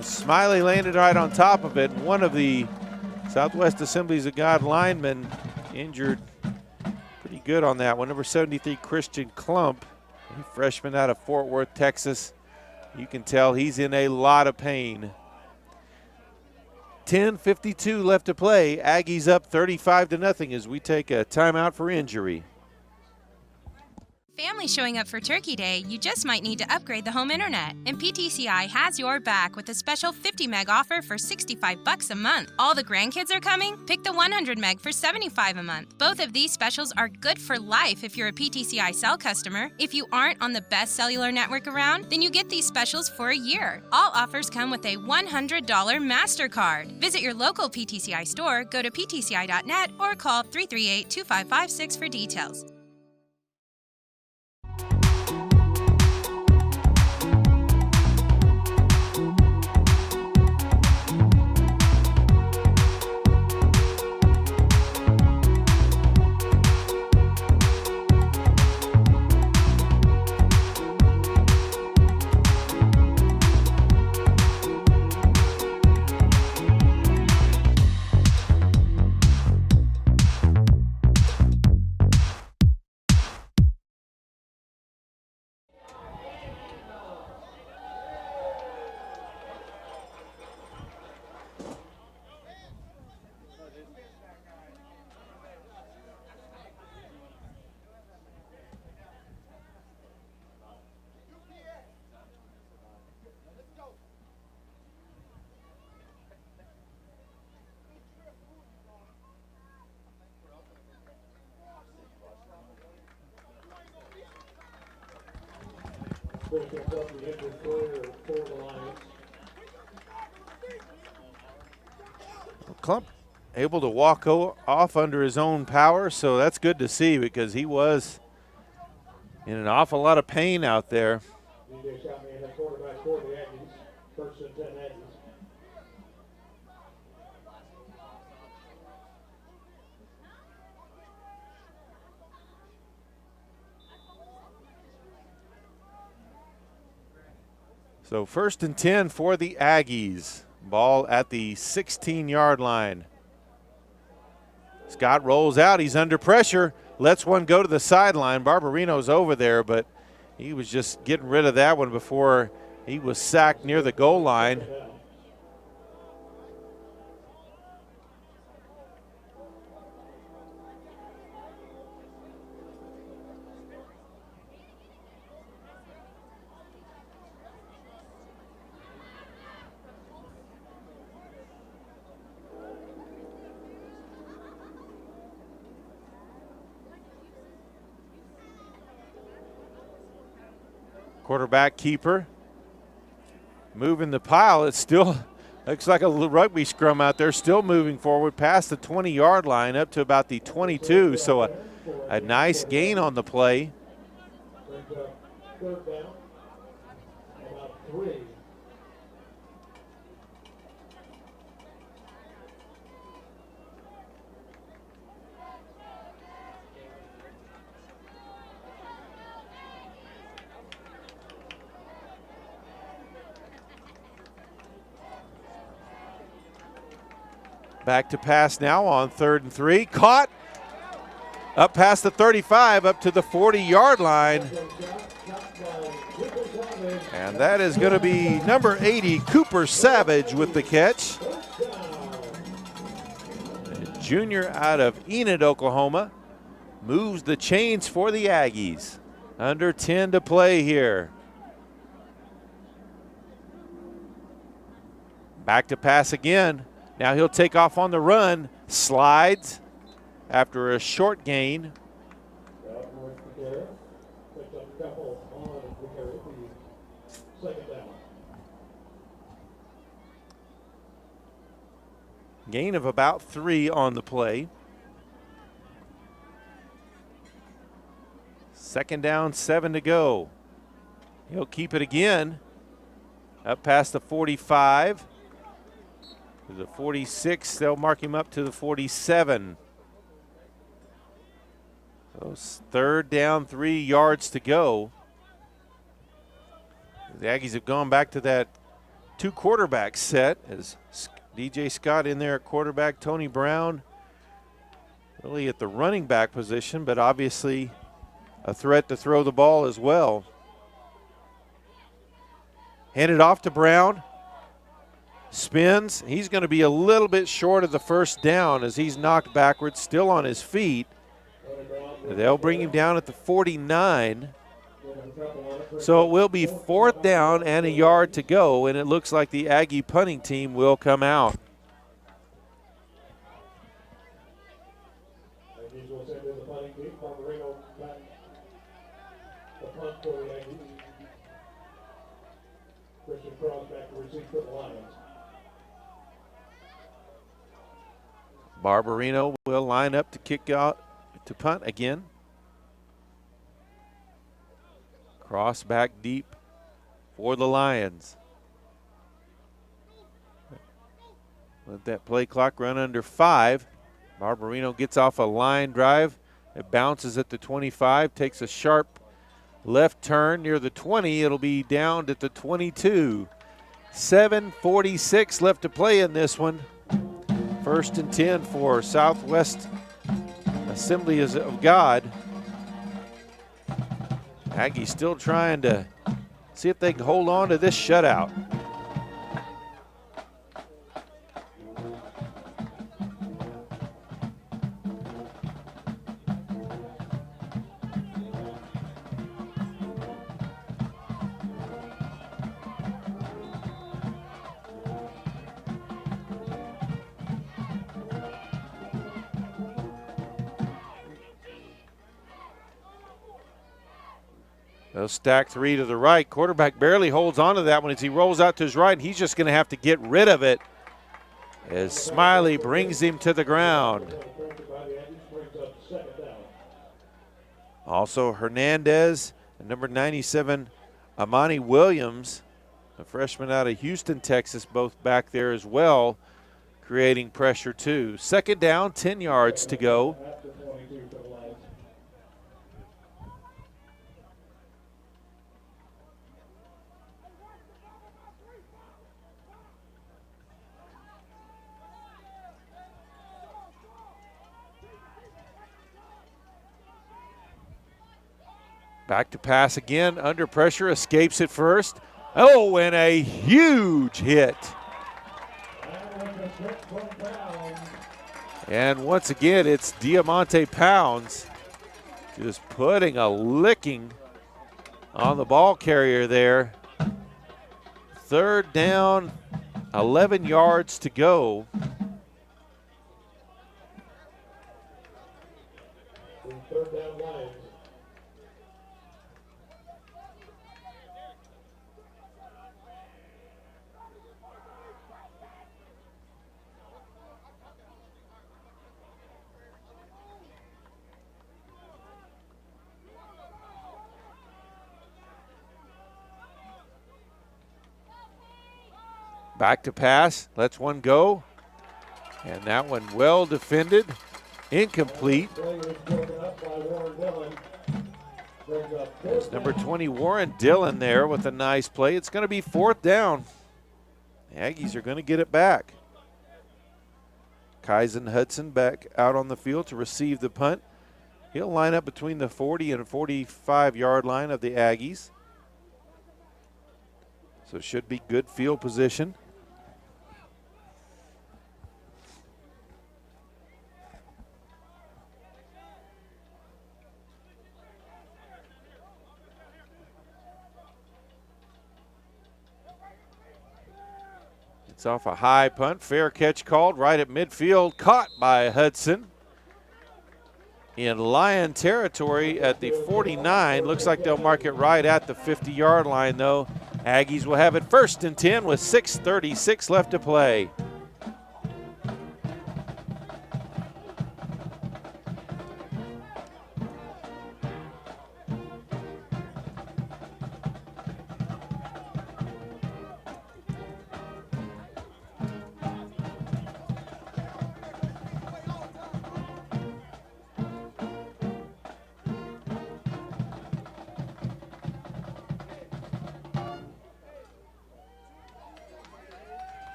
Smiley landed right on top of it. One of the Southwest Assemblies of God linemen injured pretty good on that one. Number 73, Christian Klump, a freshman out of Fort Worth, Texas. You can tell he's in a lot of pain. 10:52 left to play. Aggies up 35-0 as we take a timeout for injury. Family showing up for Turkey Day, you just might need to upgrade the home internet. And PTCI has your back with a special 50 meg offer for $65 a month. All the grandkids are coming? Pick the 100 meg for $75 a month. Both of these specials are good for life if you're a PTCI cell customer. If you aren't on the best cellular network around, then you get these specials for a year. All offers come with a $100 MasterCard. Visit your local PTCI store, go to ptci.net, or call 338-2556 for details. Klump able to walk off under his own power, so that's good to see because he was in an awful lot of pain out there. DJ shot me in the quarterback for the Aggies. First and 10 Aggies. So first and 10 for the Aggies. Ball at the 16-yard line. Scott rolls out. He's under pressure. Lets one go to the sideline. Barbarino's over there, but he was just getting rid of that one before he was sacked near the goal line. Quarterback keeper moving the pile. It still looks like a rugby scrum out there, still moving forward past the 20-yard line up to about the 22. So a nice gain on the play. Third down, about 3. Back to pass now on 3rd and 3. Caught up past the 35, up to the 40-yard line. And that is going to be number 80, Cooper Savage, with the catch. A junior out of Enid, Oklahoma, moves the chains for the Aggies. Under 10 to play here. Back to pass again. Now he'll take off on the run, slides after a short gain. Gain of about 3 on the play. 2nd down, 7 to go. He'll keep it again. Up past the 45. To the 46, they'll mark him up to the 47. So 3rd down, 3 yards to go. The Aggies have gone back to that 2 quarterback set as DJ Scott in there at quarterback, Tony Brown really at the running back position, but obviously a threat to throw the ball as well. Handed off to Brown. Spins. He's going to be a little bit short of the 1st down as he's knocked backwards, still on his feet. They'll bring him down at the 49. So it will be 4th down and a yard to go, and it looks like the Aggie punting team will come out. Aggies will send in the punting team. Barbarino back the punt for the Aggies. Christian Cross back to receive for the Lions. Barbarino will line up to kick out to punt again. Cross back deep for the Lions. Let that play clock run under 5. Barbarino gets off a line drive. It bounces at the 25, takes a sharp left turn near the 20. It'll be down at the 22. 7:46 left to play in this one. 1st and 10 for Southwest Assembly of God. Aggies still trying to see if they can hold on to this shutout. They'll stack 3 to the right. Quarterback barely holds on to that one as he rolls out to his right. He's just going to have to get rid of it as Smiley brings him to the ground. Also Hernandez and number 97, Amani Williams, a freshman out of Houston, Texas, both back there as well, creating pressure too. Second down, 10 yards to go. Back to pass again, under pressure, escapes it first. Oh, and a huge hit. And once again, it's Diamante Pounds just putting a licking on the ball carrier there. Third down, 11 yards to go. Third down line. Back to pass, lets one go. And that one well defended, incomplete. There's number 20, Warren Dillon there with a nice play. It's going to be fourth down. The Aggies are going to get it back. Kyson Hudson back out on the field to receive the punt. He'll line up between the 40 and 45-yard line of the Aggies. So it should be good field position. It's off a high punt, fair catch called right at midfield, caught by Hudson. In Lion territory at the 49. Looks like they'll mark it right at the 50-yard line, though. Aggies will have it first and 10 with 6:36 left to play.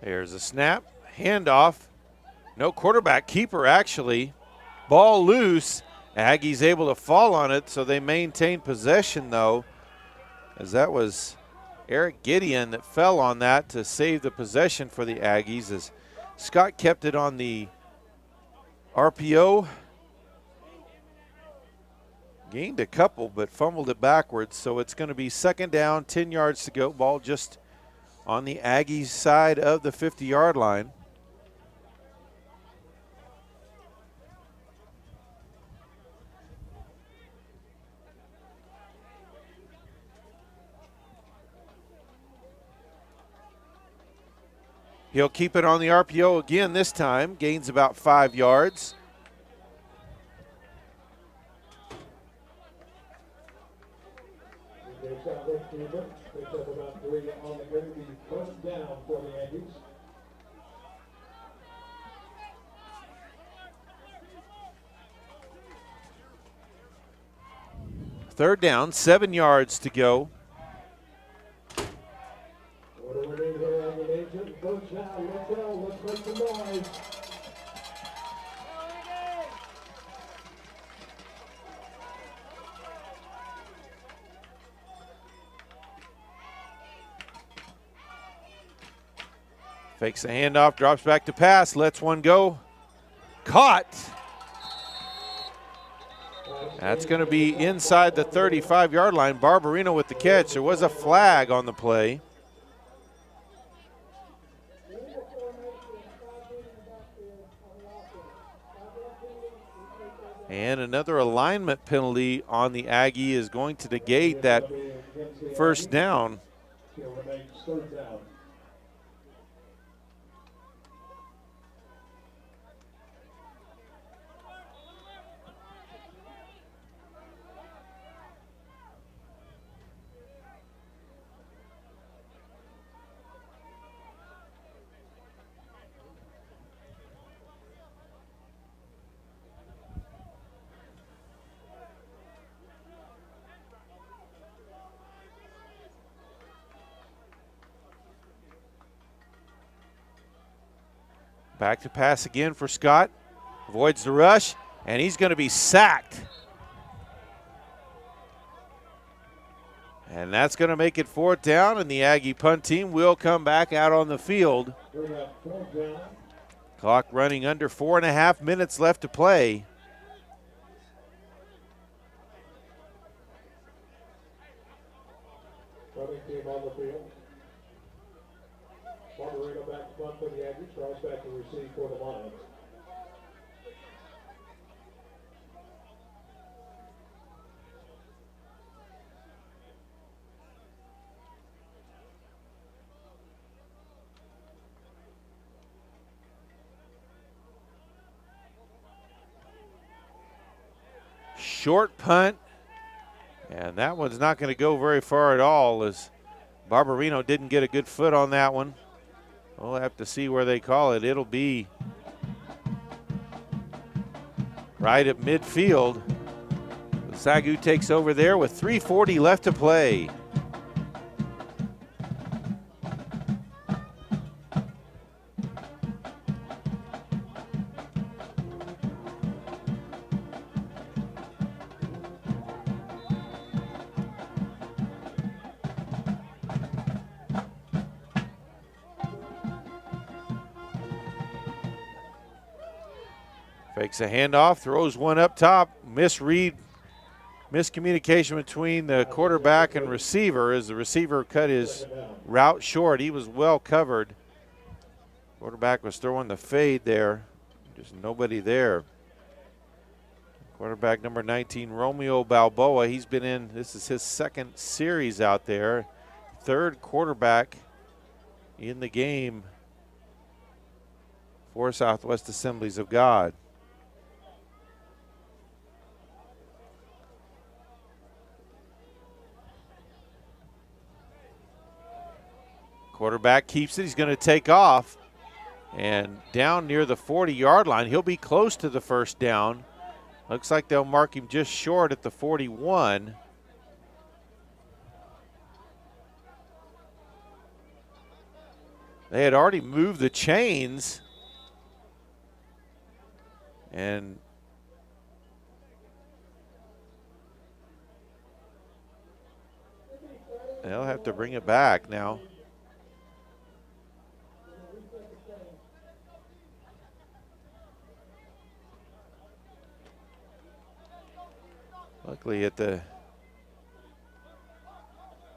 There's a snap, handoff. No quarterback, keeper actually. Ball loose. Aggies able to fall on it, so they maintain possession though, as that was Eric Gideon that fell on that to save the possession for the Aggies, as Scott kept it on the RPO. Gained a couple, but fumbled it backwards, so it's going to be second down, 10 yards to go. Ball just on the Aggies side of the 50-yard line. He'll keep it on the RPO again this time, gains about 5 yards. Picks up about 3 on the good. The first down for the Aggies. Third down, 7 yards to go. What do we need here on the nation? First down, let's go. Let's make some noise. Fakes the handoff, drops back to pass, lets one go. Caught. That's going to be inside the 35-yard line. Barbarino with the catch. There was a flag on the play. And another alignment penalty on the Aggie is going to negate that first down. Back to pass again for Scott. Avoids the rush, and he's going to be sacked. And that's going to make it 4th down, and the Aggie punt team will come back out on the field. Clock running under 4.5 minutes left to play. Running team on the field. Barbarino back to punt for the Aggies. Cross back to receive for the Lions. Short punt, and that one's not going to go very far at all as Barbarino didn't get a good foot on that one. We'll have to see where they call it. It'll be right at midfield. The SAGU takes over there with 3:40 left to play. Fakes a handoff, throws one up top. Miscommunication between the quarterback and receiver as the receiver cut his route short. He was well covered. Quarterback was throwing the fade there. Just nobody there. Quarterback number 19, Romeo Balboa. He's been in, this is his 2nd series out there. 3rd quarterback in the game for Southwest Assemblies of God. Quarterback keeps it. He's going to take off. And down near the 40-yard line, he'll be close to the first down. Looks like they'll mark him just short at the 41. They had already moved the chains. And they'll have to bring it back now. Luckily at the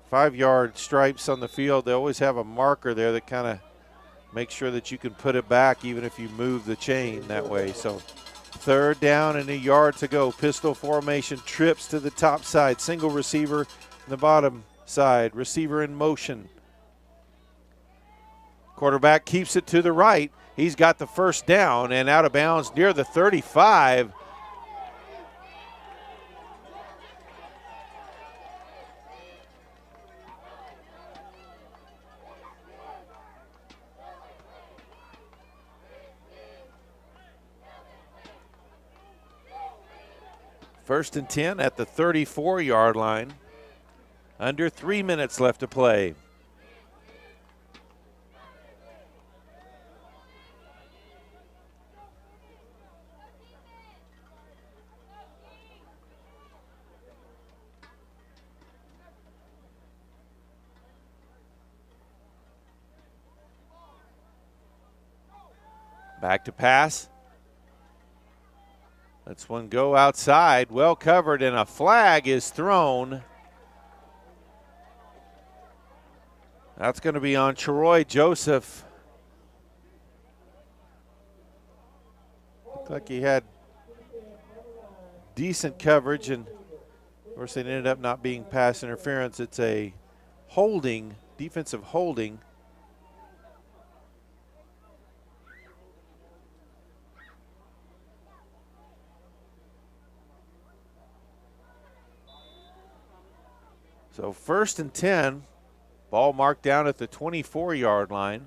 5-yard stripes on the field, they always have a marker there that kind of makes sure that you can put it back even if you move the chain that way. So 3rd down and a yard to go. Pistol formation, trips to the top side. Single receiver in the bottom side. Receiver in motion. Quarterback keeps it to the right. He's got the first down and out of bounds near the 35. First and 10 at the 34-yard line. Under 3 minutes left to play. Back to pass. Lets one go outside, well covered, and a flag is thrown. That's going to be on Troy Joseph. Looked like he had decent coverage, and of course it ended up not being pass interference. It's a holding, defensive holding. So 1st and 10, ball marked down at the 24-yard line.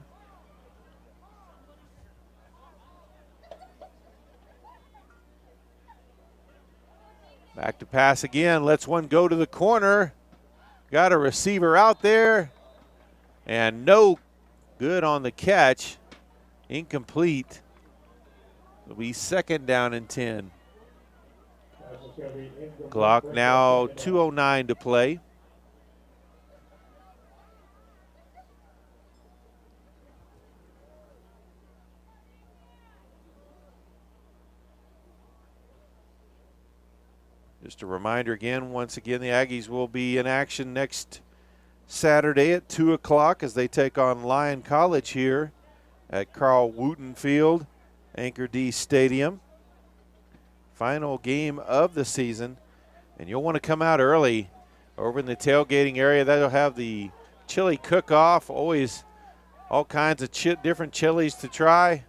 Back to pass again, lets one go to the corner. Got a receiver out there, and no good on the catch. Incomplete. It'll be 2nd down and 10. Clock now 2:09 to play. Just a reminder again, once again, the Aggies will be in action next Saturday at 2 o'clock as they take on Lyon College here at Carl Wooten Field, Anchor D Stadium. Final game of the season, and you'll want to come out early over in the tailgating area. That'll have the chili cook-off, always all kinds of different chilies to try.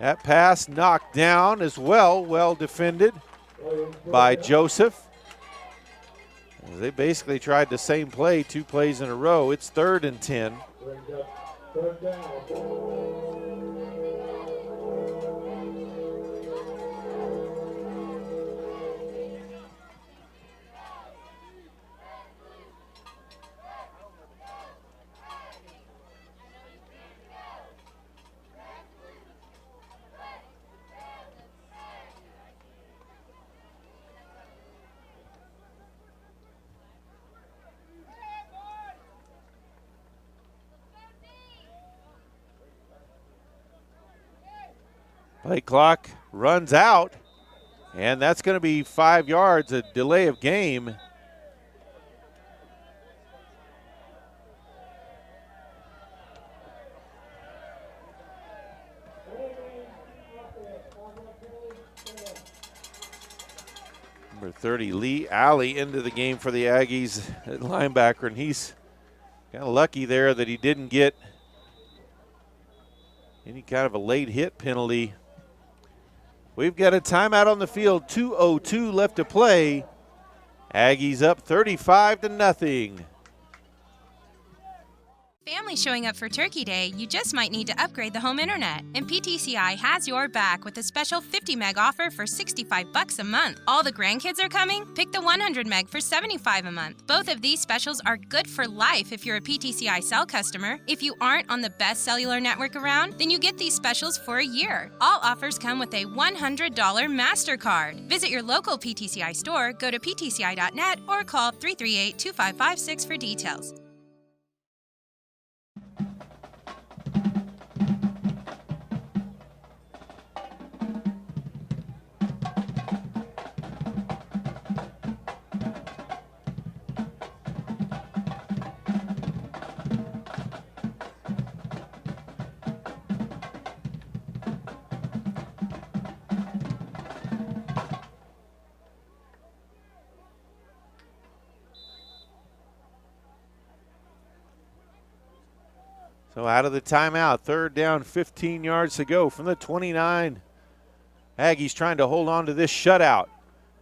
That pass knocked down as well, well defended by Joseph. They basically tried the same play 2 plays in a row. It's 3rd and 10. Third down. Play clock runs out, and that's going to be 5 yards, a delay of game. Number 30, Lee Alley, into the game for the Aggies at linebacker, and he's kind of lucky there that he didn't get any kind of a late hit penalty. We've got a timeout on the field, 2:02 left to play. Aggies up 35-0. Family showing up for Turkey Day, you just might need to upgrade the home internet. And PTCI has your back with a special 50 meg offer for $65 a month. All the grandkids are coming? Pick the 100 meg for $75 a month. Both of these specials are good for life if you're a PTCI cell customer. If you aren't on the best cellular network around, then you get these specials for a year. All offers come with a $100 MasterCard. Visit your local PTCI store, go to ptci.net, or call 338-2556 for details. So out of the timeout, 3rd down, 15 yards to go from the 29. Aggies trying to hold on to this shutout.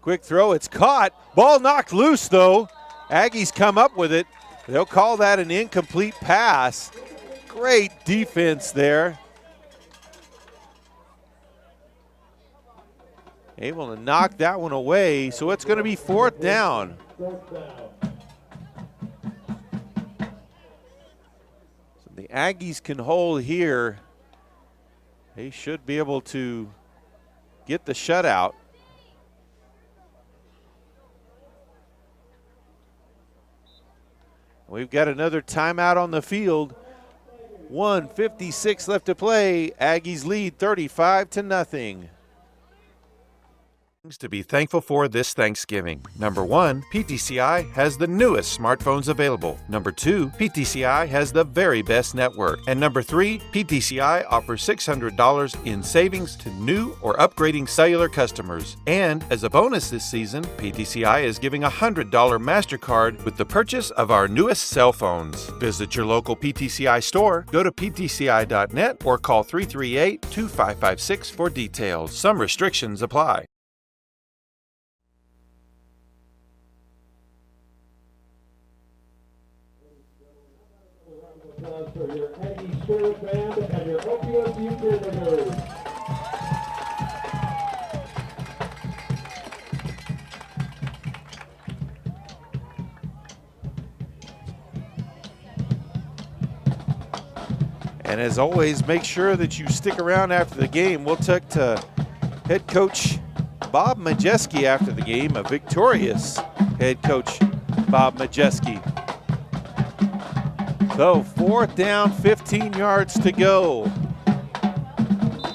Quick throw, it's caught. Ball knocked loose though. Aggies come up with it. They'll call that an incomplete pass. Great defense there. Able to knock that one away, so it's going to be 4th down. The Aggies can hold here. They should be able to get the shutout. We've got another timeout on the field. 1:56 left to play. Aggies lead 35-0. Things to be thankful for this Thanksgiving. Number 1, PTCI has the newest smartphones available. Number 2, PTCI has the very best network. And number 3, PTCI offers $600 in savings to new or upgrading cellular customers. And as a bonus this season, PTCI is giving a $100 MasterCard with the purchase of our newest cell phones. Visit your local PTCI store, go to ptci.net, or call 338-2556 for details. Some restrictions apply. For your Aggie Spirit Band and your OPSU cheerleaders. And as always, make sure that you stick around after the game. We'll talk to head coach Bob Majeski after the game, a victorious head coach Bob Majeski. So 4th down, 15 yards to go.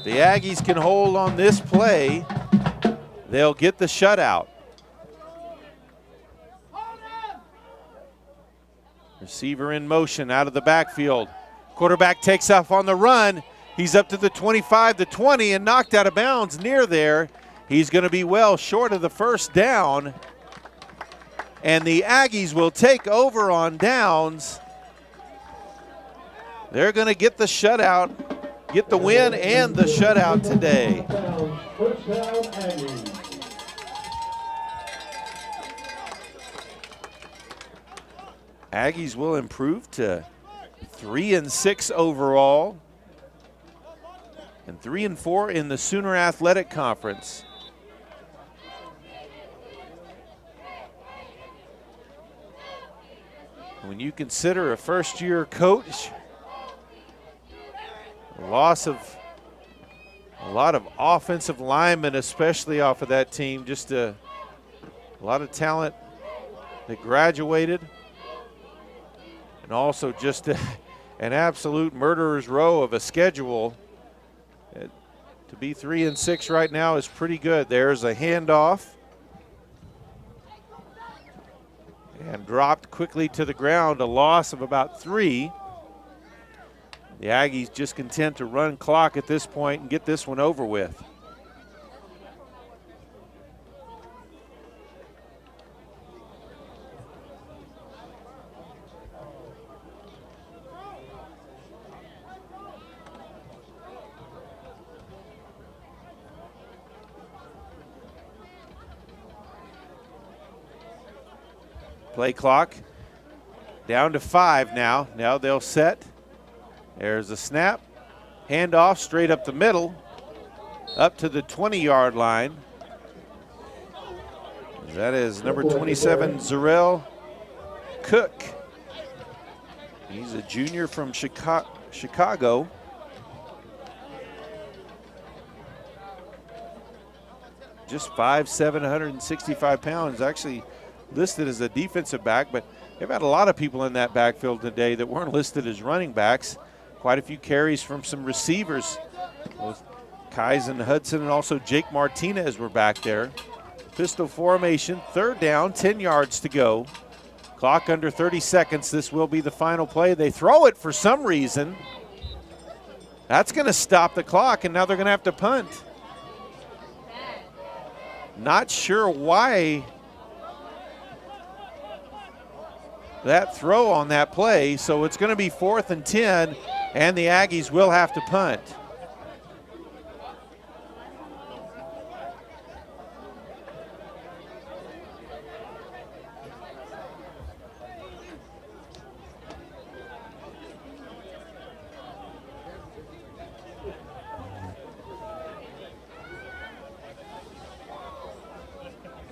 The Aggies can hold on this play. They'll get the shutout. Receiver in motion out of the backfield. Quarterback takes off on the run. He's up to the 25, the 20, and knocked out of bounds near there. He's going to be well short of the first down. And the Aggies will take over on downs. They're going to get the shutout, get the win and the shutout today. First down, Aggies. Aggies will improve to 3-6 overall and 3-4 in the Sooner Athletic Conference. When you consider a first-year coach, loss of a lot of offensive linemen, especially off of that team, just a lot of talent that graduated, and also just an absolute murderer's row of a schedule. To be 3-6 right now is pretty good. There's a handoff. And dropped quickly to the ground, a loss of about 3. The Aggies just content to run clock at this point and get this one over with. Play clock down to 5 now. Now they'll set. There's a snap. Handoff straight up the middle. Up to the 20-yard line. That is number 27, Zarrell Cook. He's a junior from Chicago. Just 5'7", 165 pounds. Actually listed as a defensive back, but they've had a lot of people in that backfield today that weren't listed as running backs. Quite a few carries from some receivers. Both Kaizen Hudson and also Jake Martinez were back there. Pistol formation, 3rd down, 10 yards to go. Clock under 30 seconds. This will be the final play. They throw it for some reason. That's going to stop the clock, and now they're going to have to punt. Not sure why that throw on that play, so it's going to be 4th and 10, and the Aggies will have to punt.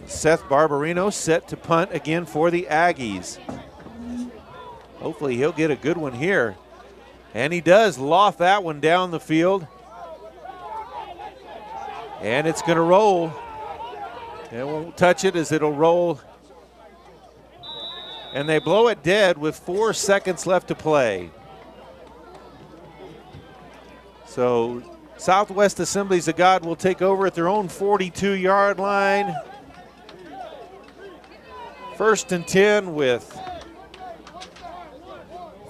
Seth Barbarino set to punt again for the Aggies. Hopefully he'll get a good one here. And he does loft that one down the field. And it's going to roll. It won't touch it as it'll roll. And they blow it dead with 4 seconds left to play. So Southwest Assemblies of God will take over at their own 42-yard line. 1st and 10 with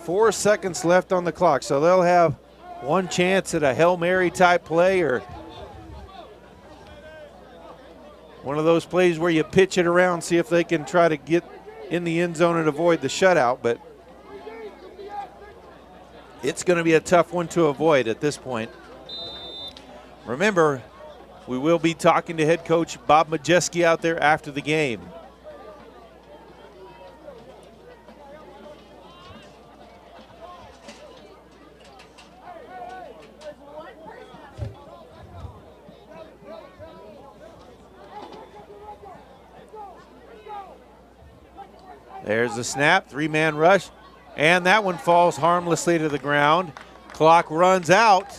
4 seconds left on the clock. So they'll have one chance at a Hail Mary type play or one of those plays where you pitch it around, see if they can try to get in the end zone and avoid the shutout. But it's going to be a tough one to avoid at this point. Remember, we will be talking to head coach Bob Majeski out there after the game. There's the snap, 3-man rush, and that one falls harmlessly to the ground. Clock runs out.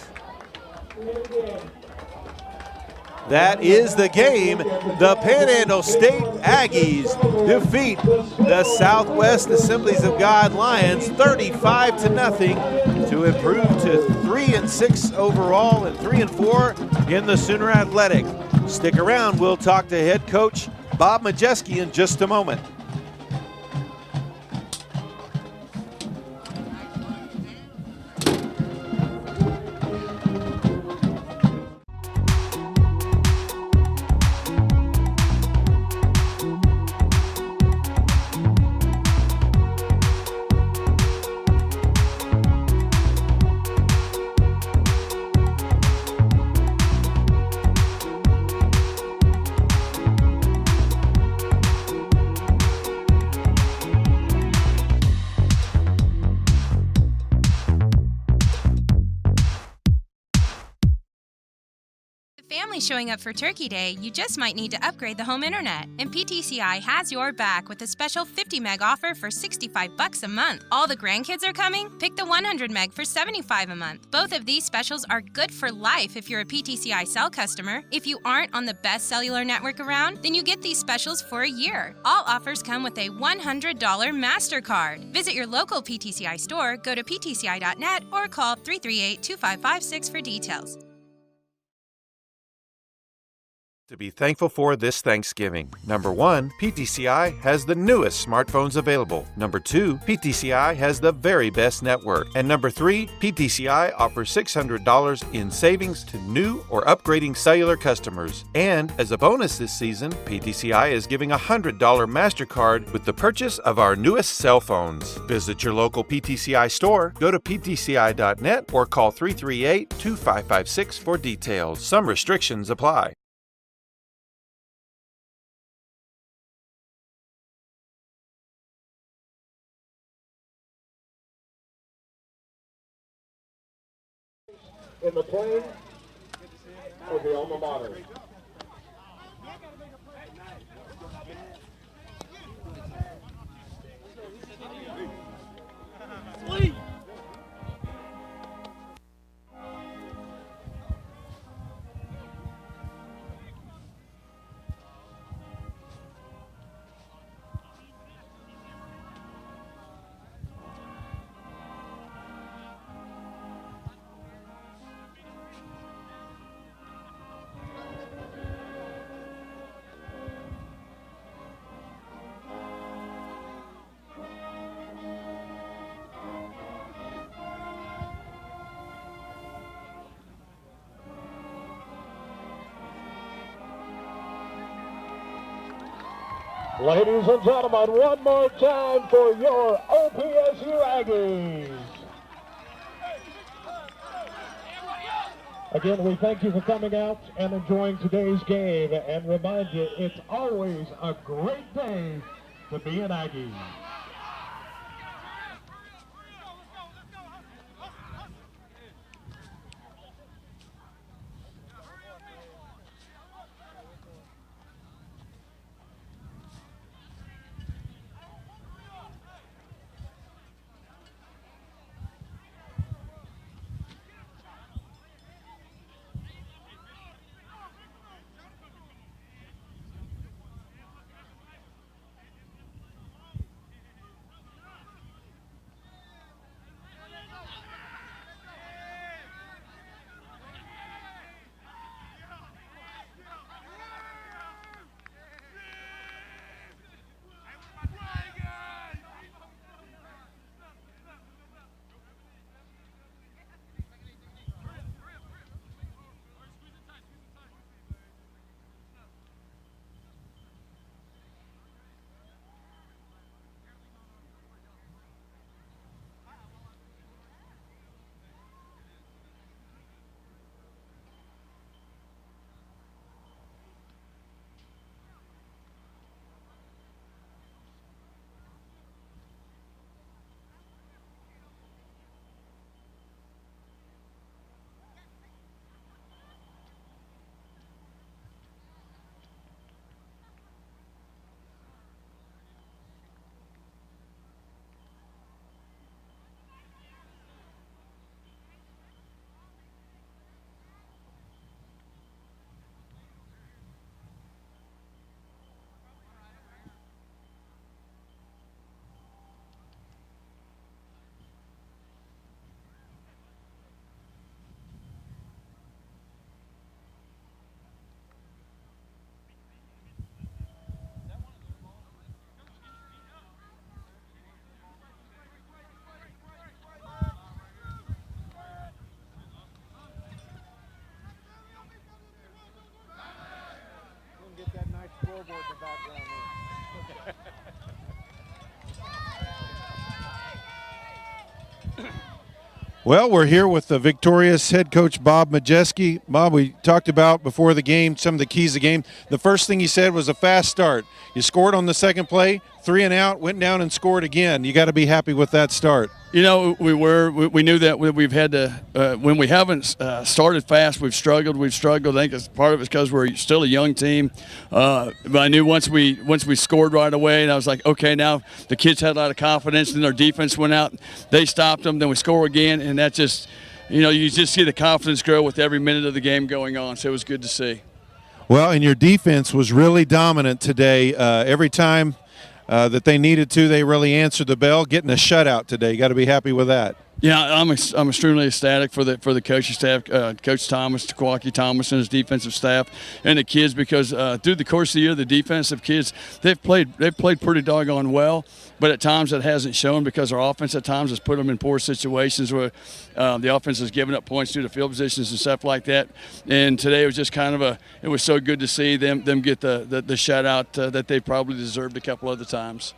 That is the game. The Panhandle State Aggies defeat the Southwest Assemblies of God Lions 35-0 to improve to 3-6 overall and 3-4 in the Sooner Athletic. Stick around, we'll talk to head coach Bob Majeski in just a moment. Showing up for Turkey Day, you just might need to upgrade the home internet. And PTCI has your back with a special 50 meg offer for $65 a month. All the grandkids are coming? Pick the 100 meg for $75 a month. Both of these specials are good for life if you're a PTCI cell customer. If you aren't on the best cellular network around, then you get these specials for a year. All offers come with a $100 MasterCard. Visit your local PTCI store, go to ptci.net, or call 338-2556 for details. To be thankful for this Thanksgiving. Number 1, PTCI has the newest smartphones available. Number 2, PTCI has the very best network. And number 3, PTCI offers $600 in savings to new or upgrading cellular customers. And as a bonus this season, PTCI is giving a $100 MasterCard with the purchase of our newest cell phones. Visit your local PTCI store, go to ptci.net, or call 338-2556 for details. Some restrictions apply. In the plane of the alma mater. Ladies and gentlemen, one more time for your OPSU Aggies. Again, we thank you for coming out and enjoying today's game, and remind you, it's always a great day to be an Aggie. Well, we're here with the victorious head coach, Bob Majeski. Bob, we talked about before the game some of the keys of the game. The first thing you said was a fast start. You scored on the second play, 3 and out, went down and scored again. You got to be happy with that start. You know, we knew that we've had to, when we haven't started fast, we've struggled. I think it's part of it's because we're still a young team. But I knew once we scored right away, and I was like, okay, now the kids had a lot of confidence, and their defense went out. They stopped them, then we score again, and that just, you know, you just see the confidence grow with every minute of the game going on. So it was good to see. Well, and your defense was really dominant today. Every time that they needed to, they really answered the bell. Getting a shutout today, you got to be happy with that. Yeah, I'm extremely ecstatic for the coaching staff, Coach Thomas, Kawaki Thomas, and his defensive staff, and the kids, because through the course of the year, the defensive kids they've played pretty doggone well, but at times it hasn't shown because our offense at times has put them in poor situations where the offense has given up points due to field positions and stuff like that. And today it was just kind of it was so good to see them get the shutout that they probably deserved a couple other times.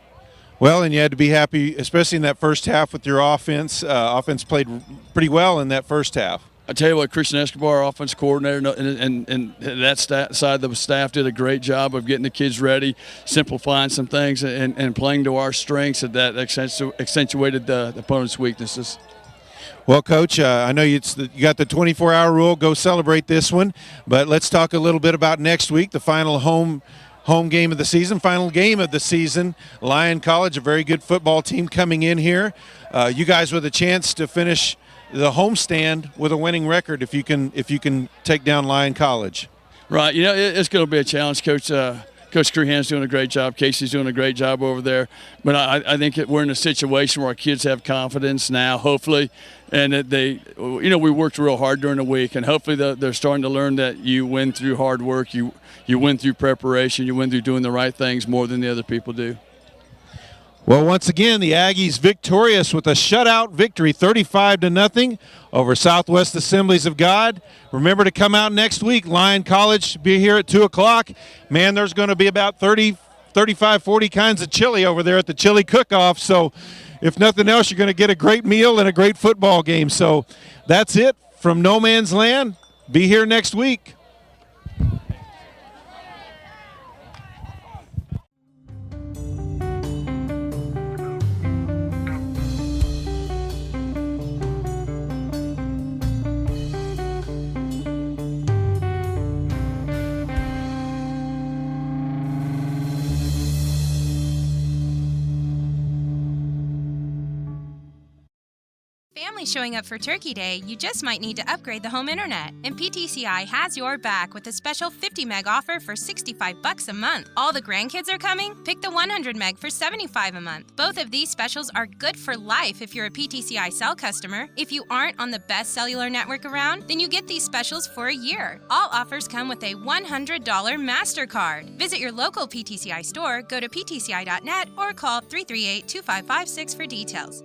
Well, and you had to be happy, especially in that first half with your offense. Offense played pretty well in that first half. I tell you what, Christian Escobar, our offense coordinator, and that side of the staff did a great job of getting the kids ready, simplifying some things, and playing to our strengths that accentuated the opponent's weaknesses. Well, Coach, I know you got the 24-hour rule. Go celebrate this one. But let's talk a little bit about next week, the final home game of the season, final game of the season. Lyon College, a very good football team coming in here. You guys with a chance to finish the homestand with a winning record if you can take down Lyon College. Right. You know, it's going to be a challenge, Coach. Coach Crehan's doing a great job. Casey's doing a great job over there. But I think we're in a situation where our kids have confidence now, hopefully, and that we worked real hard during the week, and hopefully they're starting to learn that you win through hard work, you win through preparation, you win through doing the right things more than the other people do. Well, once again, the Aggies victorious with a shutout victory, 35-0 over Southwest Assemblies of God. Remember to come out next week. Lyon College be here at 2 o'clock. Man, there's going to be about 35, 40 kinds of chili over there at the chili cook-off. So if nothing else, you're going to get a great meal and a great football game. So that's it from No Man's Land. Be here next week. Family showing up for Turkey Day, you just might need to upgrade the home internet. And PTCI has your back with a special 50 meg offer for $65 a month. All the grandkids are coming? Pick the 100 meg for $75 a month. Both of these specials are good for life if you're a PTCI cell customer. If you aren't on the best cellular network around, then you get these specials for a year. All offers come with a $100 MasterCard. Visit your local PTCI store, go to ptci.net, or call 338-2556 for details.